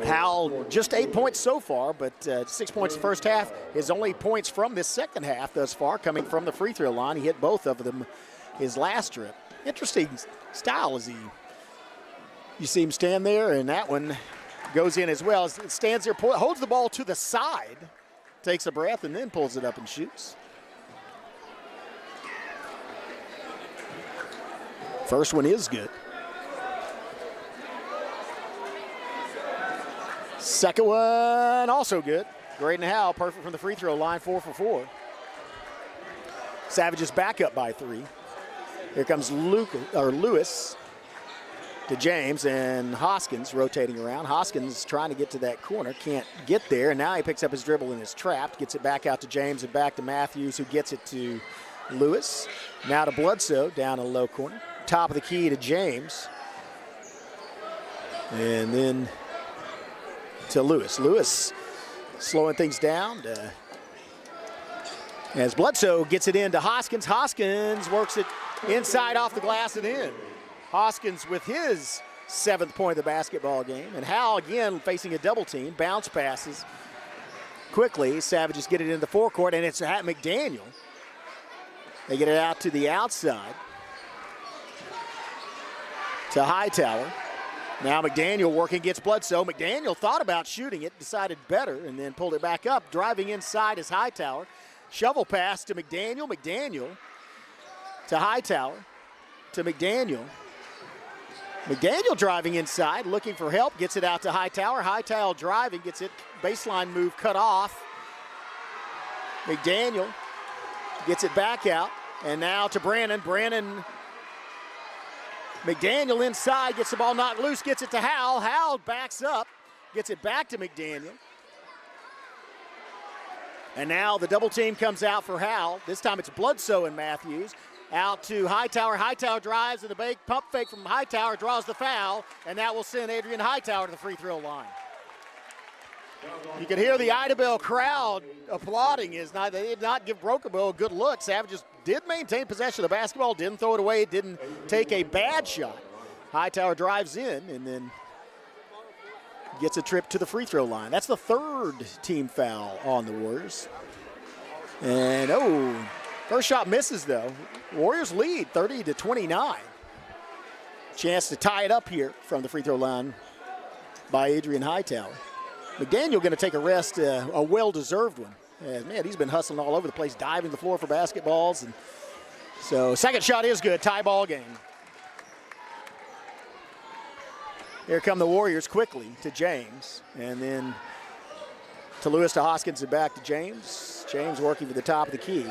Howell just 8 points so far, but 6 points the first half. His only points from this second half thus far coming from the free throw line. He hit both of them his last trip. Interesting style as you see him stand there, and that one goes in as well. It stands there, holds the ball to the side, takes a breath, and then pulls it up and shoots. First one is good. Second one also good. Graydon Howell perfect from the free throw line, 4 for 4. Savages back up by 3. Here comes Lewis to James, and Hoskins rotating around. Hoskins trying to get to that corner, can't get there, and now he picks up his dribble and is trapped. Gets it back out to James and back to Matthews, who gets it to Lewis. Now to Bledsoe down in the low corner. Top of the key to James. And then to Lewis. Lewis slowing things down as Bledsoe gets it in to Hoskins. Hoskins works it inside off the glass and in. Hoskins with his 7th point of the basketball game. And Howell again facing a double team. Bounce passes quickly. Savages get it in the forecourt, and it's at McDaniel. They get it out to the outside to Hightower. Now McDaniel working against Bledsoe. McDaniel thought about shooting it, decided better, and then pulled it back up. Driving inside is Hightower. Shovel pass to McDaniel. McDaniel to Hightower to McDaniel. McDaniel driving inside, looking for help, gets it out to Hightower. Hightower driving, gets it, baseline move cut off. McDaniel gets it back out, and now to Brannon. McDaniel inside, gets the ball knocked loose, gets it to Howell. Howell backs up, gets it back to McDaniel. And now the double team comes out for Howell. This time it's Bledsoe and Matthews. Out to Hightower. Hightower drives, and the pump fake from Hightower draws the foul, and that will send Adrian Hightower to the free throw line. You can hear the Idabel crowd applauding. They did not give Broken Bow a good look. Savages did maintain possession of the basketball, didn't throw it away, didn't take a bad shot. Hightower drives in and then gets a trip to the free throw line. That's the third team foul on the Warriors. And first shot misses though. Warriors lead 30-29. Chance to tie it up here from the free throw line by Adrian Hightower. McDaniel going to take a rest, a well-deserved one. Man, he's been hustling all over the place, diving the floor for basketballs. And so second shot is good, tie ball game. Here come the Warriors quickly to James, and then to Lewis, to Hoskins, and back to James. James working for the top of the key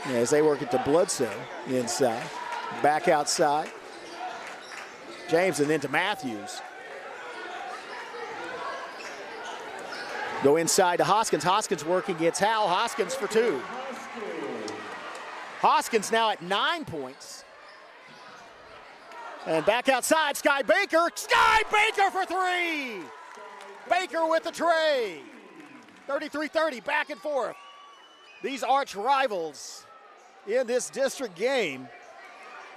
as they work it to Bledsoe inside. Back outside. James and then to Matthews. Go inside to Hoskins. Hoskins working against Howell. Hoskins for two. Hoskins now at 9 points. And back outside, Sky Baker. Sky Baker for three. Baker with the tray. 33-30, back and forth. These arch rivals in this district game.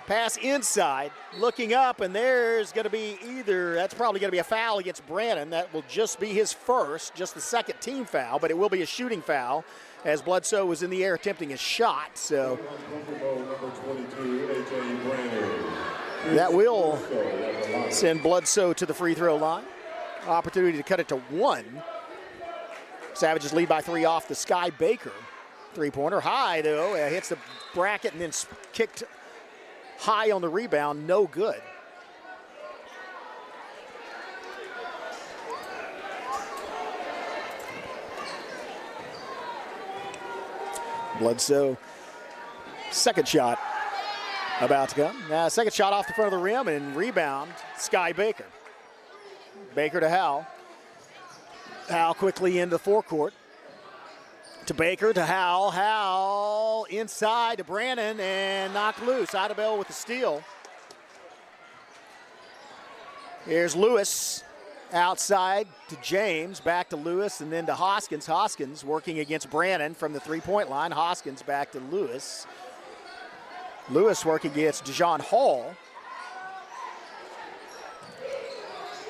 Pass inside, looking up, and there's going to be that's probably going to be a foul against Brannon. That will just be his first, just the second team foul, but it will be a shooting foul as Bledsoe was in the air attempting a shot. So that will send Bledsoe to the free throw line. Opportunity to cut it to one. Savages lead by 3 off the Sky Baker three-pointer. High, though, hits the bracket and then kicked high on the rebound, no good. Bledsoe, second shot about to come. Second shot off the front of the rim and rebound, Sky Baker. Baker to Howell. Howell quickly into the forecourt. To Baker, to Howell. Howell inside to Brannon and knocked loose. Idabel with the steal. Here's Lewis outside to James, back to Lewis, and then to Hoskins. Hoskins working against Brannon from the three-point line. Hoskins back to Lewis. Lewis working against Dejon Hall.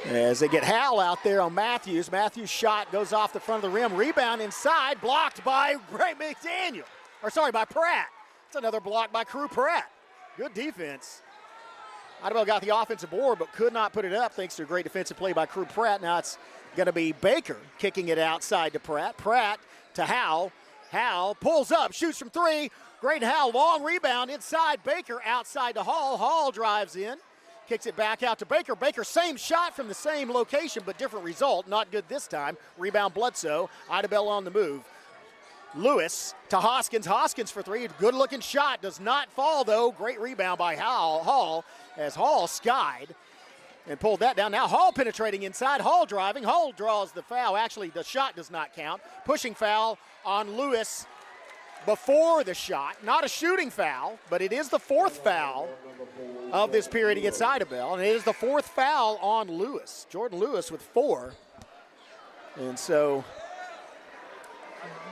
As they get Howell out there on Matthews. Matthews' shot goes off the front of the rim. Rebound inside, blocked by McDaniel. By Pratt. It's another block by Crew Pratt. Good defense. Idabel got the offensive board, but could not put it up thanks to a great defensive play by Crew Pratt. Now it's going to be Baker kicking it outside to Pratt. Pratt to Howell. Howell pulls up, shoots from three. Great Howell, long rebound inside. Baker outside to Hall. Hall drives in. Kicks it back out to Baker. Baker, same shot from the same location, but different result. Not good this time. Rebound Bledsoe. Idabel on the move. Lewis to Hoskins. Hoskins for three. Good-looking shot. Does not fall, though. Great rebound by Hall as Hall skied and pulled that down. Now Hall penetrating inside. Hall driving. Hall draws the foul. Actually, the shot does not count. Pushing foul on Lewis before the shot. Not a shooting foul, but it is the fourth foul of this period against Idabel, and it is the fourth foul on Lewis. Jordan Lewis with 4. And so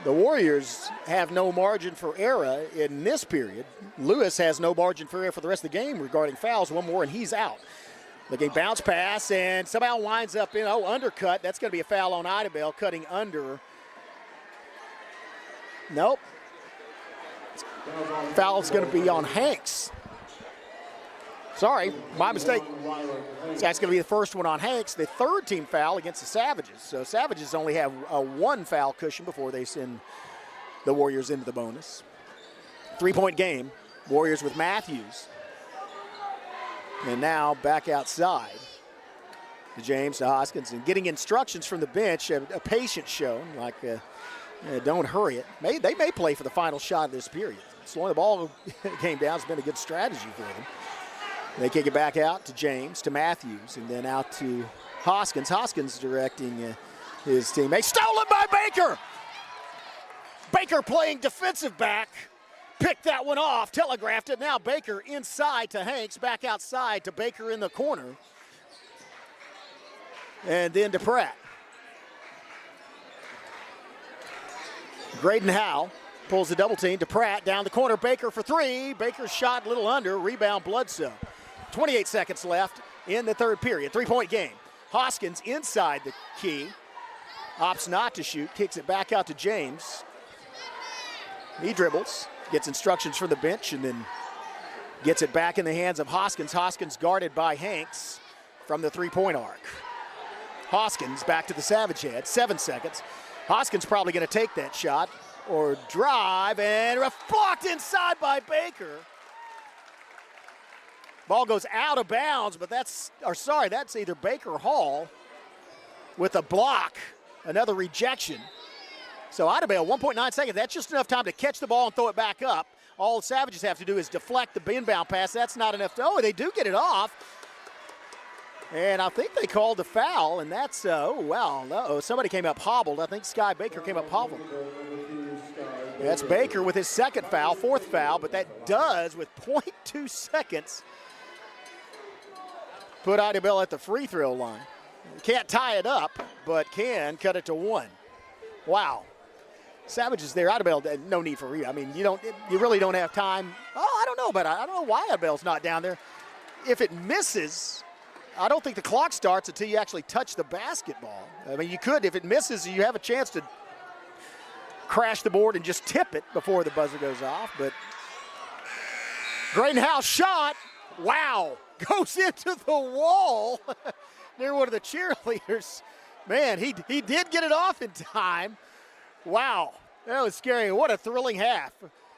the Warriors have no margin for error in this period. Lewis has no margin for error for the rest of the game regarding fouls. One more, and he's out. Looking bounce pass, and somehow winds up in, undercut. That's going to be a foul on Idabel, cutting under. Nope. Foul's going to be on Hanks. Sorry, my mistake. That's going to be the first one on Hanks, the third team foul against the Savages. So Savages only have a 1 foul cushion before they send the Warriors into the bonus. 3-point game, Warriors with Matthews. And now back outside to James, to Hoskins, and getting instructions from the bench, a patience shown, like don't hurry it. They may play for the final shot of this period. Slowing the ball game down has been a good strategy for them. They kick it back out to James, to Matthews, and then out to Hoskins. Hoskins directing his teammate. Stolen by Baker! Baker playing defensive back. Picked that one off, telegraphed it. Now Baker inside to Hanks, back outside to Baker in the corner. And then to Pratt. Graydon Howell Pulls the double team to Pratt, down the corner, Baker for three. Baker's shot a little under, rebound Bledsoe. 28 seconds left in the third period, 3-point game. Hoskins inside the key, opts not to shoot, kicks it back out to James. He dribbles, gets instructions from the bench, and then gets it back in the hands of Hoskins. Hoskins guarded by Hanks from the three-point arc. Hoskins back to the Savage head, 7 seconds. Hoskins probably going to take that shot or drive, and blocked inside by Baker. Ball goes out of bounds, but that's either Baker or Hall with a block, another rejection. So Idabel, 1.9 seconds. That's just enough time to catch the ball and throw it back up. All the Savages have to do is deflect the inbound pass. That's not enough. They do get it off. And I think they called a foul, and that's, somebody came up hobbled. I think Sky Baker came up hobbled. That's Baker with his second foul, fourth foul, but that does, with 0.2 seconds, put Idabel at the free throw line. Can't tie it up, but can cut it to 1. Wow. Savages there. Idabel, no need for rebound. I mean, you really don't have time. I don't know, but I don't know why Idabel's not down there. If it misses, I don't think the clock starts until you actually touch the basketball. I mean, you could, if it misses, you have a chance to crash the board and just tip it before the buzzer goes off. But Graydon Howe shot, wow, goes into the wall near one of the cheerleaders. Man, he did get it off in time. Wow, that was scary. What a thrilling half,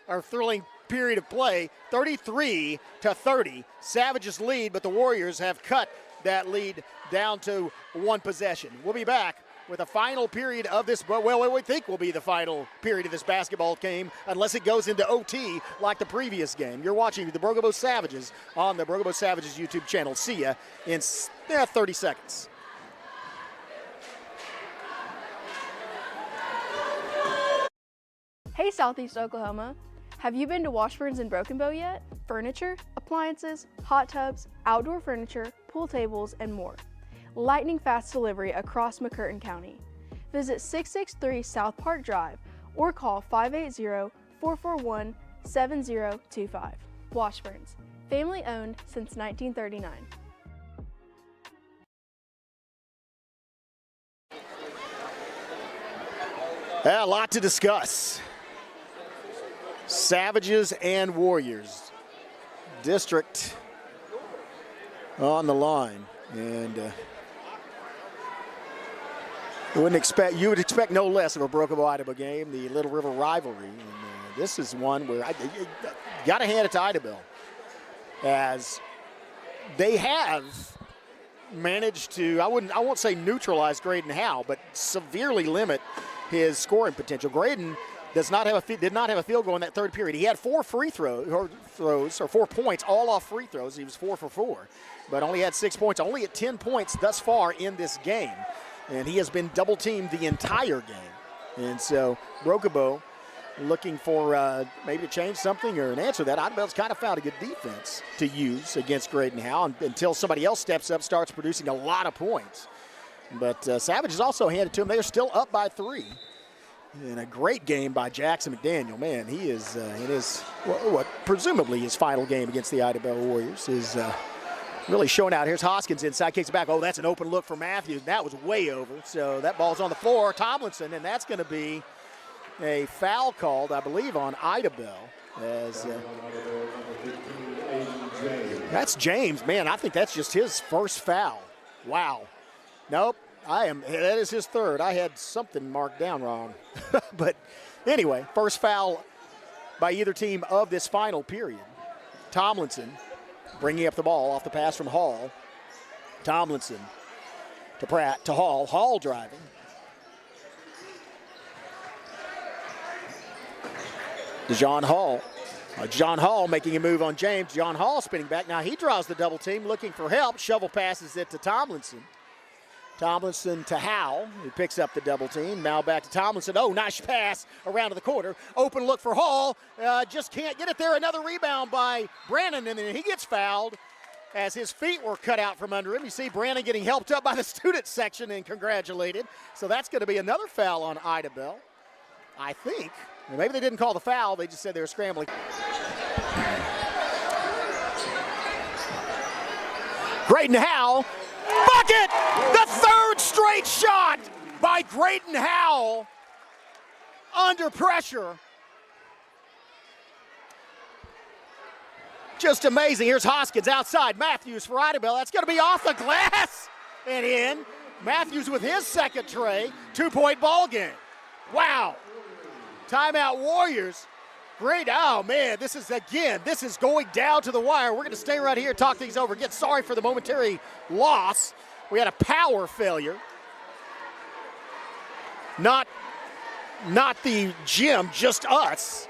or thrilling period of play. 33-30, Savages lead, but the Warriors have cut that lead down to one possession. We'll be back with a final period of this, we think will be the final period of this basketball game, unless it goes into OT like the previous game. You're watching the Brogobo Savages on the Brogobo Savages YouTube channel. See ya in 30 seconds. Hey Southeast Oklahoma, have you been to Washburn's in Broken Bow yet? Furniture, appliances, hot tubs, outdoor furniture, pool tables, and more. Lightning fast delivery across McCurtain County. Visit 663 South Park Drive or call 580-441-7025. Washburn's, family owned since 1939. A lot to discuss. Savages and Warriors. District on the line. And you would expect no less of a Brogobo-Idabel game, the Little River rivalry. And this is one where I got to hand it to Idabel, as they have managed to, I won't say neutralize Graydon Howe, but severely limit his scoring potential. Graydon did not have a field goal in that third period. He had 4 4 points, all off free throws. He was 4 for 4, but only had 6 points, only at 10 points thus far in this game. And he has been double teamed the entire game. And so Brogobo looking for maybe to change something or an answer to that. Idabel's kind of found a good defense to use against Graydon Howe until somebody else steps up, starts producing a lot of points. But Savages also handed to him. They are still up by 3. And a great game by Jackson McDaniel. Man, he is in his, what presumably his final game against the Idabel Warriors is really showing out. Here's Hoskins inside, kicks it back. Oh, that's an open look for Matthews. That was way over. So that ball's on the floor. Tomlinson, and that's going to be a foul called, I believe, on Idabel. As that's James. Man, I think that's just his first foul. Wow. Nope. That is his third. I had something marked down wrong. But anyway, first foul by either team of this final period. Tomlinson bringing up the ball off the pass from Hall. Tomlinson to Pratt to Hall. Hall driving. To John Hall. John Hall making a move on James. John Hall spinning back. Now he draws the double team, looking for help. Shovel passes it to Tomlinson. Tomlinson to Howe, who picks up the double team. Now back to Tomlinson. Oh, nice pass around to the corner. Open look for Hall. Just can't get it there. Another rebound by Brannon, and then he gets fouled as his feet were cut out from under him. You see Brannon getting helped up by the student section and congratulated. So that's going to be another foul on Idabel, I think. Maybe they didn't call the foul. They just said they were scrambling. Graydon Howell, bucket! The third straight shot by Graydon Howell under pressure. Just amazing. Here's Hoskins outside. Matthews for Idabel. That's going to be off the glass and in. Matthews with his second tray. 2-point ball game. Wow. Timeout Warriors. Great. Oh, man, this is going down to the wire. We're going to stay right here, talk things over. Get sorry for the momentary loss. We had a power failure. Not the gym, just us.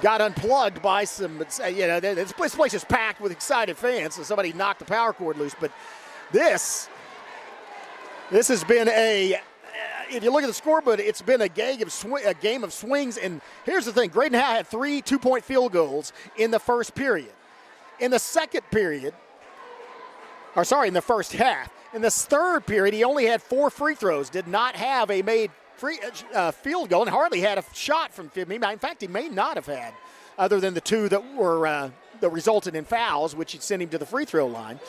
Got unplugged by some, this place is packed with excited fans, so somebody knocked the power cord loose. But this has been if you look at the scoreboard, it's been a game of swings. And here's the thing, Graydon Howell had 3 2-point field goals in the first period. In the first half. In this third period, he only had 4 free throws, did not have a made field goal, and hardly had a shot from 50. In fact, he may not have had, other than the 2 that were that resulted in fouls, which had sent him to the free throw line.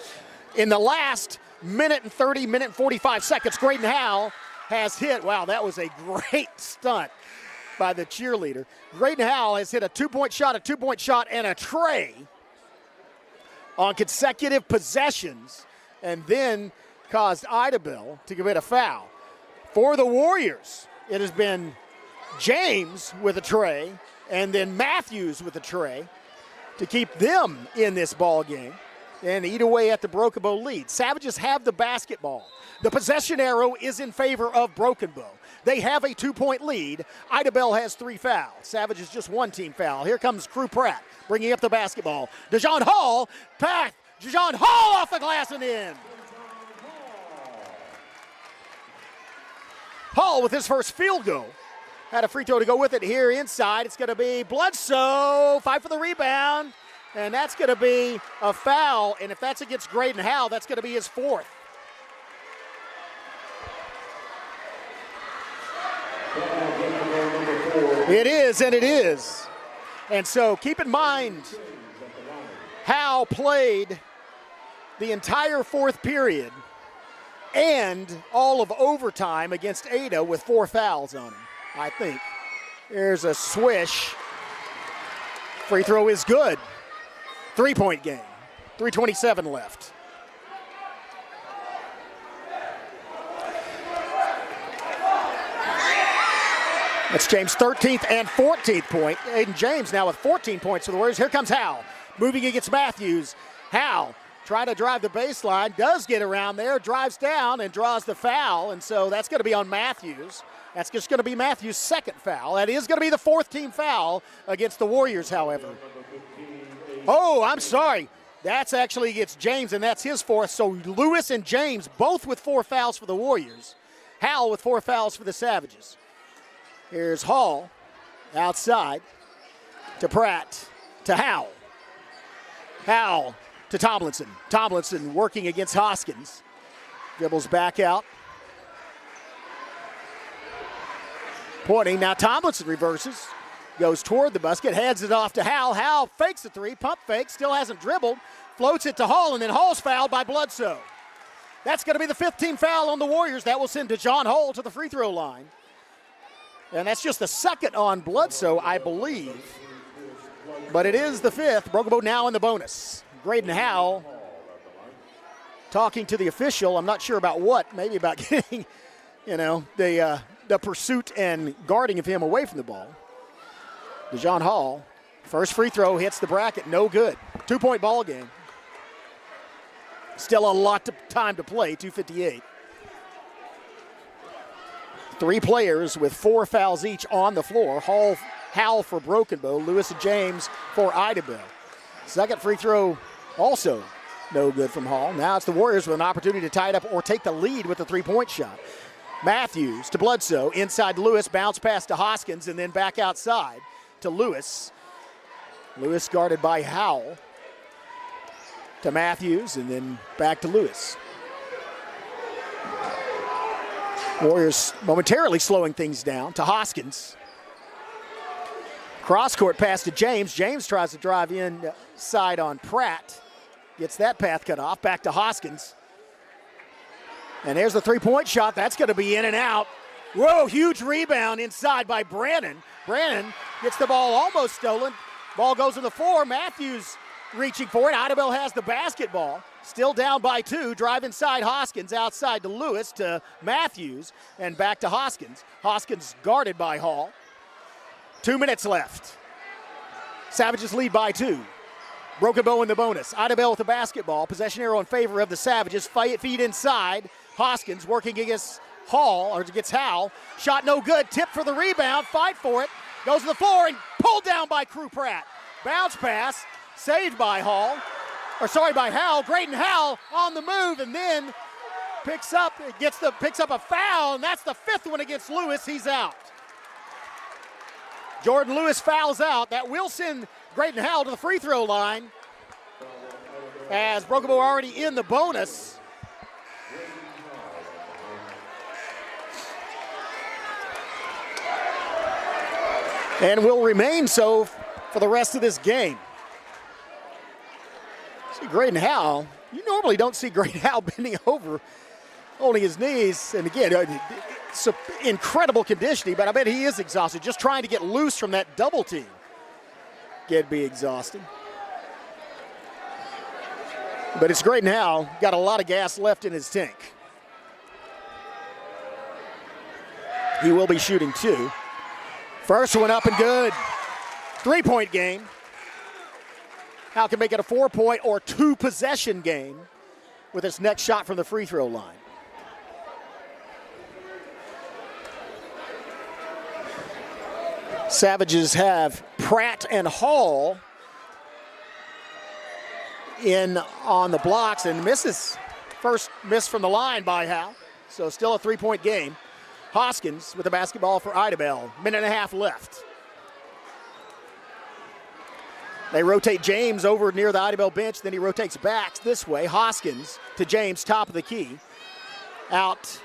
In the last minute and 45 seconds, Graydon Howell has hit. Wow, that was a great stunt by the cheerleader. Graydon Howell has hit a 2-point shot, and a tray on consecutive possessions, and then caused Idabel to commit a foul. For the Warriors, it has been James with a tray and then Matthews with a tray to keep them in this ball game and eat away at the Broken Bow lead. Savages have the basketball. The possession arrow is in favor of Broken Bow. They have a 2-point lead. Idabel has 3 fouls. Savages just 1 team foul. Here comes Crew Pratt bringing up the basketball. Dejon Hall, Dejon Hall off the glass and in. Hall with his first field goal. Had a free throw to go with it here inside. It's going to be Bledsoe, fight for the rebound. And that's going to be a foul. And if that's against Graydon Howell, that's going to be his 4th. It is, and it is. And so keep in mind, Howell played the entire 4th period and all of overtime against Ada with 4 fouls on him, I think. There's a swish. Free throw is good. 3-point game. 3:27 left. That's James' 13th and 14th point. Aiden James now with 14 points for the Warriors. Here comes Howell, moving against Matthews. Howell trying to drive the baseline, does get around there, drives down and draws the foul, and so that's going to be on Matthews. That's just going to be Matthews' 2nd foul. That is going to be the 4th team foul against the Warriors, however. Oh, I'm sorry. That's actually against James, and that's his 4th. So Lewis and James both with 4 fouls for the Warriors. Howell with 4 fouls for the Savages. Here's Hall outside to Pratt to Howell. Howell to Tomlinson. Tomlinson working against Hoskins. Dribbles back out. Pointing. Now Tomlinson reverses. Goes toward the basket. Hands it off to Howell. Howell fakes the 3. Pump fake. Still hasn't dribbled. Floats it to Hall. And then Hall's fouled by Bledsoe. That's going to be the 5th team foul on the Warriors. That will send Dejon Hall to the free throw line. And that's just the 2nd on Bledsoe, I believe. But it is the 5th. Broken Bow now in the bonus. Graydon Howell talking to the official. I'm not sure about what. Maybe about getting, the pursuit and guarding of him away from the ball. Dejon Hall, first free throw, hits the bracket. No good. 2-point ball game. Still a lot of time to play, 2:58. 3 players with 4 fouls each on the floor. Howell for Broken Bow, Lewis and James for Idabel. 2nd free throw also no good from Hall. Now it's the Warriors with an opportunity to tie it up or take the lead with a 3-point shot. Matthews to Bledsoe, inside Lewis, bounce pass to Hoskins, and then back outside to Lewis. Lewis guarded by Howell to Matthews, and then back to Lewis. Warriors momentarily slowing things down to Hoskins. Cross-court pass to James. James tries to drive inside on Pratt. Gets that path cut off. Back to Hoskins. And there's the three-point shot. That's going to be in and out. Whoa, huge rebound inside by Brannon. Brannon gets the ball almost stolen. Ball goes to the floor. Matthews reaching for it. Idabel has the basketball. Still down by 2. Drive inside Hoskins. Outside to Lewis to Matthews. And back to Hoskins. Hoskins guarded by Hall. 2 minutes left. Savages lead by 2. Broken Bow in the bonus. Idabel with the basketball. Possession arrow in favor of the Savages. Feed inside. Hoskins working against Hall, or against Howell. Shot no good. Tip for the rebound. Fight for it. Goes to the floor and pulled down by Crew Pratt. Bounce pass. Saved by Howell. Grayton Howell on the move and then picks up a foul, and that's the 5th one against Lewis. He's out. Jordan Lewis fouls out. That will send Grayton Howell to the free throw line as Broken Bow already in the bonus. And will remain so for the rest of this game. See Grayton Howell. You normally don't see Grayton Howell bending over, holding his knees. And again, it's incredible conditioning, but I bet he is exhausted. Just trying to get loose from that double team. Can be exhausting. But it's Grayton Howell. Got a lot of gas left in his tank. He will be shooting 2. First one up and good. 3-point game. Howell can make it a 4-point or 2-possession game with his next shot from the free throw line. Savages have Pratt and Hall in on the blocks and misses. First miss from the line by Howell. So still a 3-point game. Hoskins with the basketball for Idabel. Minute and a half left. They rotate James over near the Idabel bench. Then he rotates back this way. Hoskins to James, top of the key. Out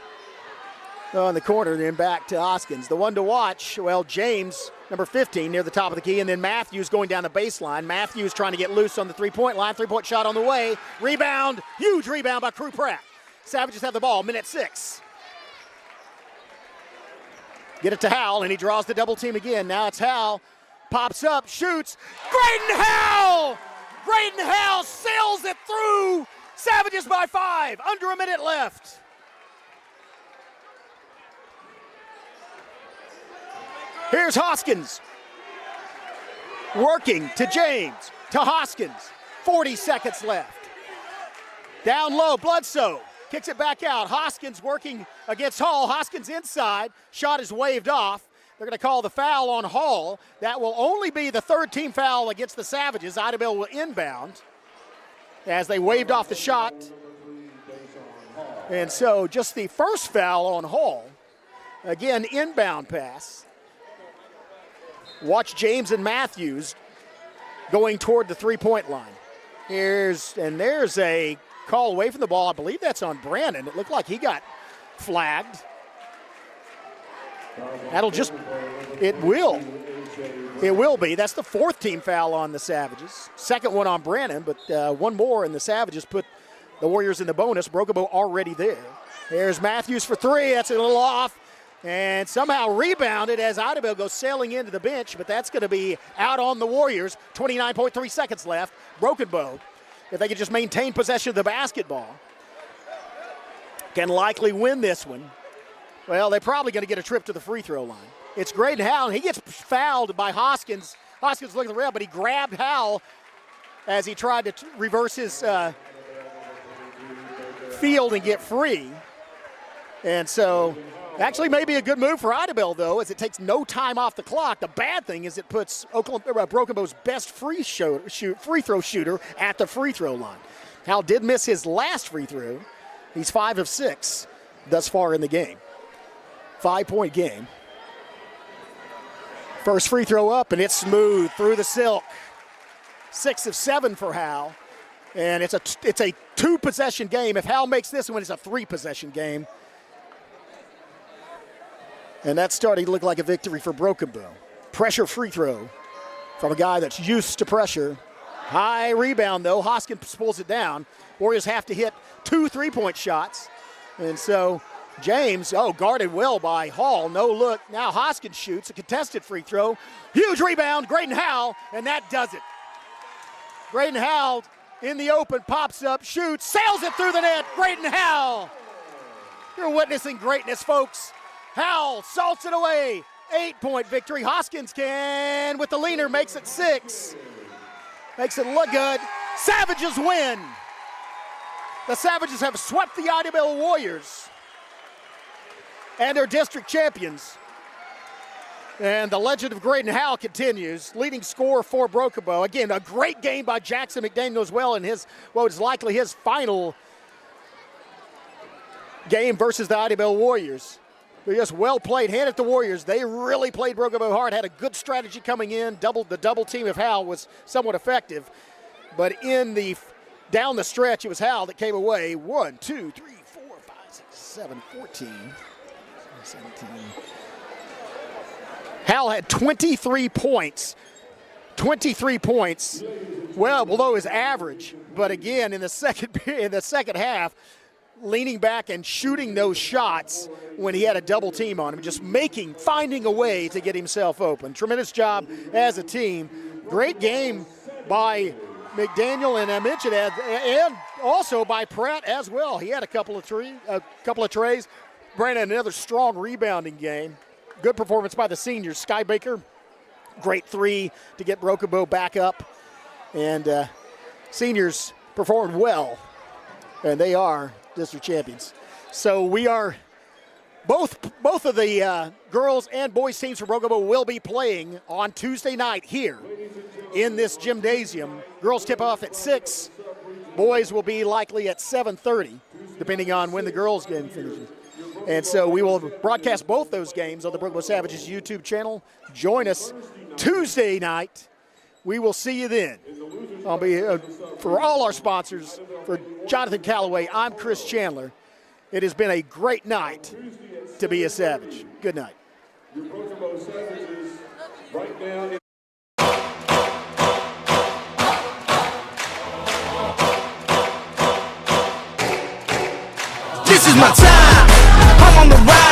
on the corner, then back to Hoskins. The one to watch, well, James, number 15, near the top of the key. And then Matthews going down the baseline. Matthews trying to get loose on the 3-point line. 3-point shot on the way. Rebound, huge rebound by Crew Pratt. Savages have the ball, minute 6. Get it to Howell, and he draws the double team again. Now it's Howell. Pops up, shoots. Grayton Howell! Grayton Howell sails it through. Savages by 5. Under a minute left. Here's Hoskins. Working to James. To Hoskins. 40 seconds left. Down low, Bledsoe. Kicks it back out. Hoskins working against Hall. Hoskins inside. Shot is waved off. They're going to call the foul on Hall. That will only be the 3rd team foul against the Savages. Idabel will inbound as they waved off the shot. And so just the first foul on Hall. Again, inbound pass. Watch James and Matthews going toward the 3-point line. There's a call away from the ball. I believe that's on Brandon. It looked like he got flagged. It will be. That's the 4th team foul on the Savages. 2nd one on Brandon, but one more, and the Savages put the Warriors in the bonus. Broken Bow already there. There's Matthews for 3. That's a little off, and somehow rebounded as Idabel goes sailing into the bench, but that's going to be out on the Warriors. 29.3 seconds left. Broken Bow, if they can just maintain possession of the basketball, can likely win this one. Well, they're probably going to get a trip to the free throw line. It's Grayton Howell. He gets fouled by Hoskins. Hoskins looking at the rail, but he grabbed Howell as he tried to reverse his field and get free. And so actually may be a good move for Idabel, though, as it takes no time off the clock. The bad thing is it puts Broken Bow's best free throw shooter at the free throw line. Howell did miss his last free throw. He's 5 of 6 thus far in the game. 5-point game. First free throw up, and it's smooth through the silk. 6 of 7 for Howell. And it's a 2-possession game. If Howell makes this one, it's a 3-possession game. And that's starting to look like a victory for Broken Bow. Pressure free throw from a guy that's used to pressure. High rebound, though. Hoskins pulls it down. Warriors have to hit 2 3-point shots. And so James, guarded well by Hall. No look. Now Hoskins shoots a contested free throw. Huge rebound, Graydon Howell, and that does it. Graydon Howell in the open, pops up, shoots, sails it through the net. Graydon Howell. You're witnessing greatness, folks. Howell salts it away. 8-point victory. Hoskins can, with the leaner, makes it 6. Makes it look good. Savages win. The Savages have swept the Idabel Warriors and they're district champions. And the legend of Graydon Howell continues. Leading scorer for Broken Bow. Again, a great game by Jackson McDaniel as well in what is likely his final game versus the Idabel Warriors. But just well played. Hand it to the Warriors. They really played Broken Bow hard. Had a good strategy coming in. The double team of Howell was somewhat effective. But down the stretch, it was Howell that came away. 1, 2, 3, 4, 5, 6, 7, 14, 17. Howell had 23 points. 23 points, well below his average. But again, in the second half, leaning back and shooting those shots when he had a double team on him, just finding a way to get himself open. Tremendous job as a team. Great game by McDaniel, and I mentioned and also by Pratt as well. He had a couple of trays. Brandon, another strong rebounding game. Good performance by the seniors. Sky Baker, great 3 to get Broken Bow back up. And seniors performed well, and they are district champions. So we are both of the girls and boys teams from Broken Bow will be playing on Tuesday night here in this gymnasium. Girls tip off at 6. Boys will be likely at 7:30, depending on when the girls game finishes. And so we will broadcast both those games on the Broken Bow Savages YouTube channel. Join us Tuesday night. We will see you then. I'll be for all our sponsors, for Johnathan Calloway, I'm Chris Chandler. It has been a great night to be a Savage. Good night. Your Broken Bow Savages right now. This is my time. I'm on the ride.